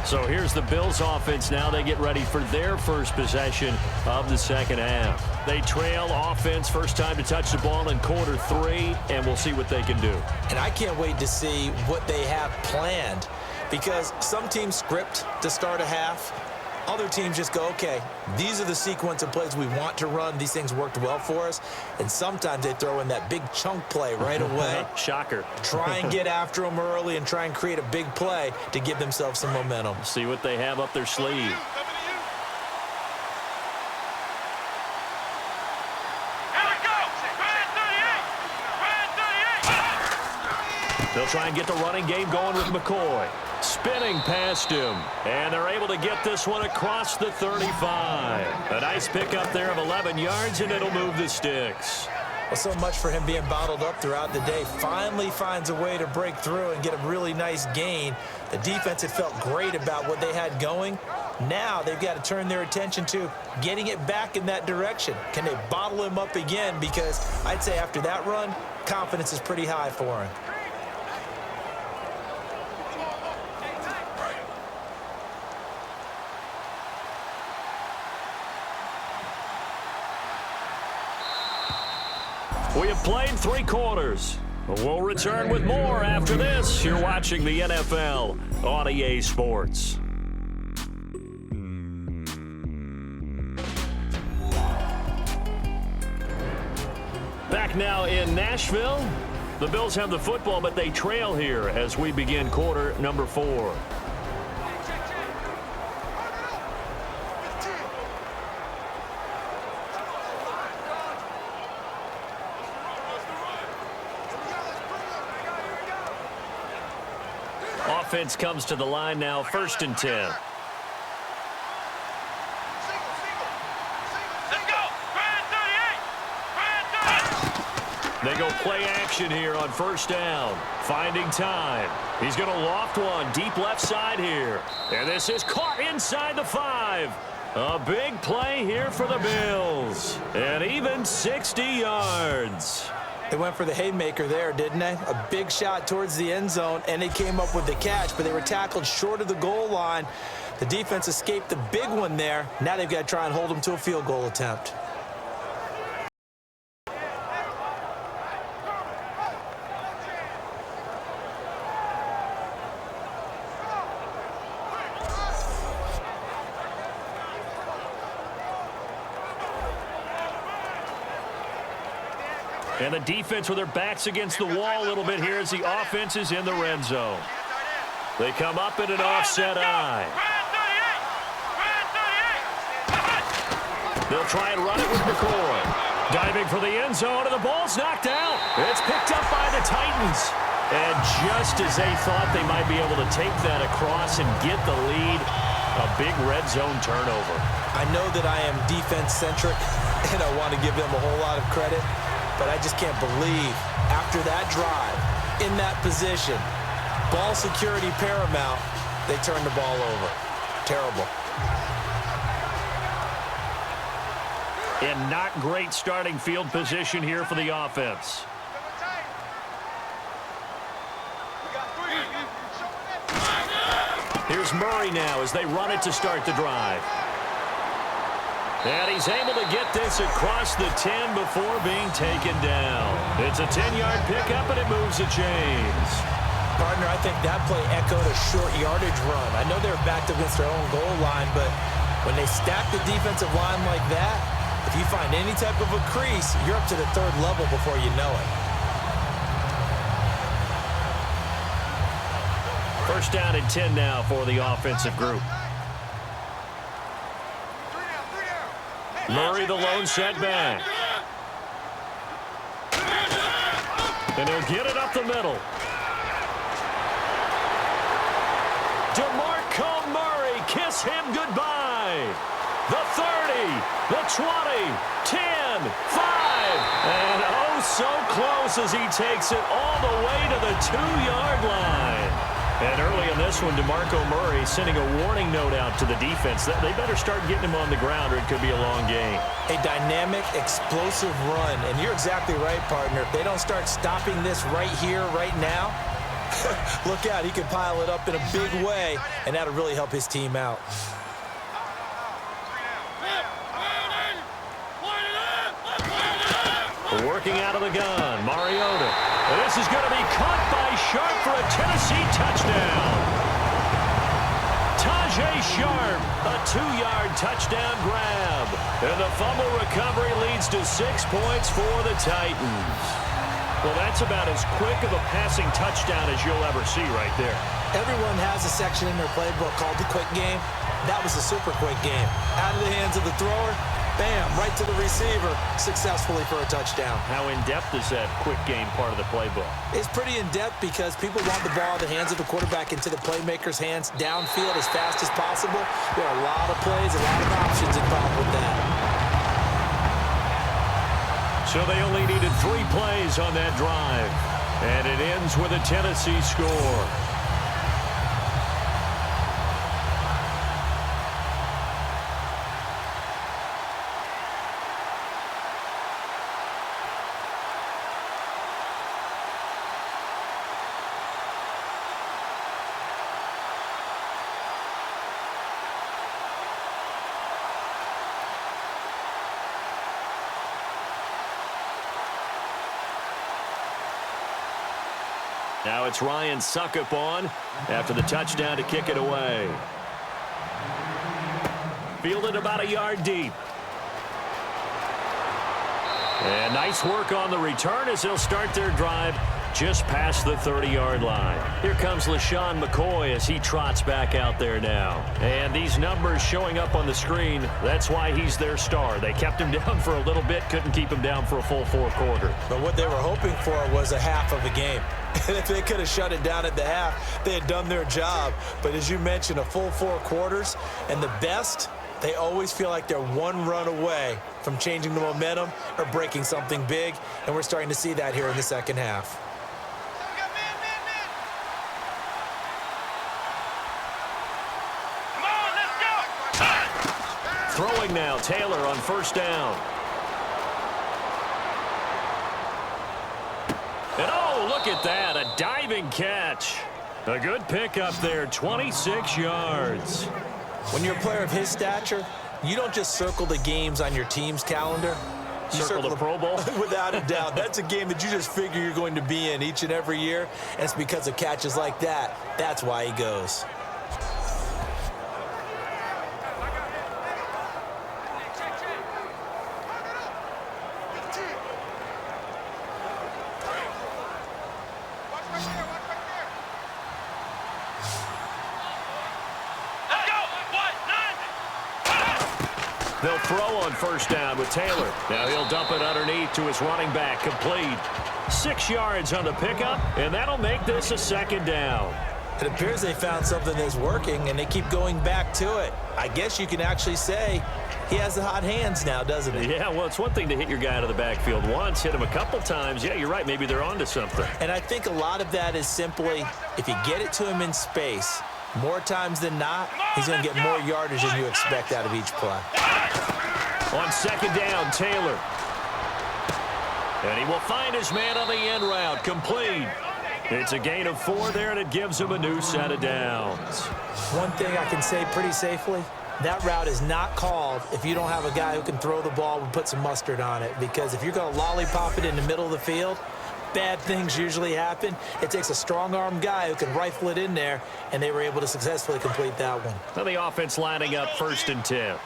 So here's the Bills offense now. They get ready for their first possession of the second half. They trail offense, first time to touch the ball in quarter 3, and we'll see what they can do. And I can't wait to see what they have planned, because some teams script to start a half. Other teams just go, okay, these are the sequence of plays we want to run. These things worked well for us. And sometimes they throw in that big chunk play right away. Shocker. Try and get after them early and try and create a big play to give themselves some momentum. See what they have up their sleeve. They'll try and get the running game going with McCoy. Spinning past him. And they're able to get this one across the 35. A nice pickup there of 11 yards, and it'll move the sticks. Well, so much for him being bottled up throughout the day. Finally finds a way to break through and get a really nice gain. The defense had felt great about what they had going. Now they've got to turn their attention to getting it back in that direction. Can they bottle him up again? Because I'd say after that run, confidence is pretty high for him. We have played 3 quarters. We'll return with more after this. You're watching the NFL on EA Sports. Back now in Nashville. The Bills have the football, but they trail here as we begin quarter number 4. offense comes to the line now, 1st and 10. Let's go. Grand 38. They go play action here on 1st down. Finding time. He's going to loft one deep left side here. And this is caught inside the 5. A big play here for the Bills. And even 60 yards. They went for the haymaker there, didn't they? A big shot towards the end zone, and they came up with the catch, but they were tackled short of the goal line. The defense escaped the big one there. Now they've got to try and hold them to a field goal attempt. And the defense with their backs against the wall a little bit here as the offense is in the red zone. They come up in an offset eye. They'll try and run it with McCoy. Diving for the end zone, and the ball's knocked out. It's picked up by the Titans. And just as they thought they might be able to take that across and get the lead, a big red zone turnover. I know that I am defense-centric, and I want to give them a whole lot of credit. But I just can't believe after that drive, in that position, ball security paramount, they turned the ball over. Terrible. And not great starting field position here for the offense. Here's Murray now as they run it to start the drive. And he's able to get this across the 10 before being taken down. It's a 10-yard pickup, and it moves the chains. Partner, I think that play echoed a short yardage run. I know they were backed against their own goal line, but when they stack the defensive line like that, if you find any type of a crease, you're up to the 3rd level before you know it. 1st down and 10 now for the offensive group. Murray, the lone setback. And he'll get it up the middle. DeMarco Murray, kiss him goodbye. The 30, the 20, 10, 5. And oh, so close as he takes it all the way to the 2-yard line. And early in this one, DeMarco Murray sending a warning note out to the defense that they better start getting him on the ground or it could be a long game. A dynamic, explosive run. And you're exactly right, partner. If they don't start stopping this right here, right now, look out. He can pile it up in a big way, and that'll really help his team out. Working out of the gun, Mariota. And this is going to be caught by Sharp for a Tennessee touchdown. Tajay Sharp, a 2-yard touchdown grab. And the fumble recovery leads to 6 points for the Titans. Well, that's about as quick of a passing touchdown as you'll ever see right there. Everyone has a section in their playbook called the quick game. That was a super quick game. Out of the hands of the thrower, bam, right to the receiver, successfully for a touchdown. How in-depth is that quick game part of the playbook? It's pretty in-depth because people want the ball in the hands of the quarterback into the playmaker's hands downfield as fast as possible. There are a lot of plays, a lot of options involved with that. So they only needed 3 plays on that drive. And it ends with a Tennessee score. Now it's Ryan Suckup on after the touchdown to kick it away. Fielded about a yard deep. And nice work on the return as they'll start their drive just past the 30-yard line. Here comes LaShawn McCoy as he trots back out there now. And these numbers showing up on the screen, that's why he's their star. They kept him down for a little bit, couldn't keep him down for a full 4 quarters. But what they were hoping for was a half of a game. And if they could have shut it down at the half, they had done their job. But as you mentioned, a full 4 quarters, and the best, they always feel like they're one run away from changing the momentum or breaking something big, and we're starting to see that here in the second half. Throwing now, Taylor on first down. And oh, look at that, a diving catch. A good pickup there, 26 yards. When you're a player of his stature, you don't just circle the games on your team's calendar. You circle the Pro Bowl? Without a doubt. That's a game that you just figure you're going to be in each and every year, and it's because of catches like that. That's why he goes. They'll throw on first down with Taylor. Now he'll dump it underneath to his running back, complete. 6 yards on the pickup, and that'll make this a second down. It appears they found something that's working, and they keep going back to it. I guess you can actually say he has the hot hands now, doesn't he? Yeah, well, it's one thing to hit your guy out of the backfield once, hit him a couple times. Yeah, you're right. Maybe they're onto something. And I think a lot of that is simply if you get it to him in space, more times than not, he's going to get more yardage than you expect out of each play. On second down, Taylor. And he will find his man on the end route, complete. It's a gain of 4 there, and it gives him a new set of downs. One thing I can say pretty safely, that route is not called if you don't have a guy who can throw the ball and put some mustard on it. Because if you're going to lollipop it in the middle of the field, bad things usually happen. It takes a strong-arm guy who can rifle it in there, and they were able to successfully complete that one. Now the offense lining up 1st and 10.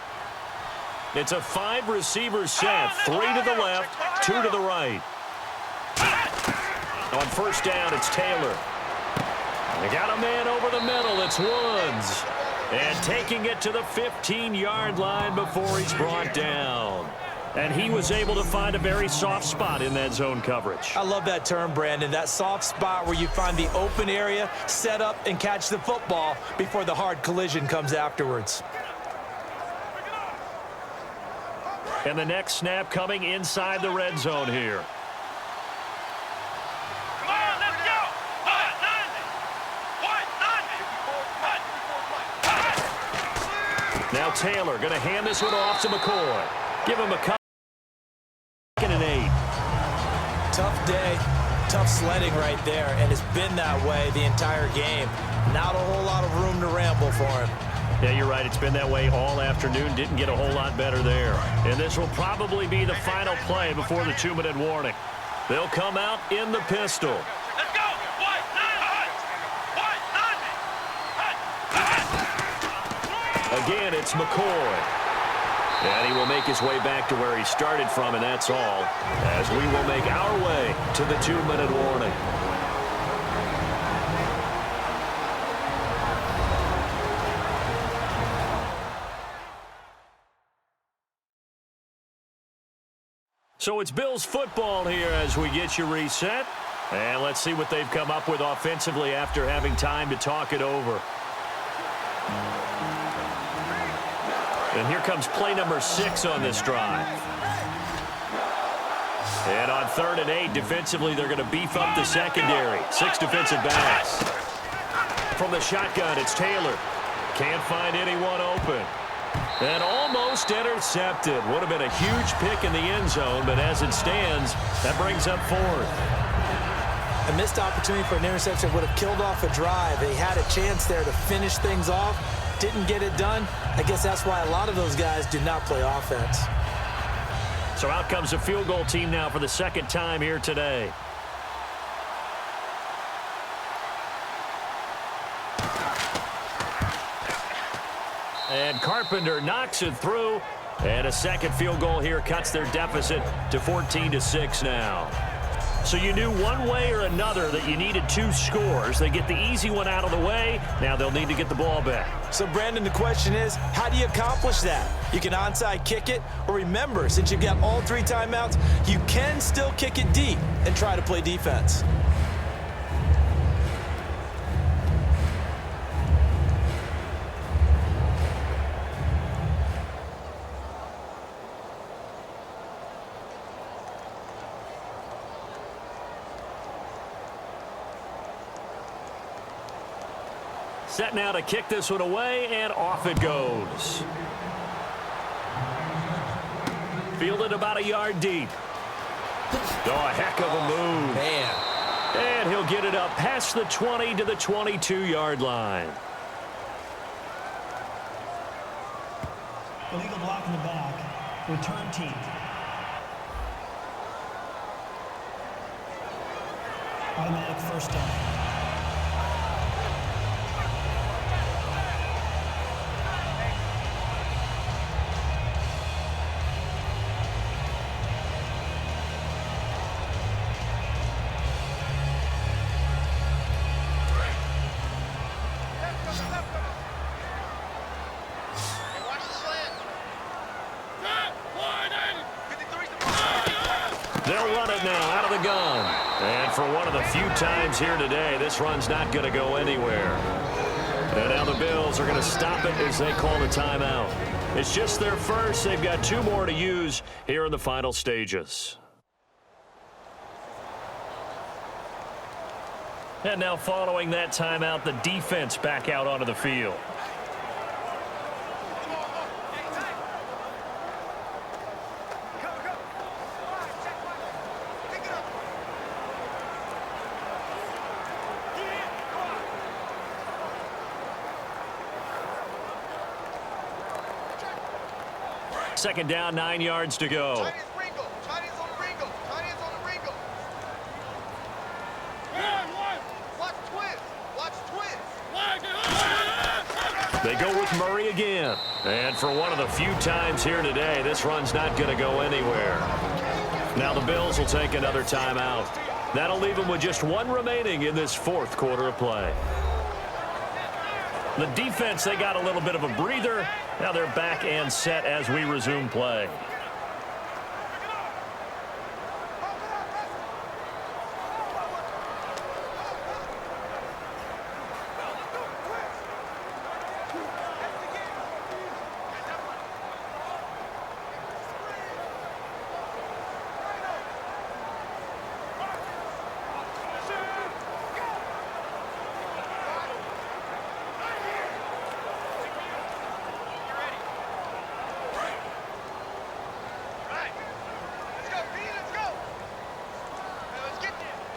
It's a 5-receiver set, 3 to the left, 2 to the right. On first down, it's Taylor. They got a man over the middle. It's Woods. And taking it to the 15-yard line before he's brought down. And he was able to find a very soft spot in that zone coverage. I love that term, Brandon. That soft spot where you find the open area, set up, and catch the football before the hard collision comes afterwards. And the next snap coming inside the red zone here. Come on, let's go! Now Taylor going to hand this one off to McCoy. Give him a cut. 2nd and 8. Tough day, tough sledding right there, and it's been that way the entire game. Not a whole lot of room to ramble for him. Yeah, you're right. It's been that way all afternoon. Didn't get a whole lot better there. And this will probably be the final play before the 2-minute warning. They'll come out in the pistol. Let's go! Again, it's McCoy. And he will make his way back to where he started from, and that's all, as we will make our way to the 2-minute warning. So it's Bills football here as we get you reset. And let's see what they've come up with offensively after having time to talk it over. And here comes play number 6 on this drive. And on 3rd and 8, defensively, they're going to beef up the secondary. 6 defensive backs. From the shotgun, it's Taylor. Can't find anyone open. And almost intercepted. Would have been a huge pick in the end zone, but as it stands, that brings up 4th. A missed opportunity for an interception would have killed off a drive. They had a chance there to finish things off. Didn't get it done. I guess that's why a lot of those guys do not play offense. So out comes a field goal team now for the 2nd time here today. And Carpenter knocks it through. And a second field goal here cuts their deficit to 14-6 now. So you knew one way or another that you needed 2 scores. They get the easy one out of the way. Now they'll need to get the ball back. So, Brandon, the question is, how do you accomplish that? You can onside kick it, or remember, since you've got all 3 timeouts, you can still kick it deep and try to play defense. Set now to kick this one away, and off it goes. Fielded about a yard deep. Oh, a heck of a move. Man. And he'll get it up past the 20 to the 22-yard line. Illegal block in the back. Return team. Automatic first down. They'll run it now out of the gun. And for one of the few times here today, this run's not going to go anywhere. And now the Bills are going to stop it as they call the timeout. It's just their first. They've got 2 more to use here in the final stages. And now following that timeout, the defense back out onto the field. Second down, 9 yards to go. Chinese on the Ringo. Watch twist. They go with Murray again. And for one of the few times here today, this run's not going to go anywhere. Now the Bills will take another timeout. That'll leave them with just 1 remaining in this 4th quarter of play. The defense, they got a little bit of a breather. Now they're back and set as we resume play.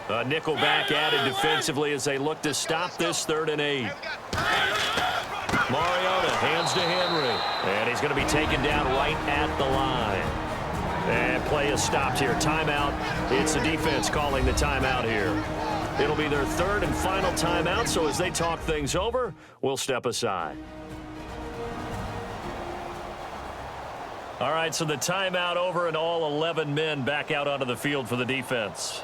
A nickel back added defensively as they look to stop this 3rd and 8. Mariota hands to Henry. And he's going to be taken down right at the line. And play is stopped here. Timeout. It's the defense calling the timeout here. It'll be their 3rd and final timeout, so as they talk things over, we'll step aside. All right, so the timeout over and all 11 men back out onto the field for the defense.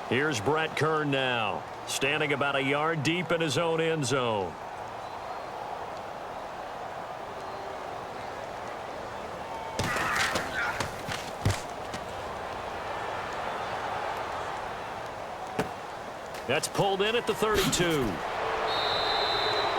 Here's Brett Kern now, standing about a yard deep in his own end zone. That's pulled in at the 32. And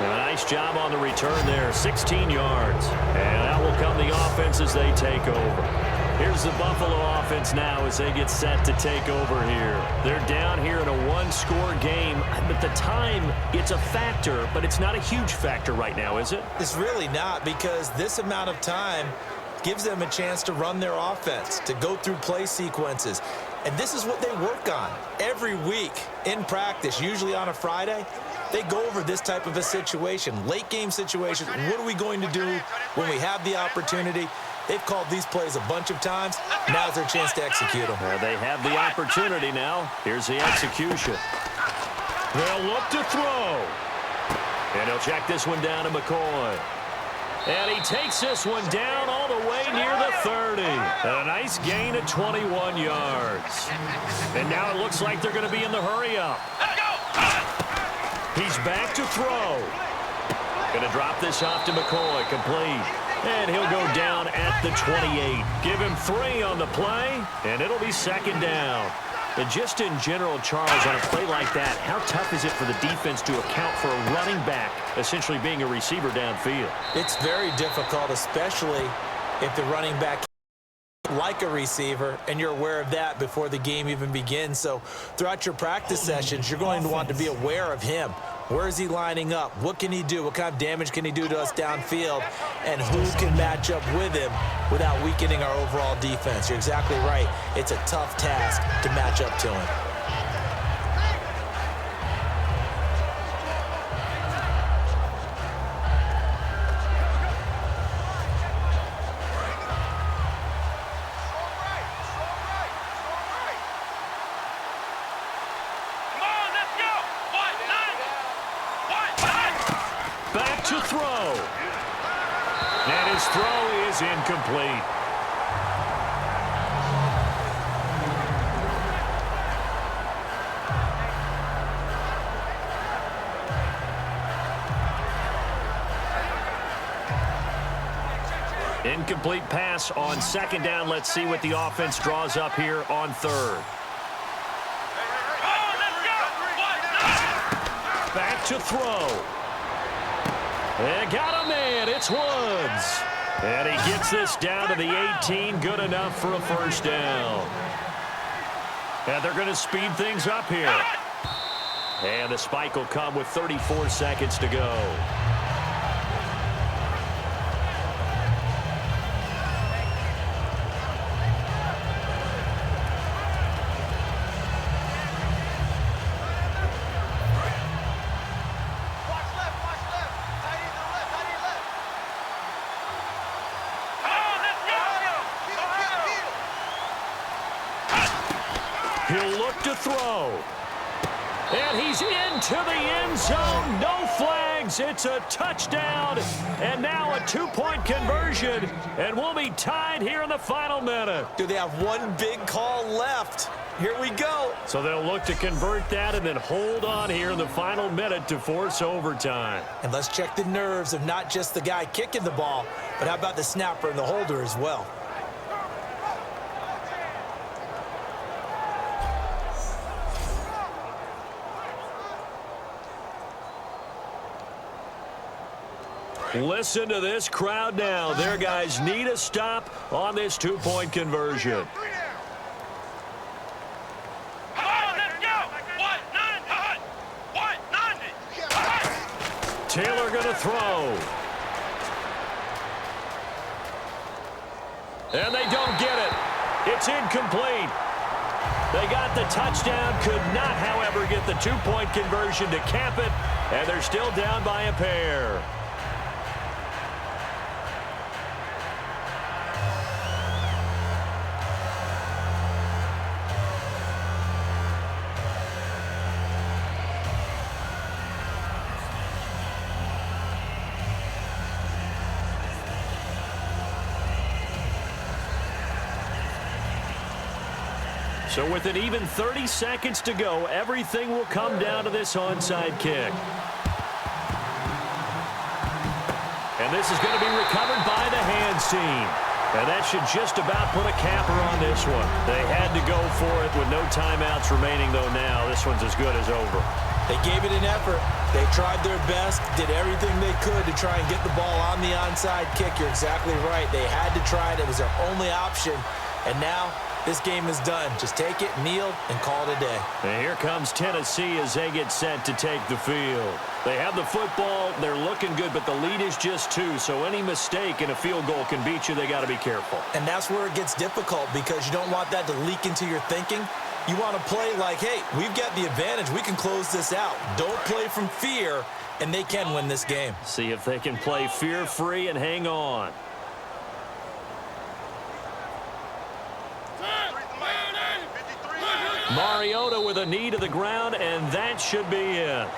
a nice job on the return there, 16 yards. And that will come the offense as they take over. Here's the Buffalo offense now as they get set to take over here. They're down here in a 1-score game, but the time, it's a factor, but it's not a huge factor right now, is it? It's really not, because this amount of time gives them a chance to run their offense, to go through play sequences. And this is what they work on every week in practice, usually on a Friday. they go over this type of a situation, late game situation. What are we going to do when we have the opportunity? They've called these plays a bunch of times. Now's their chance to execute them. They have the opportunity now. Here's the execution. They'll look to throw. And he'll check this one down to McCoy. And he takes this one down all the way near the 30. A nice gain of 21 yards. And now it looks like they're going to be in the hurry-up. He's back to throw. Going to drop this off to McCoy. Complete. And he'll go down at the 28. Give him 3 on the play, and it'll be second down. And just in general, Charles, on a play like that, how tough is it for the defense to account for a running back essentially being a receiver downfield? It's very difficult, especially if the running back like a receiver, and you're aware of that before the game even begins. So throughout your practice sessions, you're going to want to be aware of him. Where is he lining up? What can he do? What kind of damage can he do to us downfield? And who can match up with him without weakening our overall defense? You're exactly right. It's a tough task to match up to him. To throw. And his throw is incomplete. Incomplete pass on second down. Let's see what the offense draws up here on third. Back to throw. And got a man. It's Woods. And he gets this down to the 18. Good enough for a first down. And they're going to speed things up here. And the spike will come with 34 seconds to go. He'll look to throw. And he's into the end zone. No flags. It's a touchdown. And now a two-point conversion. And we'll be tied here in the final minute. Do they have one big call left? Here we go. So they'll look to convert that and then hold on here in the final minute to force overtime. And let's check the nerves of not just the guy kicking the ball, but how about the snapper and the holder as well. Listen to this crowd now. Their guys need a stop on this two-point conversion. Taylor going to throw. And they don't get it. It's incomplete. They got the touchdown, could not, however, get the two-point conversion to cap it, and they're still down by a pair. So with an even 30 seconds to go, everything will come down to this onside kick. And this is going to be recovered by the hands team. And that should just about put a capper on this one. They had to go for it with no timeouts remaining, though now this one's as good as over. They gave it an effort. They tried their best, did everything they could to try and get the ball on the onside kick. You're exactly right. They had to try it. It was their only option. And now this game is done. Just take it, kneel, and call it a day. And here comes Tennessee as they get set to take the field. They have the football. They're looking good, but the lead is just 2. So any mistake in a field goal can beat you. They got to be careful. And that's where it gets difficult because you don't want that to leak into your thinking. You want to play like, hey, we've got the advantage. We can close this out. Don't play from fear, and they can win this game. See if they can play fear-free and hang on. Mariota with a knee to the ground, and that should be it.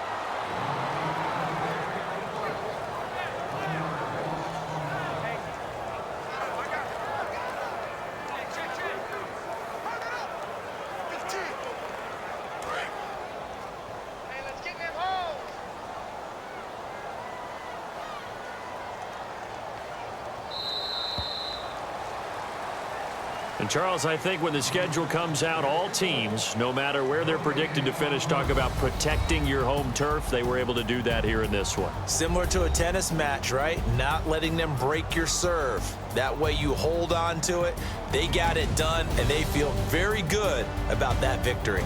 And Charles, I think when the schedule comes out, all teams, no matter where they're predicted to finish, talk about protecting your home turf. They were able to do that here in this one. Similar to a tennis match, right? Not letting them break your serve. That way you hold on to it. They got it done, and they feel very good about that victory.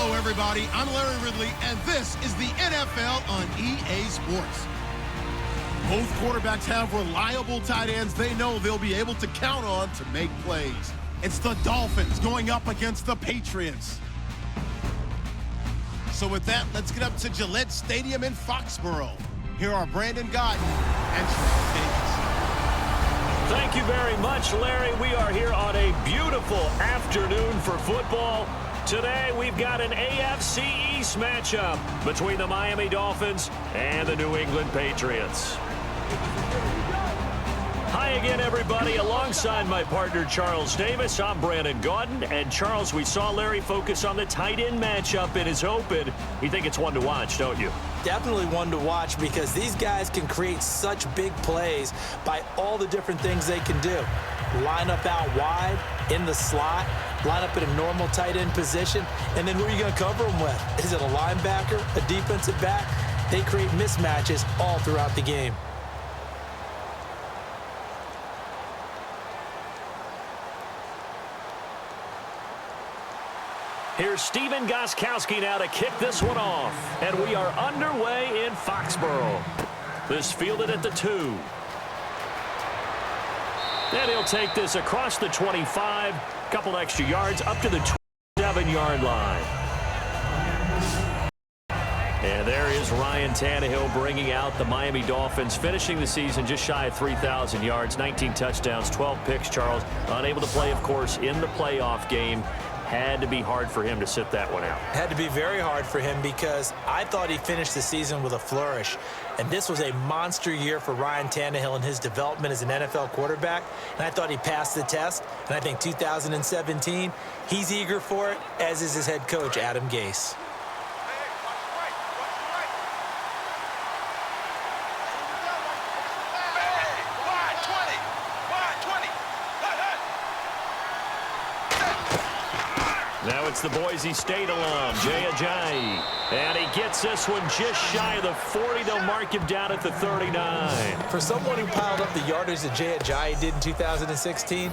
Hello, everybody. I'm Larry Ridley, and this is the NFL on EA Sports. Both quarterbacks have reliable tight ends they know they'll be able to count on to make plays. It's the Dolphins going up against the Patriots. So with that, let's get up to Gillette Stadium in Foxborough. Here are Brandon Gaudin and Charles Davis. Thank you very much, Larry. We are here on a beautiful afternoon for football. Today, we've got an AFC East matchup between the Miami Dolphins and the New England Patriots. Hi again, everybody. Alongside my partner, Charles Davis, I'm Brandon Gaudin. And, Charles, we saw Larry focus on the tight end matchup in his open. You think it's one to watch, don't you? Definitely one to watch because these guys can create such big plays by all the different things they can do. Line up out wide, in the slot, line up in a normal tight end position, and then who are you going to cover them with? Is it a linebacker, a defensive back? They create mismatches all throughout the game. Here's Steven Gostkowski now to kick this one off. And we are underway in Foxborough. This fielded at the 2. And he'll take this across the 25, couple extra yards up to the 27-yard line. And there is Ryan Tannehill bringing out the Miami Dolphins, finishing the season just shy of 3,000 yards, 19 touchdowns, 12 picks, Charles. Unable to play, of course, in the playoff game. Had to be hard for him to sit that one out. Had to be very hard for him because I thought he finished the season with a flourish. And this was a monster year for Ryan Tannehill in his development as an NFL quarterback. And I thought he passed the test. And I think 2017, he's eager for it, as is his head coach, Adam Gase. Now it's the Boise State alum, Jay Ajayi. And he gets this one just shy of the 40. They'll mark him down at the 39. For someone who piled up the yardage that Jay Ajayi did in 2016,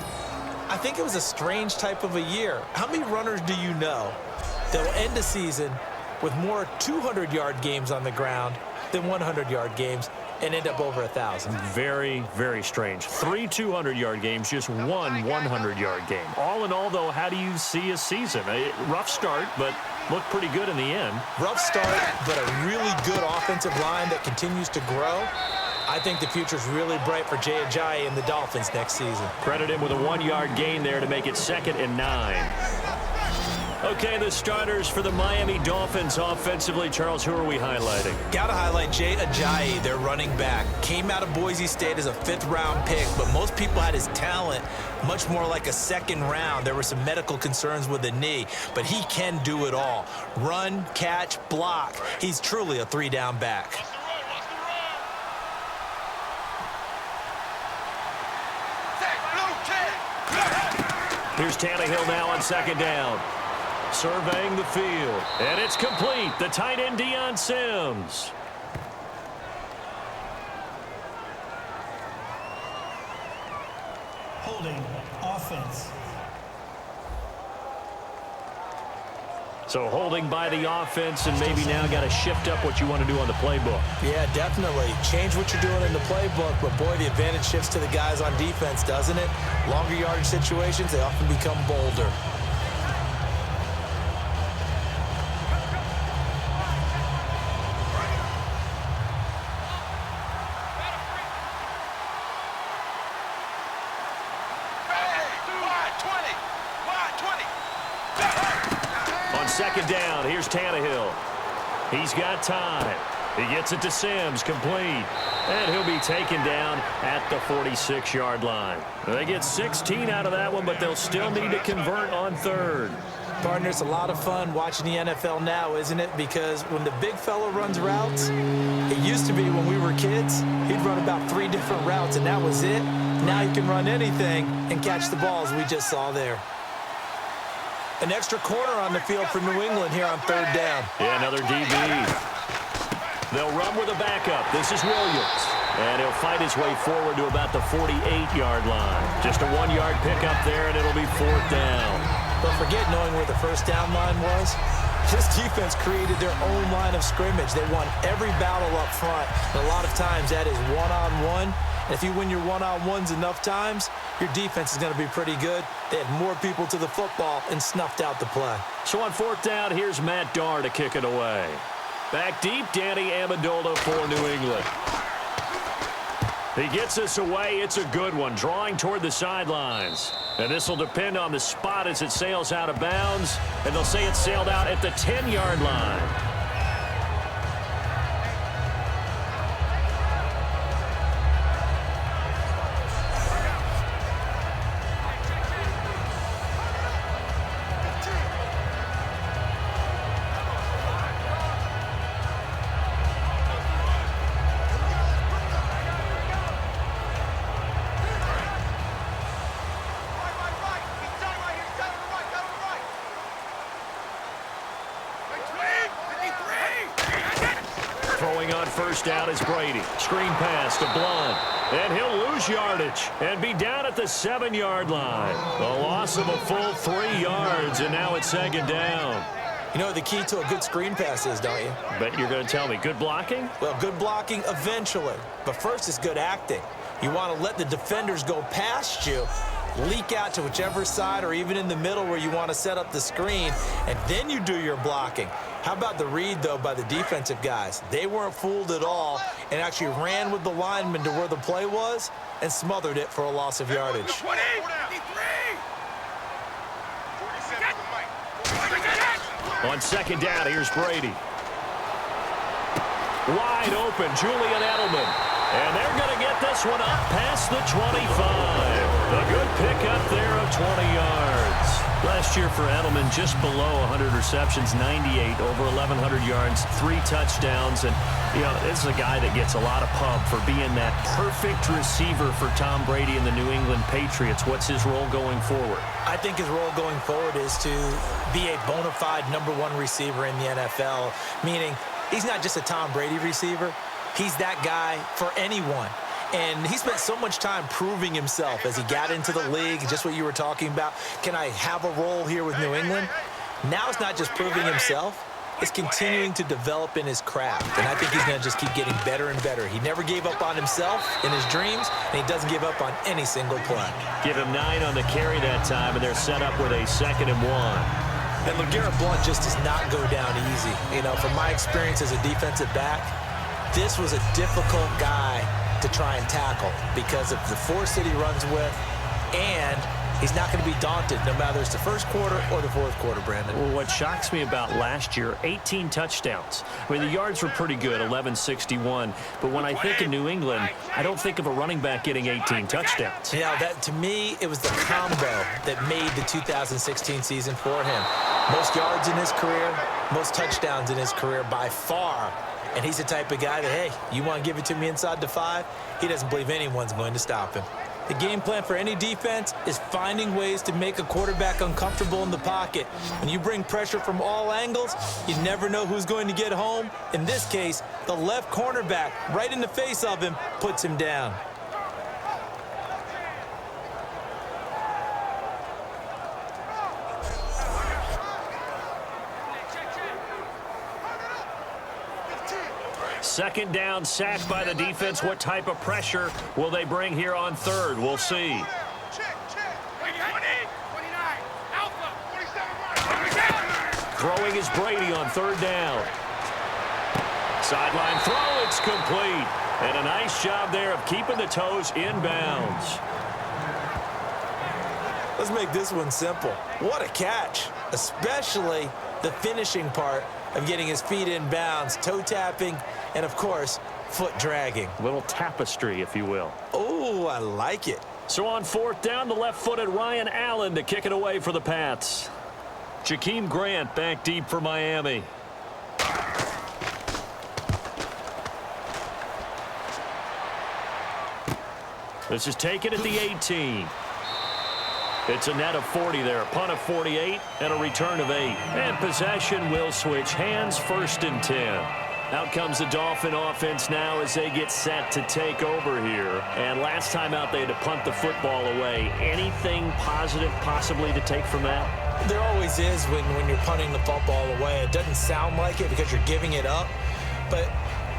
I think it was a strange type of a year. How many runners do you know that will end the season with more 200-yard games on the ground than 100-yard games and end up over 1,000? Very, very strange. 3 200-yard games, just 1 100-yard game. All in all, though, how do you see a season? A rough start, but looked pretty good in the end. Rough start, but a really good offensive line that continues to grow. I think the future's really bright for Jay Ajayi and the Dolphins next season. Credit him with a 1-yard gain there to make it 2nd and 9. Okay, the starters for the Miami Dolphins offensively. Charles, who are we highlighting? Got to highlight Jay Ajayi, their running back. Came out of Boise State as a 5th-round pick, but most people had his talent much more like a 2nd round. There were some medical concerns with the knee, but he can do it all. Run, catch, block. He's truly a 3-down back. Here's Tannehill now on 2nd down. Surveying the field. And it's complete. The tight end, Deion Sims. Holding offense. So holding by the offense, and maybe now got to shift up what you want to do on the playbook. Yeah, definitely. Change what you're doing in the playbook, but boy, the advantage shifts to the guys on defense, doesn't it? Longer yardage situations, they often become bolder. On 2nd down, here's Tannehill. He's got time. He gets it to Sims, complete. And he'll be taken down at the 46-yard line. They get 16 out of that one, but they'll still need to convert on 3rd. Partner, it's a lot of fun watching the NFL now, isn't it? Because when the big fella runs routes, it used to be when we were kids, he'd run about 3 different routes, and that was it. Now he can run anything and catch the balls we just saw there. An extra corner on the field for New England here on 3rd down. Yeah, another DB. They'll run with a backup. This is Williams. And he'll fight his way forward to about the 48-yard line. Just a 1-yard pickup there, and it'll be 4th down. Don't forget, knowing where the 1st down line was, this defense created their own line of scrimmage. They won every battle up front. And a lot of times that is one-on-one. And if you win your one-on-ones enough times, your defense is going to be pretty good. They had more people to the football and snuffed out the play. So on 4th down, here's Matt Darr to kick it away. Back deep, Danny Amendola for New England. He gets this away. It's a good one, drawing toward the sidelines. And this will depend on the spot as it sails out of bounds. And they'll say it sailed out at the 10-yard line. Throwing on 1st down is Brady. Screen pass to Blunt. And he'll lose yardage and be down at the 7-yard line. A loss of a full 3 yards, and now it's 2nd down. You know what the key to a good screen pass is, don't you? Bet you're going to tell me. Good blocking? Well, good blocking eventually. But first is good acting. You want to let the defenders go past you, leak out to whichever side or even in the middle where you want to set up the screen, and then you do your blocking. How about the read, though, by the defensive guys? They weren't fooled at all and actually ran with the lineman to where the play was and smothered it for a loss of yardage. 20, 53. On second down, here's Brady. Wide open, Julian Edelman. And they're going to get this one up past the 25. A good pickup there of 20 yards. Last year for Edelman, just below 100 receptions, 98, over 1,100 yards, 3 touchdowns. And, you know, this is a guy that gets a lot of pub for being that perfect receiver for Tom Brady and the New England Patriots. What's his role going forward? I think his role going forward is to be a bona fide #1 receiver in the NFL, meaning he's not just a Tom Brady receiver. He's that guy for anyone. And he spent so much time proving himself as he got into the league, just what you were talking about. Can I have a role here with New England? Now it's not just proving himself. It's continuing to develop in his craft. And I think he's going to just keep getting better and better. He never gave up on himself in his dreams, and he doesn't give up on any single play. Give him 9 on the carry that time, and they're set up with a 2nd and 1. And LeGarrette Blount just does not go down easy. You know, from my experience as a defensive back, this was a difficult guy to try and tackle because of the force that he runs with, and he's not going to be daunted no matter it's the first quarter or the fourth quarter, Brandon. Well, what shocks me about last year, 18 touchdowns. I mean, the yards were pretty good, 1161. But when I think of New England, I don't think of a running back getting 18 touchdowns. Yeah, that to me, it was the combo that made the 2016 season for him. Most yards in his career, most touchdowns in his career by far. And he's the type of guy that, hey, you want to give it to me inside the 5? He doesn't believe anyone's going to stop him. The game plan for any defense is finding ways to make a quarterback uncomfortable in the pocket. When you bring pressure from all angles, you never know who's going to get home. In this case, the left cornerback right in the face of him puts him down. Second down, sacked by the defense. What type of pressure will they bring here on 3rd? We'll see. Throwing is Brady on 3rd down. Sideline throw, it's complete. And a nice job there of keeping the toes in bounds. Let's make this one simple. What a catch, especially the finishing part of getting his feet in bounds, toe tapping, and of course, foot dragging. A little tapestry, if you will. Oh, I like it. So on 4th down, the left-footed Ryan Allen to kick it away for the Pats. Jakeem Grant back deep for Miami. This is taken at the 18. It's a net of 40 there, a punt of 48, and a return of 8. And possession will switch hands, 1st and 10. Out comes the Dolphin offense now as they get set to take over here. And last time out, they had to punt the football away. Anything positive possibly to take from that? There always is when you're punting the football away. It doesn't sound like it because you're giving it up, but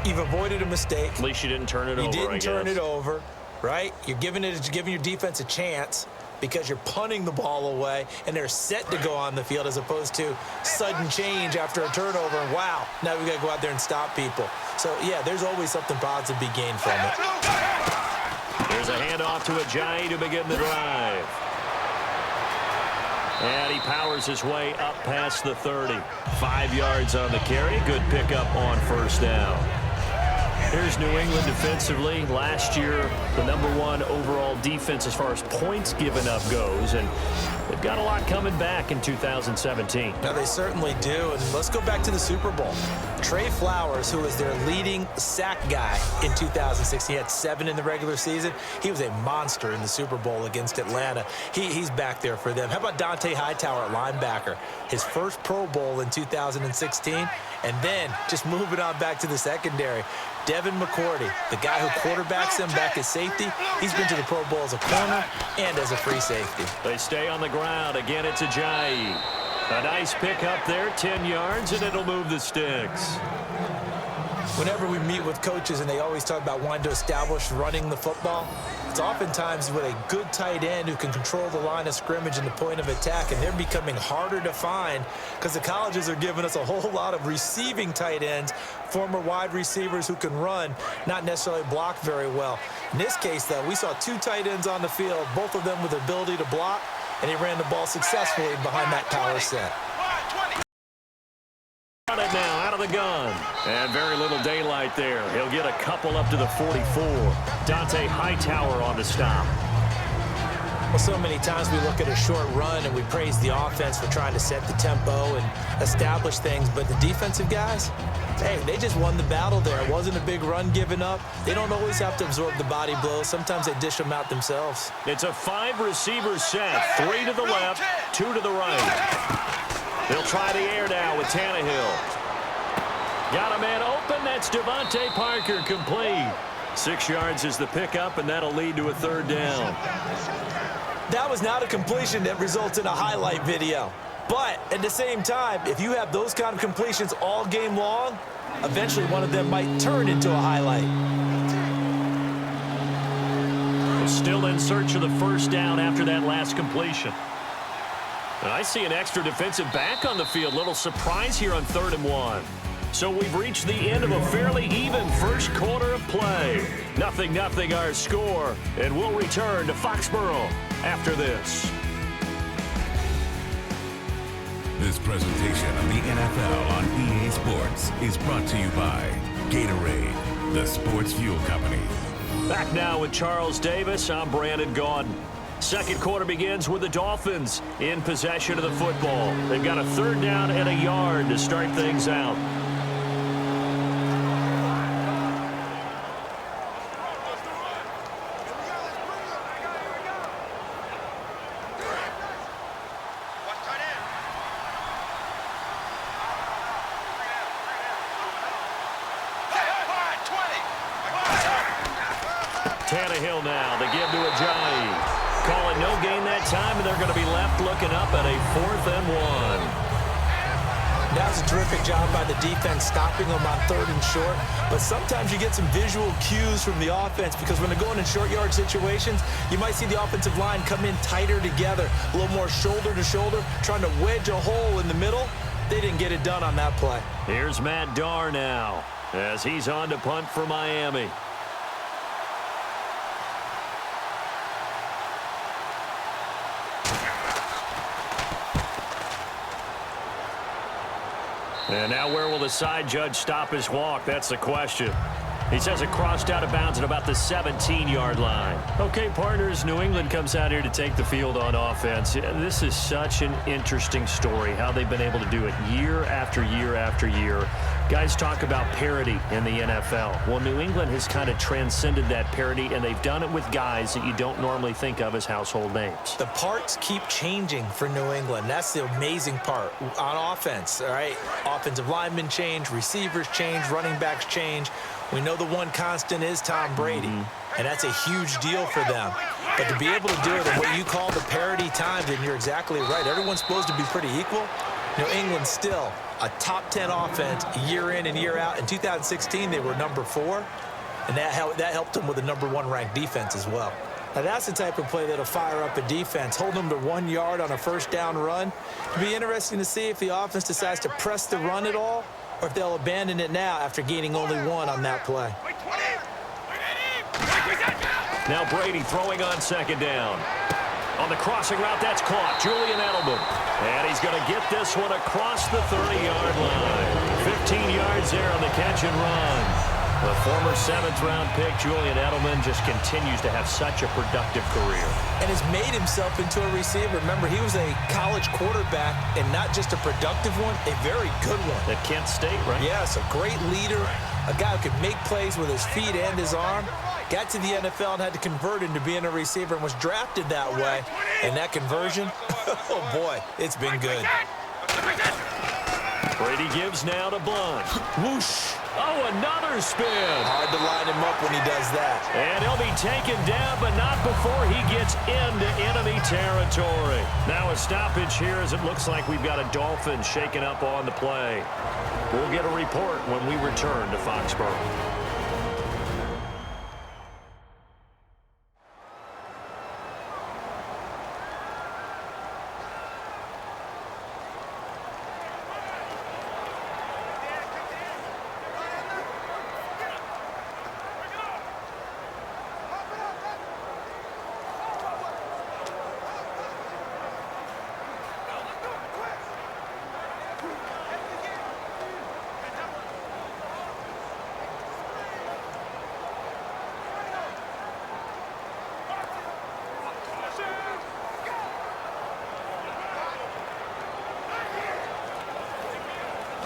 you've avoided a mistake. At least you didn't turn it over, You didn't I turn guess. it over, right? You're giving your defense a chance because you're punting the ball away and they're set to go on the field as opposed to sudden change after a turnover. And wow, now we got to go out there and stop people. So, yeah, there's always something positive to be gained from it. There's a handoff to Ajayi to begin the drive. And he powers his way up past the 30. 5 yards on the carry. Good pickup on 1st down. Here's New England defensively. Last year, the #1 overall defense as far as points given up goes. And they've got a lot coming back in 2017. Now, they certainly do. And let's go back to the Super Bowl. Trey Flowers, who was their leading sack guy in 2016, he had 7 in the regular season. He was a monster in the Super Bowl against Atlanta. He's back there for them. How about Dante Hightower at linebacker? His first Pro Bowl in 2016. And then just moving on back to the secondary. Devin McCourty, the guy who quarterbacks him back as safety, he's been to the Pro Bowl as a corner and as a free safety. They stay on the ground. Again, it's Ajayi. A nice pick up there, 10 yards, and it'll move the sticks. Whenever we meet with coaches and they always talk about wanting to establish running the football, it's oftentimes with a good tight end who can control the line of scrimmage and the point of attack, and they're becoming harder to find because the colleges are giving us a whole lot of receiving tight ends, former wide receivers who can run, not necessarily block very well. In this case, though, we saw 2 tight ends on the field, both of them with the ability to block, and he ran the ball successfully behind that power set. Got it now out of the gun. And very little daylight there. He'll get a couple up to the 44. Dante Hightower on the stop. Well, so many times we look at a short run and we praise the offense for trying to set the tempo and establish things, but the defensive guys, hey, they just won the battle there. It wasn't a big run given up. They don't always have to absorb the body blows. Sometimes they dish them out themselves. It's a 5-receiver set. 3 to the left, 2 to the right. They'll try the air now with Tannehill. Got a man open. That's Devontae Parker, complete. 6 yards is the pickup, and that'll lead to a 3rd down. That was not a completion that results in a highlight video. But at the same time, if you have those kind of completions all game long, eventually one of them might turn into a highlight. Still in search of the 1st down after that last completion. And I see an extra defensive back on the field. Little surprise here on 3rd and 1. So we've reached the end of a fairly even first quarter of play. 0-0 our score. And we'll return to Foxborough after this. This presentation of the NFL on EA Sports is brought to you by Gatorade, the sports fuel company. Back now with Charles Davis. I'm Brandon Gaudin. 2nd quarter begins with the Dolphins in possession of the football. They've got a 3rd down and a yard to start things out. Tannehill now, the give to Ajayi. Call it no gain that time, and they're going to be left looking up at a 4th and 1. That was a terrific job by the defense stopping them on 3rd and short. But sometimes you get some visual cues from the offense because when they're going in short yard situations, you might see the offensive line come in tighter together, a little more shoulder to shoulder, trying to wedge a hole in the middle. They didn't get it done on that play. Here's Matt Darr now as he's on to punt for Miami. And now where will the side judge stop his walk? That's the question. He says it crossed out of bounds at about the 17-yard line. Okay, partners, New England comes out here to take the field on offense. This is such an interesting story, how they've been able to do it year after year after year. Guys talk about parity in the NFL. Well, New England has kind of transcended that parity, and they've done it with guys that you don't normally think of as household names. The parts keep changing for New England. That's the amazing part on offense, all right? Offensive linemen change, receivers change, running backs change. We know the one constant is Tom Brady, and that's a huge deal for them. But to be able to do it at what you call the parity times, and you're exactly right, everyone's supposed to be pretty equal. New England still a top 10 offense year in and year out. In 2016, they were number 4, and that helped them with a number 1 ranked defense as well. Now, that's the type of play that'll fire up a defense, hold them to 1 yard on a 1st down run. It'll be interesting to see if the offense decides to press the run at all, or if they'll abandon it now after gaining only 1 on that play. Now Brady throwing on 2nd down. On the crossing route, that's caught. Julian Edelman. And he's going to get this one across the 30-yard line. 15 yards there on the catch and run. The former 7th-round pick, Julian Edelman, just continues to have such a productive career. And has made himself into a receiver. Remember, he was a college quarterback, and not just a productive one, a very good one. At Kent State, right? Yes, a great leader, a guy who could make plays with his feet and his arm. Got to the NFL and had to convert into being a receiver and was drafted that way. And that conversion, oh boy, it's been good. Brady gives now to Blunt. Whoosh. Oh, another spin. Hard to line him up when he does that. And he'll be taken down, but not before he gets into enemy territory. Now a stoppage here as it looks like we've got a Dolphin shaken up on the play. We'll get a report when we return to Foxborough.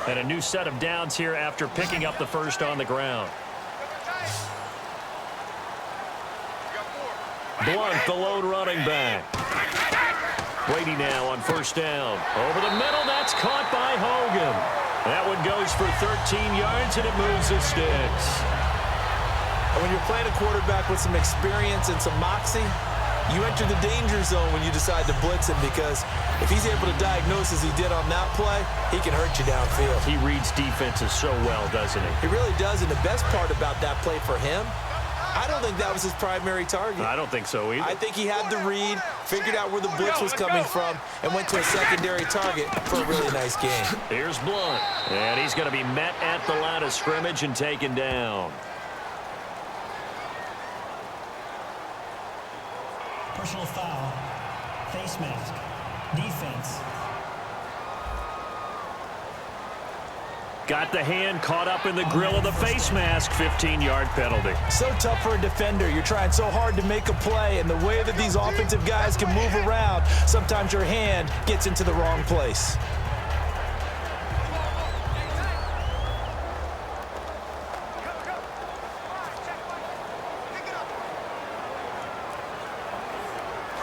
And a new set of downs here after picking up the first on the ground. Blunt, the lone running back. Brady now on first down. Over the middle, that's caught by Hogan. That one goes for 13 yards, and it moves the sticks. When you're playing a quarterback with some experience and some moxie, you enter the danger zone when you decide to blitz him, because if he's able to diagnose as he did on that play, he can hurt you downfield. He reads defenses so well, doesn't he? He really does, and the best part about that play for him, I don't think that was his primary target. I don't think so either. I think he had the read, figured out where the blitz was coming from, and went to a secondary target for a really nice game. Here's Blunt, and he's going to be met at the line of scrimmage and taken down. Personal foul. Face mask. Defense. Got the hand caught up in the grill of the face mask. 15-yard penalty. So tough for a defender. You're trying so hard to make a play, and the way that these offensive guys can move around, sometimes your hand gets into the wrong place.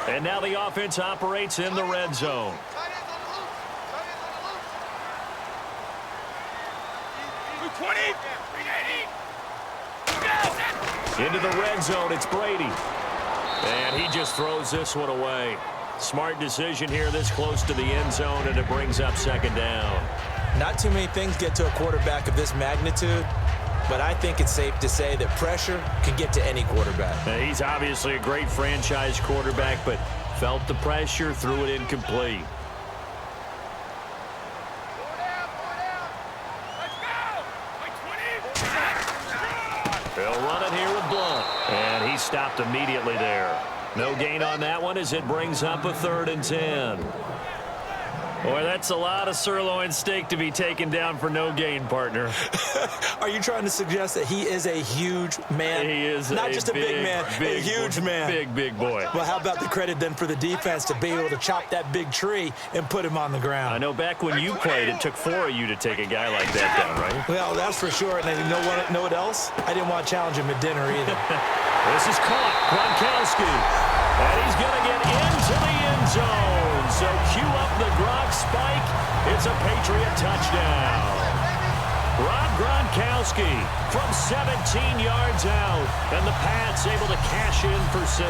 And now the offense operates in the red zone. Into the red zone, it's Brady. And he just throws this one away. Smart decision here this close to the end zone, and it brings up second down. Not too many things get to a quarterback of this magnitude, but I think it's safe to say that pressure can get to any quarterback. Now, he's obviously a great franchise quarterback, but felt the pressure, threw it incomplete. He'll run it here with Blunt, and he stopped immediately there. No gain on that one as it brings up a 3rd and 10. Boy, that's a lot of sirloin steak to be taken down for no gain, partner. Are you trying to suggest that he is a huge man? He is not just a big man, a huge man. Big boy. Well, how about the credit then for the defense to be able to chop that big tree and put him on the ground? I know back when you played, it took 4 of you to take a guy like that down, right? Well, that's for sure. And you know what else? I didn't want to challenge him at dinner either. This is caught. Gronkowski. And he's going to get into the end zone. So cue up the Gronk spike. It's a Patriot touchdown. Rob Gronkowski from 17 yards out. And the Pats able to cash in for 6.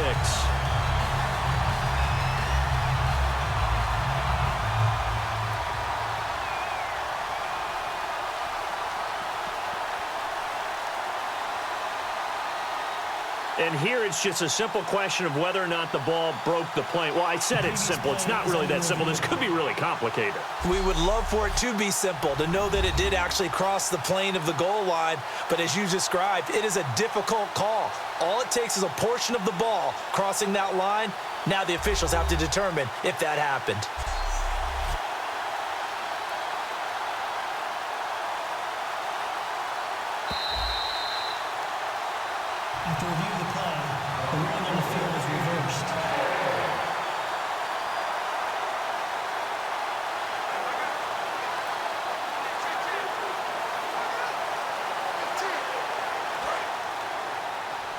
And here it's just a simple question of whether or not the ball broke the plane. Well, I said it's simple. It's not really that simple. This could be really complicated. We would love for it to be simple, to know that it did actually cross the plane of the goal line. But as you described, it is a difficult call. All it takes is a portion of the ball crossing that line. Now the officials have to determine if that happened. After review of the play, the ruling on the field is reversed.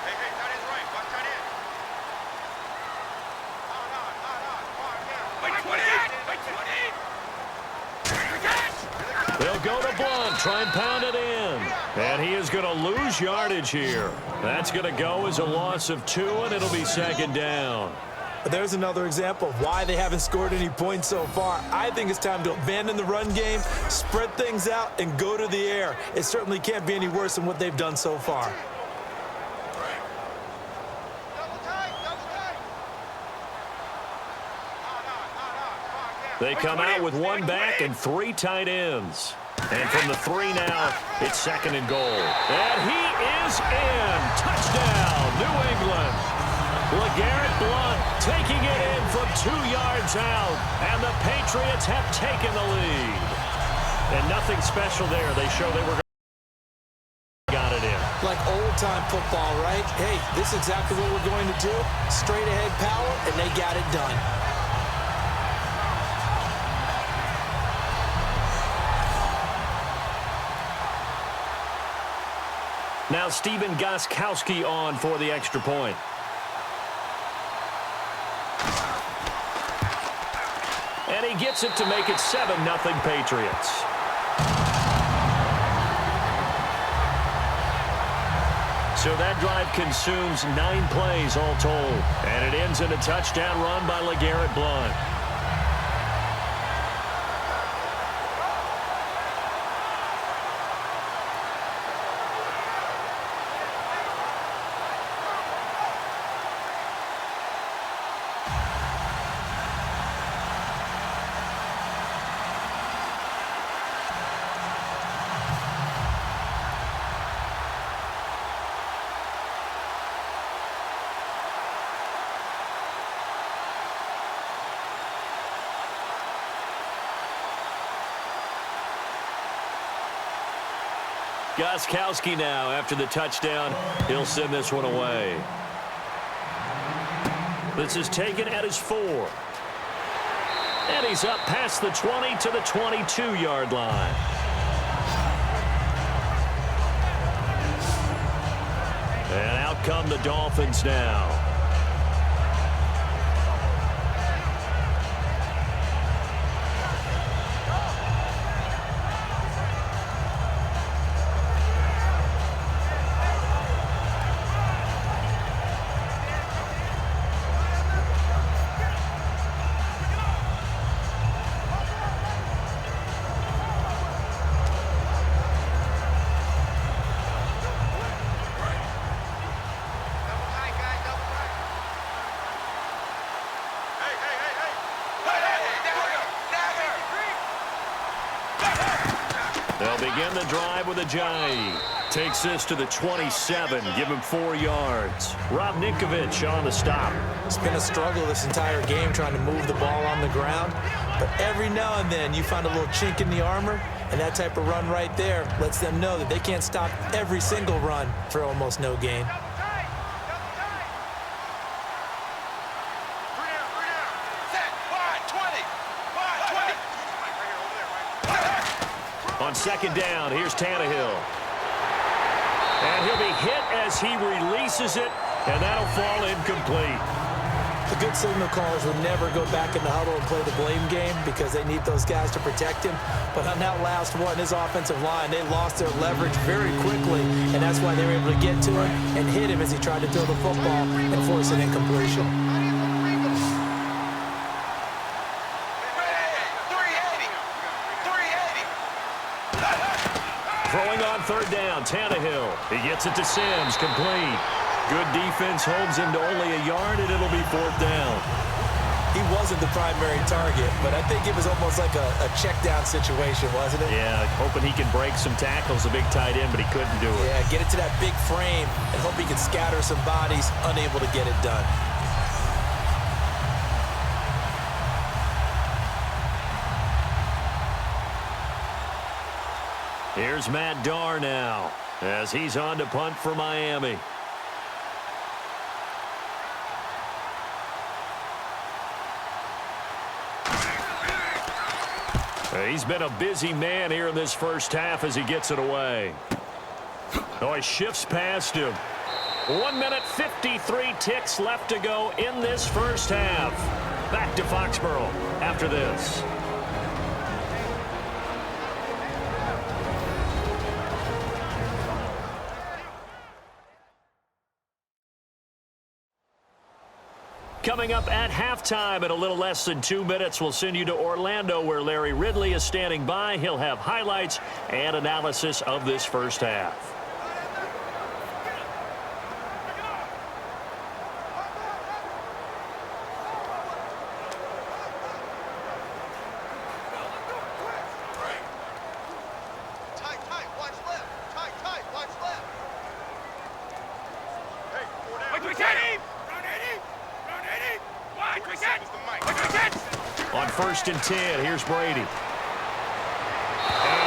Hey, tight end's right. Watch tight end. Wait, 20! They'll go to Blunt. Try and pound it in. And he is going to lose yardage here. That's going to go as a loss of 2, and it'll be second down. There's another example of why they haven't scored any points so far. I think it's time to abandon the run game, spread things out, and go to the air. It certainly can't be any worse than what they've done so far. They come out with 1 back and 3 tight ends. And from the 3 now, it's second and goal. And he is in. Touchdown, New England. LeGarrette Blount taking it in from 2 yards out. And the Patriots have taken the lead. And nothing special there. They show they were got it in. Like old-time football, right? Hey, this is exactly what we're going to do. Straight-ahead power, and they got it done. Now Stephen Gostkowski on for the extra point. And he gets it to make it 7-0 Patriots. So that drive consumes 9 plays all told. And it ends in a touchdown run by LeGarrette Blount. Gostkowski now after the touchdown. He'll send this one away. This is taken at his 4. And he's up past the 20 to the 22-yard line. And out come the Dolphins now. They'll begin the drive with Ajayi. Takes this to the 27. Give him 4 yards. Rob Ninkovich on the stop. It's been a struggle this entire game trying to move the ball on the ground. But every now and then you find a little chink in the armor, and that type of run right there lets them know that they can't stop every single run for almost no gain. On second down, here's Tannehill. And he'll be hit as he releases it, and that'll fall incomplete. The good signal callers would never go back in the huddle and play the blame game because they need those guys to protect him. But on that last one, his offensive line, they lost their leverage very quickly, and that's why they were able to get to him and hit him as he tried to throw the football and force an incompletion. Throwing on third down, Tannehill. He gets it to Sims, complete. Good defense, holds him to only a yard, and it'll be 4th down. He wasn't the primary target, but I think it was almost like a check down situation, wasn't it? Yeah, hoping he can break some tackles, a big tight end, but he couldn't do it. Yeah, get it to that big frame and hope he can scatter some bodies, unable to get it done. Here's Matt Darr now as he's on to punt for Miami. He's been a busy man here in this first half as he gets it away. Oh, he shifts past him. 1 minute 53 ticks left to go in this first half. Back to Foxborough after this. Coming up at halftime in a little less than 2 minutes, we'll send you to Orlando where Larry Ridley is standing by. He'll have highlights and analysis of this first half. On 1st and 10, here's Brady. And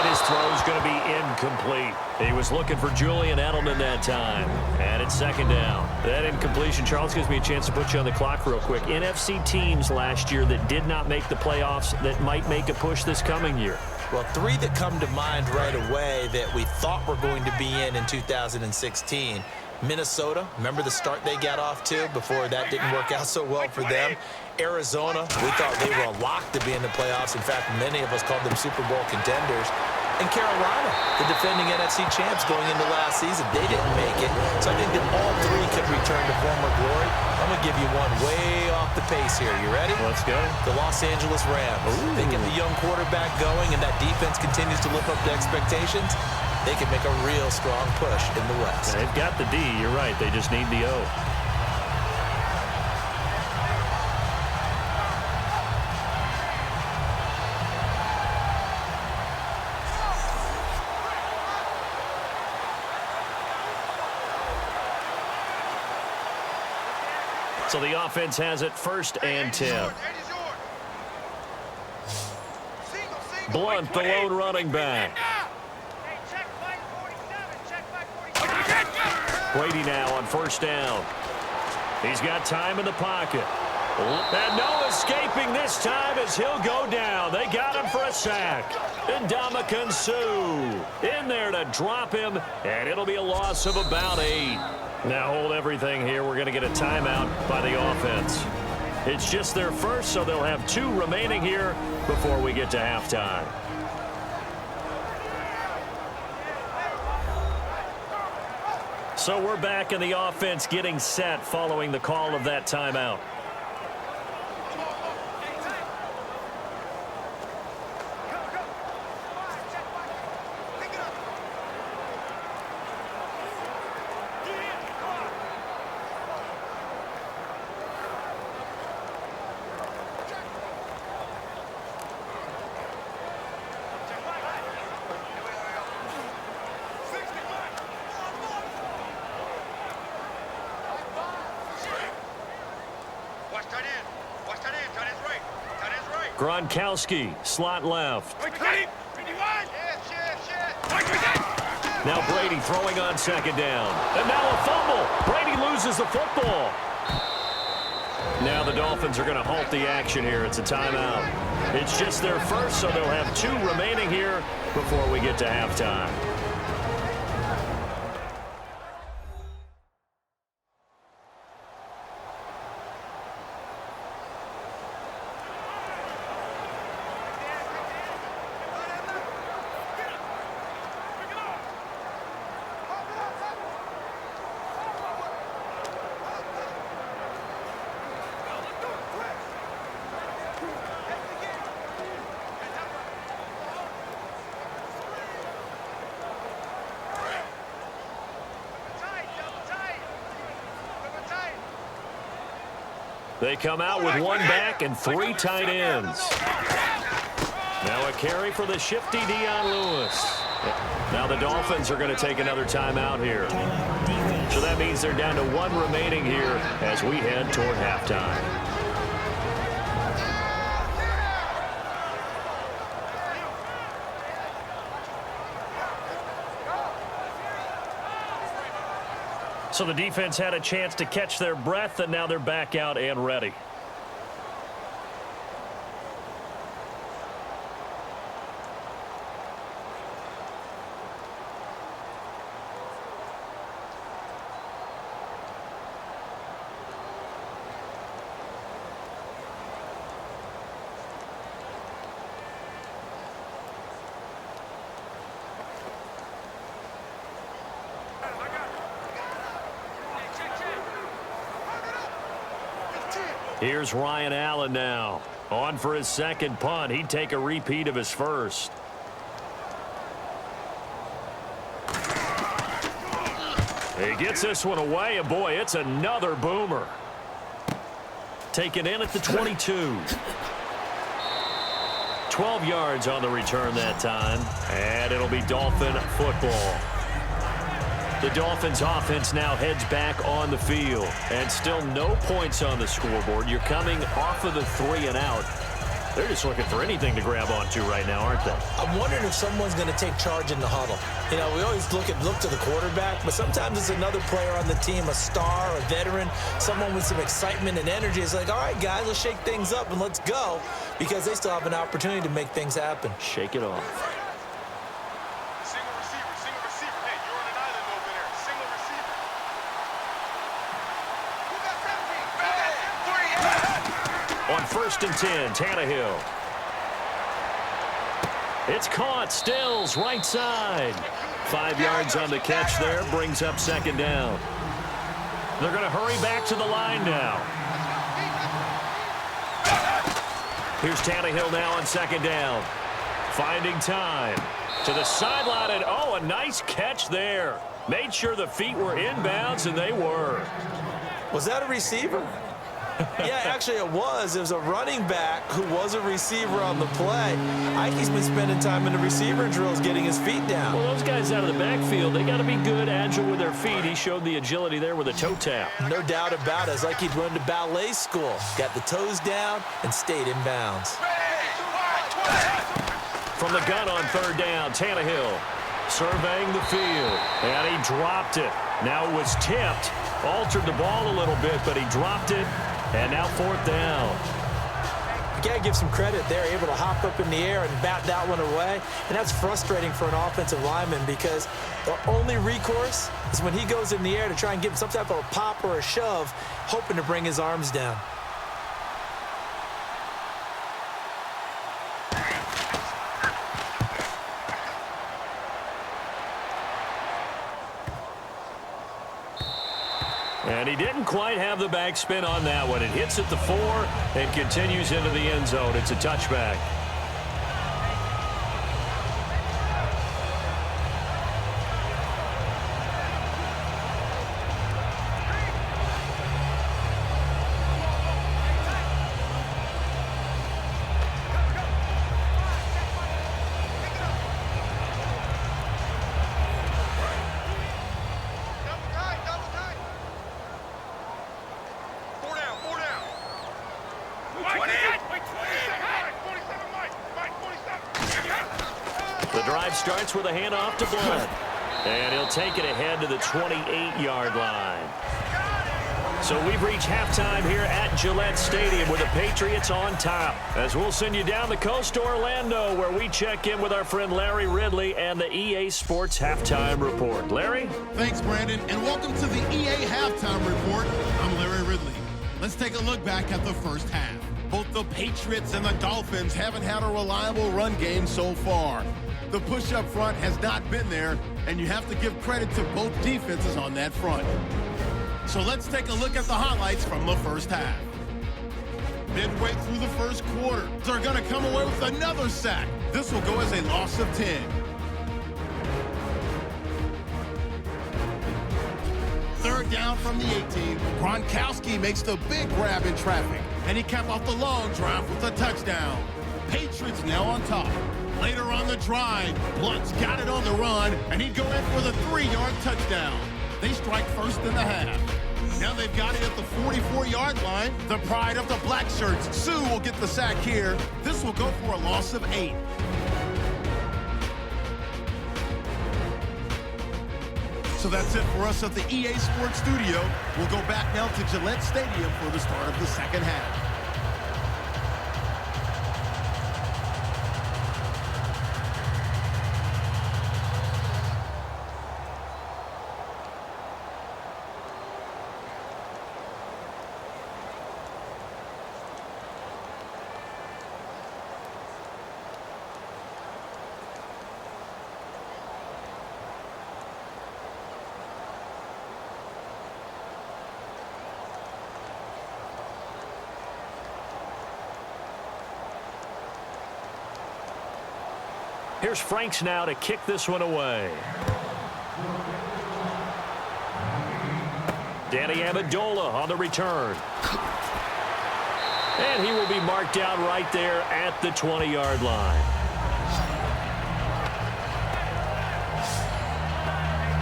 his throw's going to be incomplete. He was looking for Julian Edelman that time. And it's 2nd down. That incompletion, Charles, gives me a chance to put you on the clock real quick. NFC teams last year that did not make the playoffs that might make a push this coming year. Well, 3 that come to mind right away that we thought were going to be in 2016. Minnesota, remember the start they got off to before that didn't work out so well for them. Arizona, we thought they were a lock to be in the playoffs. In fact, many of us called them Super Bowl contenders. And Carolina, the defending NFC champs going into last season, they didn't make it. So I think that all 3 could return to former glory. I'm going to give you one way off the pace here. You ready? Let's go. The Los Angeles Rams. Ooh. They get the young quarterback going, and that defense continues to live up to expectations. They can make a real strong push in the West. They've got the D. You're right. They just need the O. So the offense has it 1st and 10. Blunt, the lone running back. Brady now on 1st down. He's got time in the pocket. And no escaping this time as he'll go down. They got him for a sack. And Ndamukong Suh in there to drop him, and it'll be a loss of about 8. Now hold everything here. We're going to get a timeout by the offense. It's just their first, so they'll have 2 remaining here before we get to halftime. So we're back in the offense getting set following the call of that timeout. Gronkowski, slot left. Now Brady throwing on 2nd down. And now a fumble. Brady loses the football. Now the Dolphins are going to halt the action here. It's a timeout. It's just their first, so they'll have 2 remaining here before we get to halftime. They come out with 1 back and 3 tight ends. Now a carry for the shifty Dion Lewis. Now the Dolphins are going to take another timeout here. So that means they're down to 1 remaining here as we head toward halftime. So the defense had a chance to catch their breath, and now they're back out and ready. Here's Ryan Allen now. On for his second punt. He'd take a repeat of his first. He gets this one away, and boy, it's another boomer. Taken in at the 22. 12 yards on the return that time, and it'll be Dolphin football. The Dolphins offense now heads back on the field, and still no points on the scoreboard. You're coming off of the 3 and out. They're just looking for anything to grab onto right now, aren't they? I'm wondering if someone's going to take charge in the huddle. You know, we always look to the quarterback, but sometimes it's another player on the team, a star, a veteran, someone with some excitement and energy. It's like, all right, guys, let's shake things up and let's go, because they still have an opportunity to make things happen. Shake it off. Single receiver. Hey, you're on an island over there. Single receiver. Who got 17? On 1st and 10, Tannehill. It's caught. Stills, right side. 5 yards on the catch there. Brings up 2nd down. They're going to hurry back to the line now. Here's Tannehill now on 2nd down. Finding time. To the sideline, and oh, a nice catch there. Made sure the feet were inbounds, and they were. Was that a receiver? Yeah, actually it was. It was a running back who was a receiver on the play. Ike's been spending time in the receiver drills getting his feet down. Well, those guys out of the backfield, they got to be good, agile with their feet. He showed the agility there with a toe tap. No doubt about it. It's like he'd went to ballet school. Got the toes down and stayed in bounds. From the gun on 3rd down, Tannehill surveying the field, and he dropped it. Now it was tipped, altered the ball a little bit, but he dropped it, and now 4th down. You got to give some credit there, able to hop up in the air and bat that one away, and that's frustrating for an offensive lineman because the only recourse is when he goes in the air to try and give him some type of a pop or a shove, hoping to bring his arms down. And he didn't quite have the backspin on that one. It hits at the 4 and continues into the end zone. It's a touchback. Starts with a handoff to Blood. And he'll take it ahead to the 28-yard line. So we've reached halftime here at Gillette Stadium with the Patriots on top. As we'll send you down the coast to Orlando, where we check in with our friend Larry Ridley and the EA Sports Halftime Report. Larry? Thanks, Brandon, and welcome to the EA Halftime Report. I'm Larry Ridley. Let's take a look back at the first half. Both the Patriots and the Dolphins haven't had a reliable run game so far. The push up front has not been there, and you have to give credit to both defenses on that front. So let's take a look at the highlights from the first half. Midway through the first quarter, they're going to come away with another sack. This will go as a loss of 10. Third down from the 18. Gronkowski makes the big grab in traffic, and he capped off the long drive with a touchdown. Patriots now on top. Later on the drive, Blunt's got it on the run, and he'd go in for the 3-yard touchdown. They strike first in the half. Now they've got it at the 44-yard line. The pride of the black shirts, Sue, will get the sack here. This will go for a loss of 8. So that's it for us at the EA Sports Studio. We'll go back now to Gillette Stadium for the start of the second half. Here's Franks now to kick this one away. Danny Amendola on the return. And he will be marked down right there at the 20-yard line.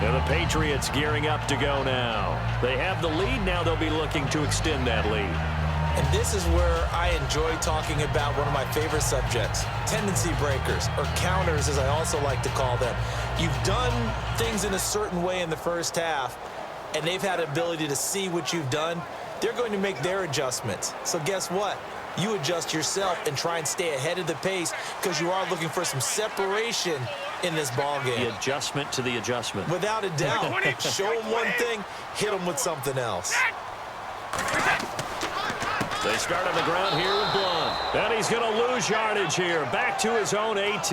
And the Patriots gearing up to go now. They have the lead. Now they'll be looking to extend that lead. And this is where I enjoy talking about one of my favorite subjects, tendency breakers, or counters as I also like to call them. You've done things in a certain way in the first half, and they've had the ability to see what you've done. They're going to make their adjustments. So guess what? You adjust yourself and try and stay ahead of the pace because you are looking for some separation in this ball game. The adjustment to the adjustment. Without a doubt. Show them one thing, hit them with something else. They start on the ground here with Blunt. And he's going to lose yardage here. Back to his own 18.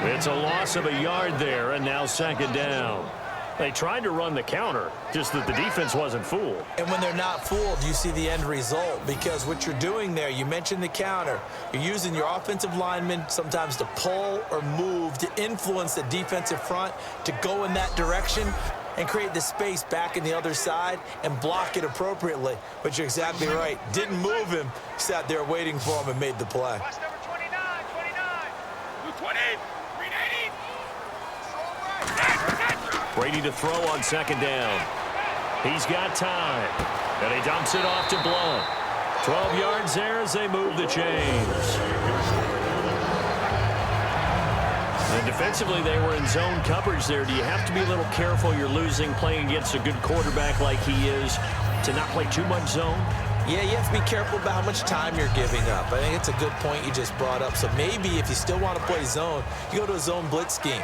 It's a loss of a yard there, and now second down. They tried to run the counter, just that the defense wasn't fooled. And when they're not fooled, you see the end result, because what you're doing there, you mentioned the counter. You're using your offensive linemen sometimes to pull or move to influence the defensive front to go in that direction and create the space back in the other side and block it appropriately. But you're exactly right. Didn't move him, sat there waiting for him and made the play. Watch number 29, 29. 20, 380. Brady to throw on second down. He's got time. And he dumps it off to Blunt. 12 yards there as they move the chains. And defensively, they were in zone coverage there. Do you have to be a little careful? You're losing, playing against a good quarterback like he is, to not play too much zone? Yeah, you have to be careful about how much time you're giving up. I think it's a good point you just brought up. So maybe if you still want to play zone, you go to a zone blitz scheme.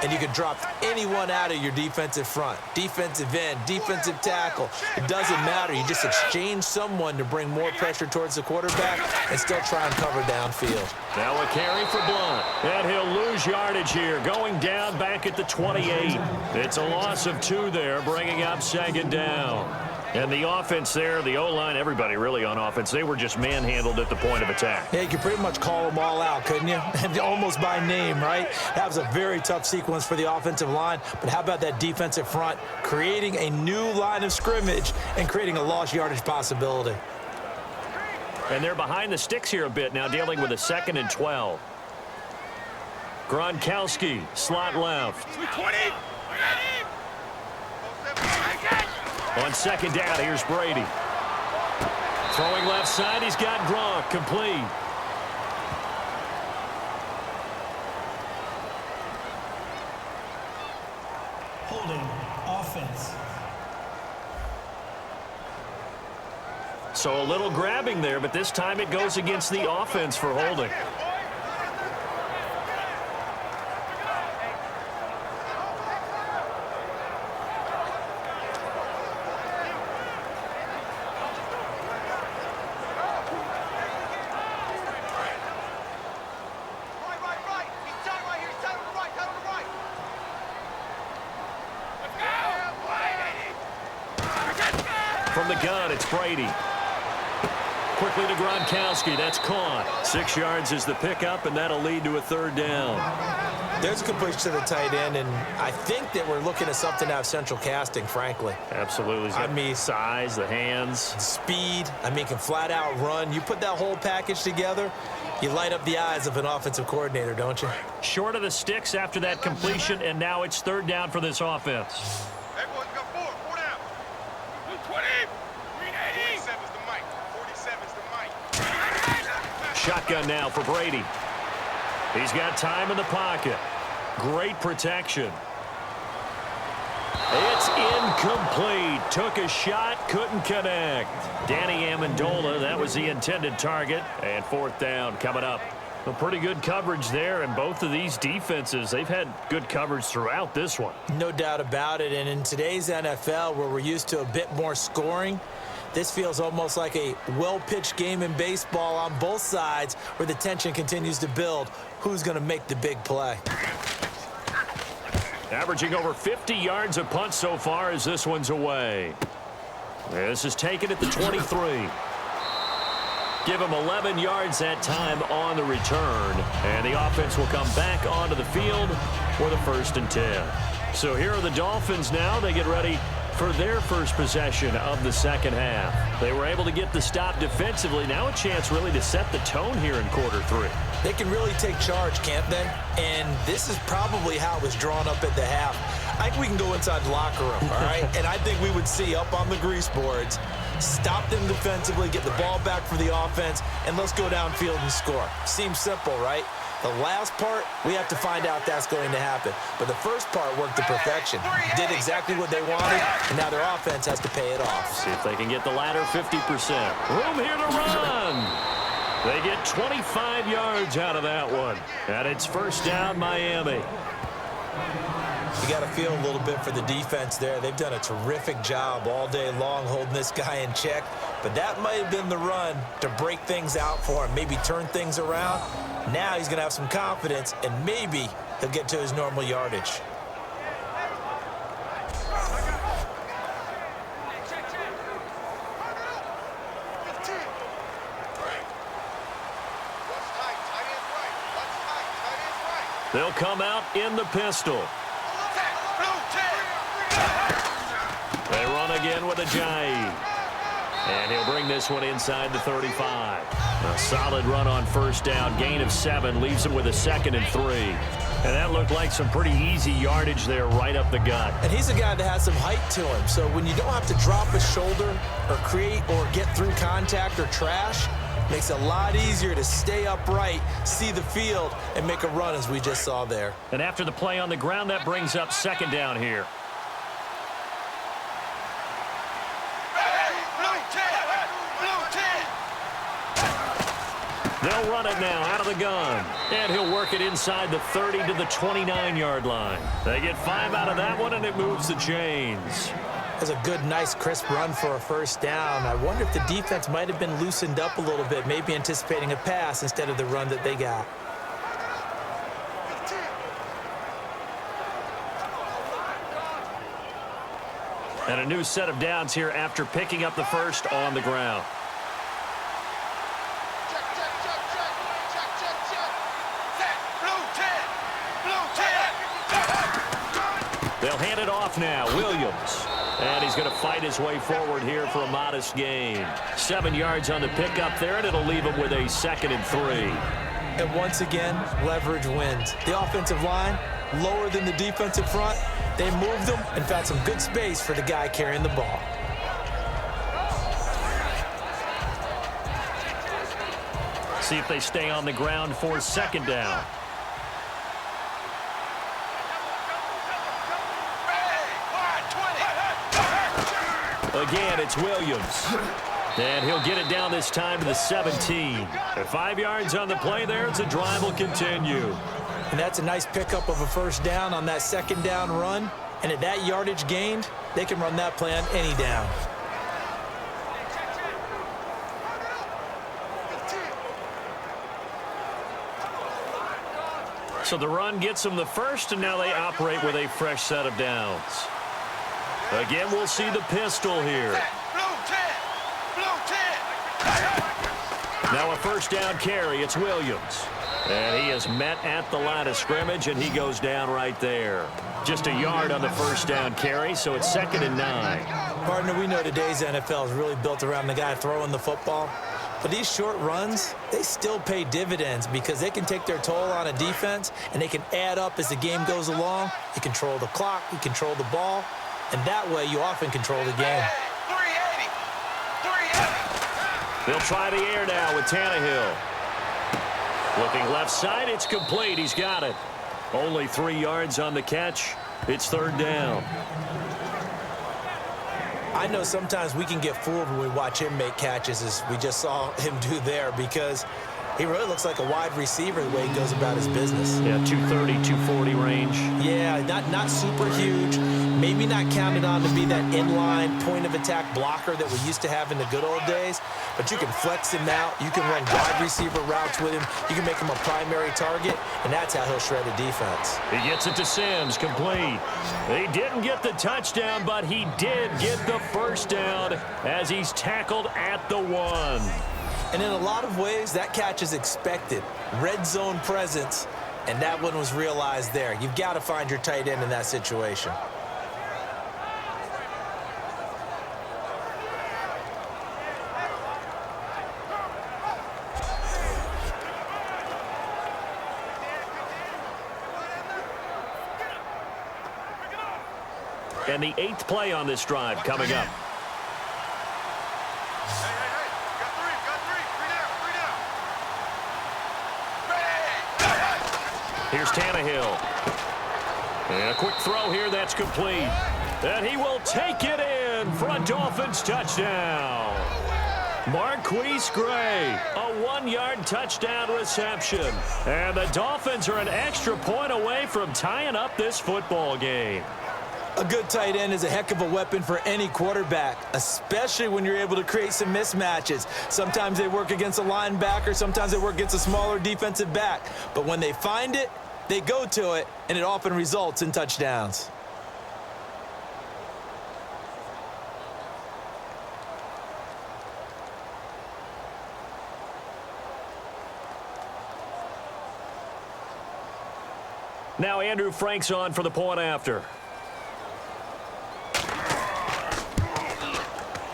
And you can drop anyone out of your defensive front, defensive end, defensive tackle. It doesn't matter. You just exchange someone to bring more pressure towards the quarterback and still try and cover downfield. Now a carry for Blunt. And he'll lose yardage here, going down back at the 28. It's a loss of 2 there, bringing up second down. And the offense there, the O-line, everybody really on offense, they were just manhandled at the point of attack. Yeah, you could pretty much call them all out, couldn't you? Almost by name, right? That was a very tough sequence for the offensive line. But how about that defensive front creating a new line of scrimmage and creating a lost yardage possibility? And they're behind the sticks here a bit now, dealing with a 2nd and 12. Gronkowski, slot left. 20. On second down, here's Brady. Throwing left side, he's got Gronk, complete. Holding, offense. So a little grabbing there, but this time it goes against the offense for holding. From the gun, it's Brady. Quickly to Gronkowski. That's caught. 6 yards is the pickup, and that'll lead to a 3rd down. There's a good push to the tight end, and I think that we're looking at something out of central casting, frankly. Absolutely. I mean, size, the hands. Speed. I mean, can flat out run. You put that whole package together, you light up the eyes of an offensive coordinator, don't you? Short of the sticks after that completion, and now it's 3rd down for this offense. Hey, boys, we got 4 down. 220. 380. 47's the mic. 47's the mic. Shotgun now for Brady. He's got time in the pocket. Great protection. It's incomplete. Took a shot, couldn't connect. Danny Amendola, that was the intended target. And 4th down coming up. Well, pretty good coverage there, and both of these defenses, they've had good coverage throughout this one. No doubt about it, and in today's NFL, where we're used to a bit more scoring, this feels almost like a well-pitched game in baseball on both sides where the tension continues to build. Who's going to make the big play? Averaging over 50 yards a punt so far as this one's away. This is taken at the 23. Give him 11 yards that time on the return. And the offense will come back onto the field for the 1st and 10. So here are the Dolphins now. They get ready for their first possession of the second half. They were able to get the stop defensively. Now a chance really to set the tone here in quarter 3. They can really take charge, can't they? And this is probably how it was drawn up at the half. I think we can go inside the locker room, all right? And I think we would see up on the grease boards, stop them defensively, get the ball back for the offense, and let's go downfield and score. Seems simple, right? The last part, we have to find out if that's going to happen. But the first part worked to perfection. Did exactly what they wanted, and now their offense has to pay it off. See if they can get the latter 50%. Room here to run. They get 25 yards out of that one. And it's 1st down, Miami. You got to feel a little bit for the defense there. They've done a terrific job all day long holding this guy in check. But that might have been the run to break things out for him, maybe turn things around. Now he's going to have some confidence, and maybe he'll get to his normal yardage. They'll come out in the pistol. They run again with Ajayi. And he'll bring this one inside the 35. A solid run on 1st down. Gain of 7 leaves him with a 2nd and 3. And that looked like some pretty easy yardage there right up the gut. And he's a guy that has some height to him. So when you don't have to drop a shoulder or create or get through contact or trash, makes it a lot easier to stay upright, see the field, and make a run as we just saw there. And after the play on the ground, that brings up 2nd down here. They'll run it now out of the gun. And he'll work it inside the 30 to the 29-yard line. They get 5 out of that one, and it moves the chains. That's a good, nice, crisp run for a 1st down. I wonder if the defense might have been loosened up a little bit, maybe anticipating a pass instead of the run that they got. And a new set of downs here after picking up the 1st on the ground. They'll hand it off now. Williams. And he's going to fight his way forward here for a modest gain. 7 yards on the pickup there, and it'll leave him with a 2nd and 3. And once again, leverage wins. The offensive line, lower than the defensive front. They moved them and found some good space for the guy carrying the ball. See if they stay on the ground for 2nd down. Again, it's Williams. And he'll get it down this time to the 17. At 5 yards on the play there, the drive will continue. And that's a nice pickup of a 1st down on that 2nd down run. And at that yardage gained, they can run that play on any down. So the run gets them the 1st, and now they operate with a fresh set of downs. Again, we'll see the pistol here. Now a 1st down carry. It's Williams. And he is met at the line of scrimmage, and he goes down right there. Just a yard on the 1st down carry, so it's 2nd and 9. Partner, we know today's NFL is really built around the guy throwing the football. But these short runs, they still pay dividends because they can take their toll on a defense, and they can add up as the game goes along. You control the clock, you control the ball, and that way you often control the game. 380. They'll try the air now with Tannehill. Looking left side, it's complete. He's got it. Only 3 yards on the catch. It's 3rd down. I know sometimes we can get fooled when we watch him make catches, as we just saw him do there, because he really looks like a wide receiver the way he goes about his business. Yeah, 230, 240 range. Yeah, not super huge. Maybe not counted on to be that inline point-of-attack blocker that we used to have in the good old days, but you can flex him out. You can run wide receiver routes with him. You can make him a primary target, and that's how he'll shred a defense. He gets it to Sims, complete. He didn't get the touchdown, but he did get the 1st down as he's tackled at the 1. And in a lot of ways, that catch is expected. Red zone presence, and that one was realized there. You've got to find your tight end in that situation. And the 8th play on this drive coming up. Hey. Got three. Three down. Ready. Here's Tannehill. And a quick throw here that's complete. And he will take it in for a Dolphins touchdown. Marquise Gray, a 1-yard touchdown reception. And the Dolphins are an extra point away from tying up this football game. A good tight end is a heck of a weapon for any quarterback, especially when you're able to create some mismatches. Sometimes they work against a linebacker, sometimes they work against a smaller defensive back. But when they find it, they go to it, and it often results in touchdowns. Now Andrew Frank's on for the point after.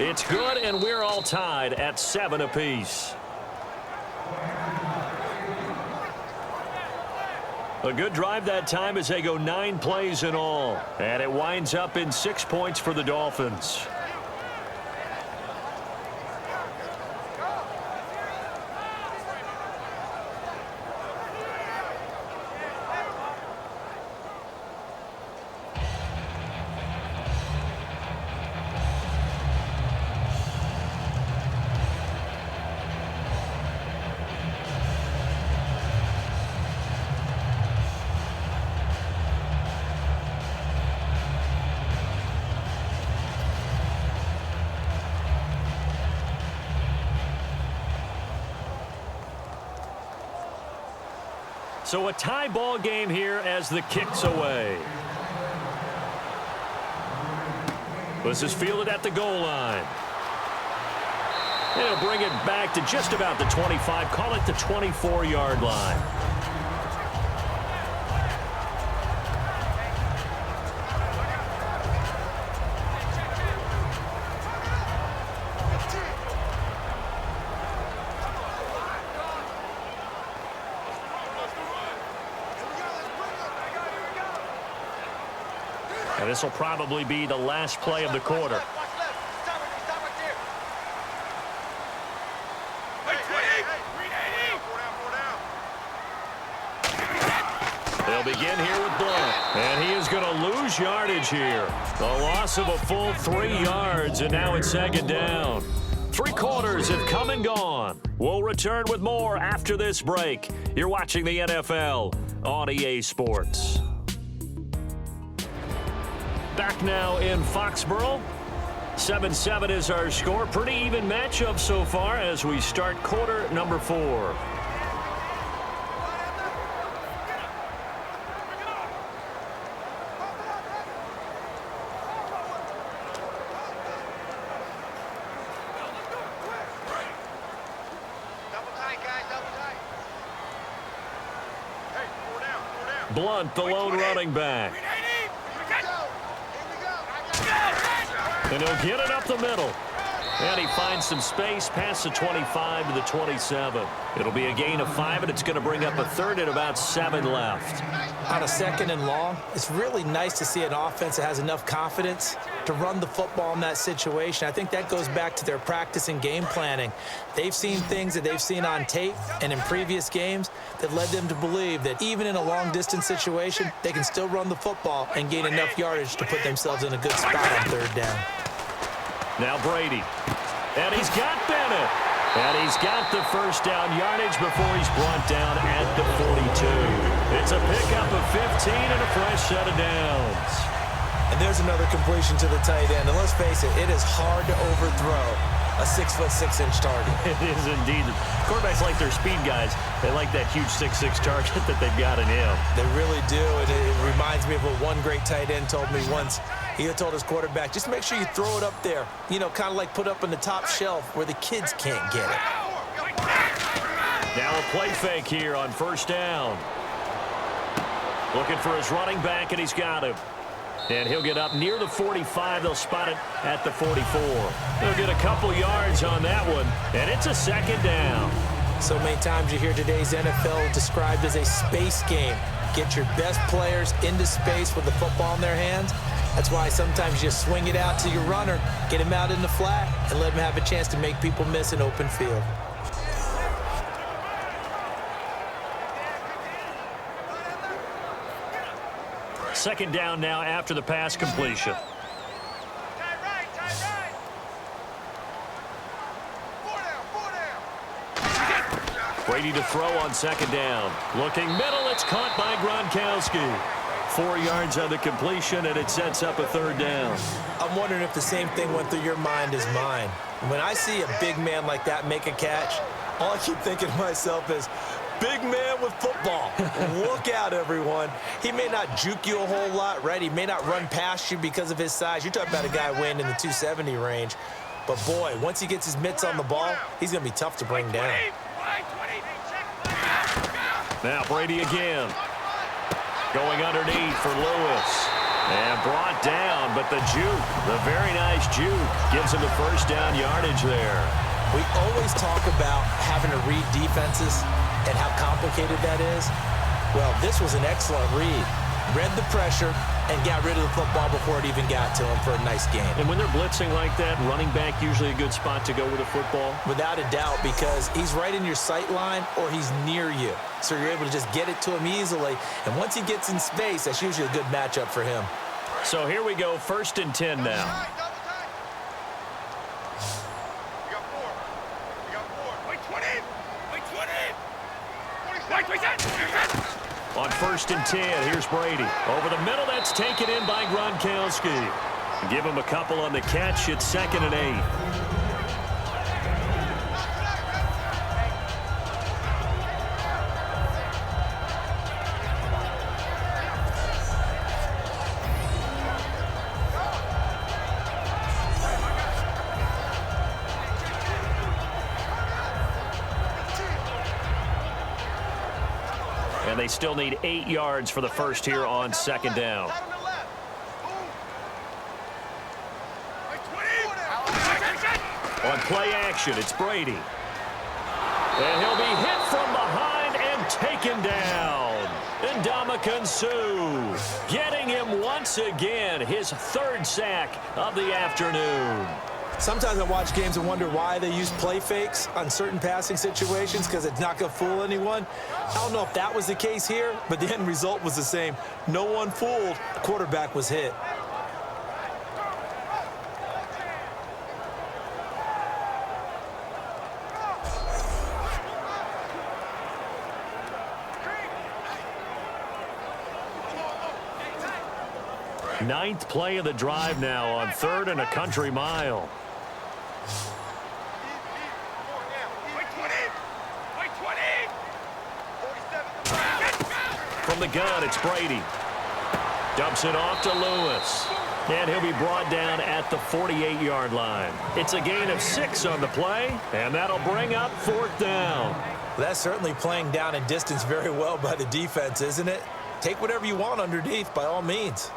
It's good, and we're all tied at 7 apiece. A good drive that time as they go 9 plays in all. And it winds up in 6 points for the Dolphins. So a tie ball game here as the kick's away. This is fielded at the goal line. It'll bring it back to just about the 25. Call it the 24-yard line. And this will probably be the last play of the quarter. They'll begin here with Blunt. And he is going to lose yardage here. The loss of a full 3 yards, and now it's second down. 3 quarters have come and gone. We'll return with more after this break. You're watching the NFL on EA Sports. Back now in Foxborough. 7-7 is our score. Pretty even matchup so far as we start quarter number 4. Blunt, the lone running back. And he'll get it up the middle. And he finds some space past the 25 to the 27. It'll be a gain of 5, and it's going to bring up a third and about 7 left. On a 2nd and long, it's really nice to see an offense that has enough confidence to run the football in that situation. I think that goes back to their practice and game planning. They've seen things that they've seen on tape and in previous games that led them to believe that even in a long-distance situation, they can still run the football and gain enough yardage to put themselves in a good spot on 3rd down. Now Brady. And he's got Bennett. And he's got the first down yardage before he's brought down at the 42. It's a pickup of 15 and a fresh set of downs. And there's another completion to the tight end. And let's face it, it is hard to overthrow a 6'6" target. It is indeed. Quarterbacks like their speed guys. They like that huge 6'6" target that they've got in him. They really do. And it reminds me of what one great tight end told me once. He had told his quarterback, just make sure you throw it up there. You know, kind of like put up on the top shelf where the kids can't get it. Now a play fake here on first down. Looking for his running back, and he's got him. And he'll get up near the 45. They'll spot it at the 44. They'll get a couple yards on that one, and it's a second down. So many times you hear today's NFL described as a space game. Get your best players into space with the football in their hands. That's why sometimes you just swing it out to your runner, get him out in the flat, and let him have a chance to make people miss an open field. Second down now after the pass completion. Brady to throw on second down. Looking middle, it's caught by Gronkowski. 4 yards on the completion, and it sets up a third down. I'm wondering if the same thing went through your mind as mine. When I see a big man like that make a catch, all I keep thinking to myself is, big man with football. Look out, everyone. He may not juke you a whole lot, right? He may not run past you because of his size. You're talking about a guy weighing in the 270 range. But, boy, once he gets his mitts on the ball, he's going to be tough to bring down. Now Brady again. Going underneath for Lewis. And brought down, but the juke, the very nice juke, gives him the first down yardage there. We always talk about having to read defenses and how complicated that is. Well, this was an excellent read. Read the pressure and got rid of the football before it even got to him for a nice gain. And when they're blitzing like that, running back usually a good spot to go with a football? Without a doubt, because he's right in your sight line or he's near you. So you're able to just get it to him easily. And once he gets in space, that's usually a good matchup for him. So here we go, 1st and 10 now. On 1st and 10, here's Brady. Over the middle, that's taken in by Gronkowski. Give him a couple on the catch. It's 2nd and 8. And they still need 8 yards for the first here on 2nd down. On play action, it's Brady. And he'll be hit from behind and taken down. Ndamukong Suh getting him once again, his 3rd sack of the afternoon. Sometimes I watch games and wonder why they use play fakes on certain passing situations because it's not going to fool anyone. I don't know if that was the case here, but the end result was the same. No one fooled. The quarterback was hit. Ninth play of the drive now on 3rd and a country mile. From the gun, it's Brady. Dumps it off to Lewis. And he'll be brought down at the 48-yard line. It's a gain of 6 on the play, and that'll bring up 4th down. Well, that's certainly playing down and distance very well by the defense, isn't it? Take whatever you want underneath, by all means.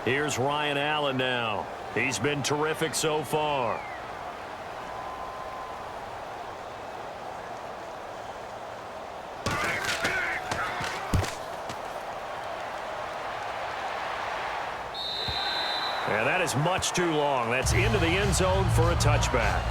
Here's Ryan Allen now. He's been terrific so far. And that is much too long. That's into the end zone for a touchback.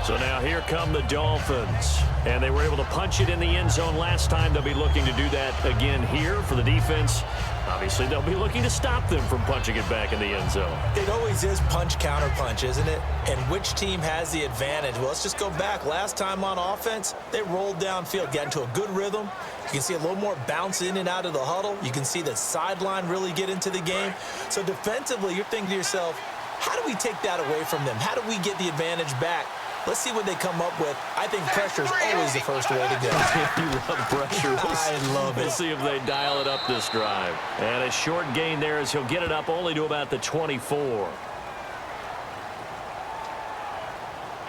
So now here come the Dolphins. And they were able to punch it in the end zone last time. They'll be looking to do that again here for the defense. Obviously, they'll be looking to stop them from punching it back in the end zone. It always is punch, counter punch, isn't it? And which team has the advantage? Well, let's just go back. Last time on offense, they rolled downfield, got into a good rhythm. You can see a little more bounce in and out of the huddle. You can see the sideline really get into the game. So defensively, you're thinking to yourself, how do we take that away from them? How do we get the advantage back? Let's see what they come up with. I think pressure is always the first way to go. You love pressure. I love it. We'll see if they dial it up this drive. And a short gain there as he'll get it up only to about the 24.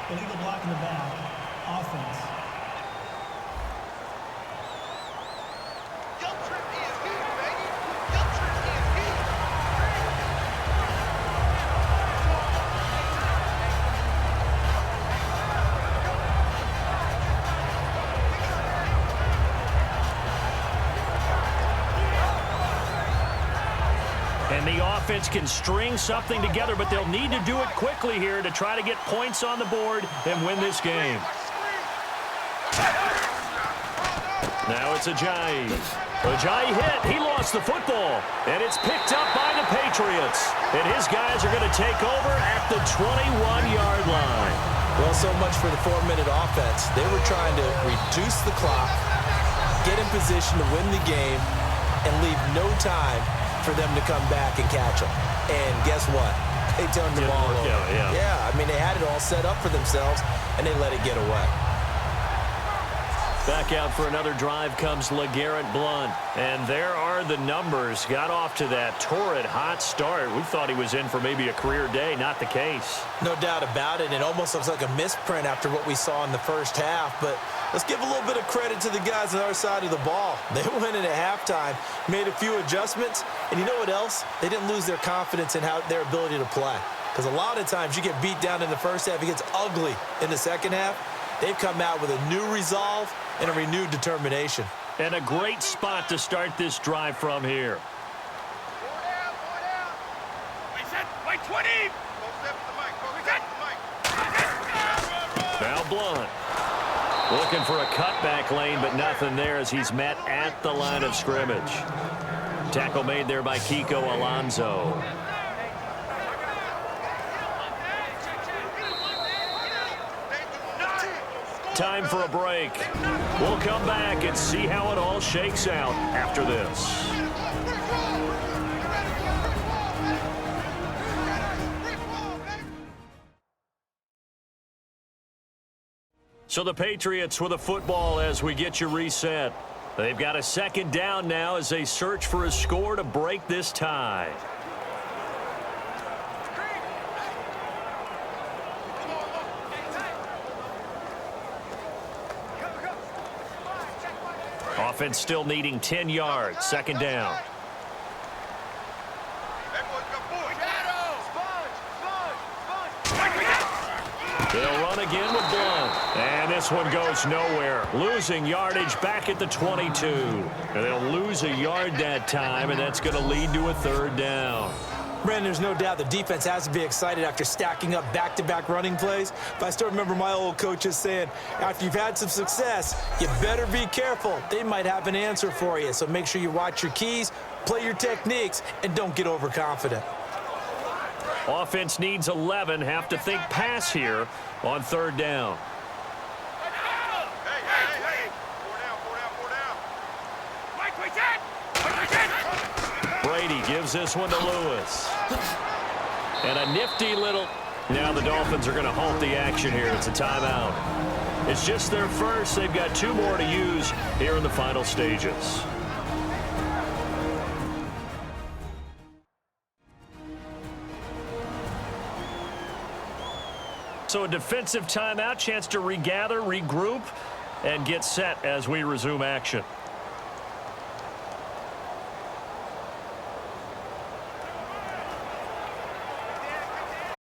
Illegal block in the back. Offense. And the offense can string something together, but they'll need to do it quickly here to try to get points on the board and win this game. Now it's Ajayi. Ajayi hit. He lost the football. And it's picked up by the Patriots. And his guys are going to take over at the 21-yard line. Well, so much for the 4-minute offense. They were trying to reduce the clock, get in position to win the game, and leave no time for them to come back and catch them. And guess what? They turned the ball over. Yeah, I mean, they had it all set up for themselves, and they let it get away. Back out for another drive comes LeGarrette Blount. And there are the numbers. Got off to that torrid hot start. We thought he was in for maybe a career day. Not the case. No doubt about it. It almost looks like a misprint after what we saw in the first half. But let's give a little bit of credit to the guys on our side of the ball. They went in at halftime, made a few adjustments. And you know what else? They didn't lose their confidence in their ability to play. Because a lot of times you get beat down in the first half. It gets ugly in the second half. They've come out with a new resolve and a renewed determination. And a great spot to start this drive from here. Wait, 20! Now Blount. Looking for a cutback lane, but nothing there as he's met at the line of scrimmage. Tackle made there by Kiko Alonso. Time for a break. We'll come back and see how it all shakes out after this. So the Patriots with a football as we get you reset. They've got a second down now as they search for a score to break this tie. Offense still needing 10 yards. Second down. They'll run again with Blount. And this one goes nowhere. Losing yardage back at the 22. And they'll lose a yard that time, and that's going to lead to a third down. Brandon, there's no doubt the defense has to be excited after stacking up back-to-back running plays. But I still remember my old coaches saying, after you've had some success, you better be careful. They might have an answer for you. So make sure you watch your keys, play your techniques, and don't get overconfident. Offense needs 11. Have to think pass here on third down. Brady gives this one to Lewis. And a nifty little... Now the Dolphins are going to halt the action here. It's a timeout. It's just their first. They've got two more to use here in the final stages. So a defensive timeout, chance to regather, regroup, and get set as we resume action.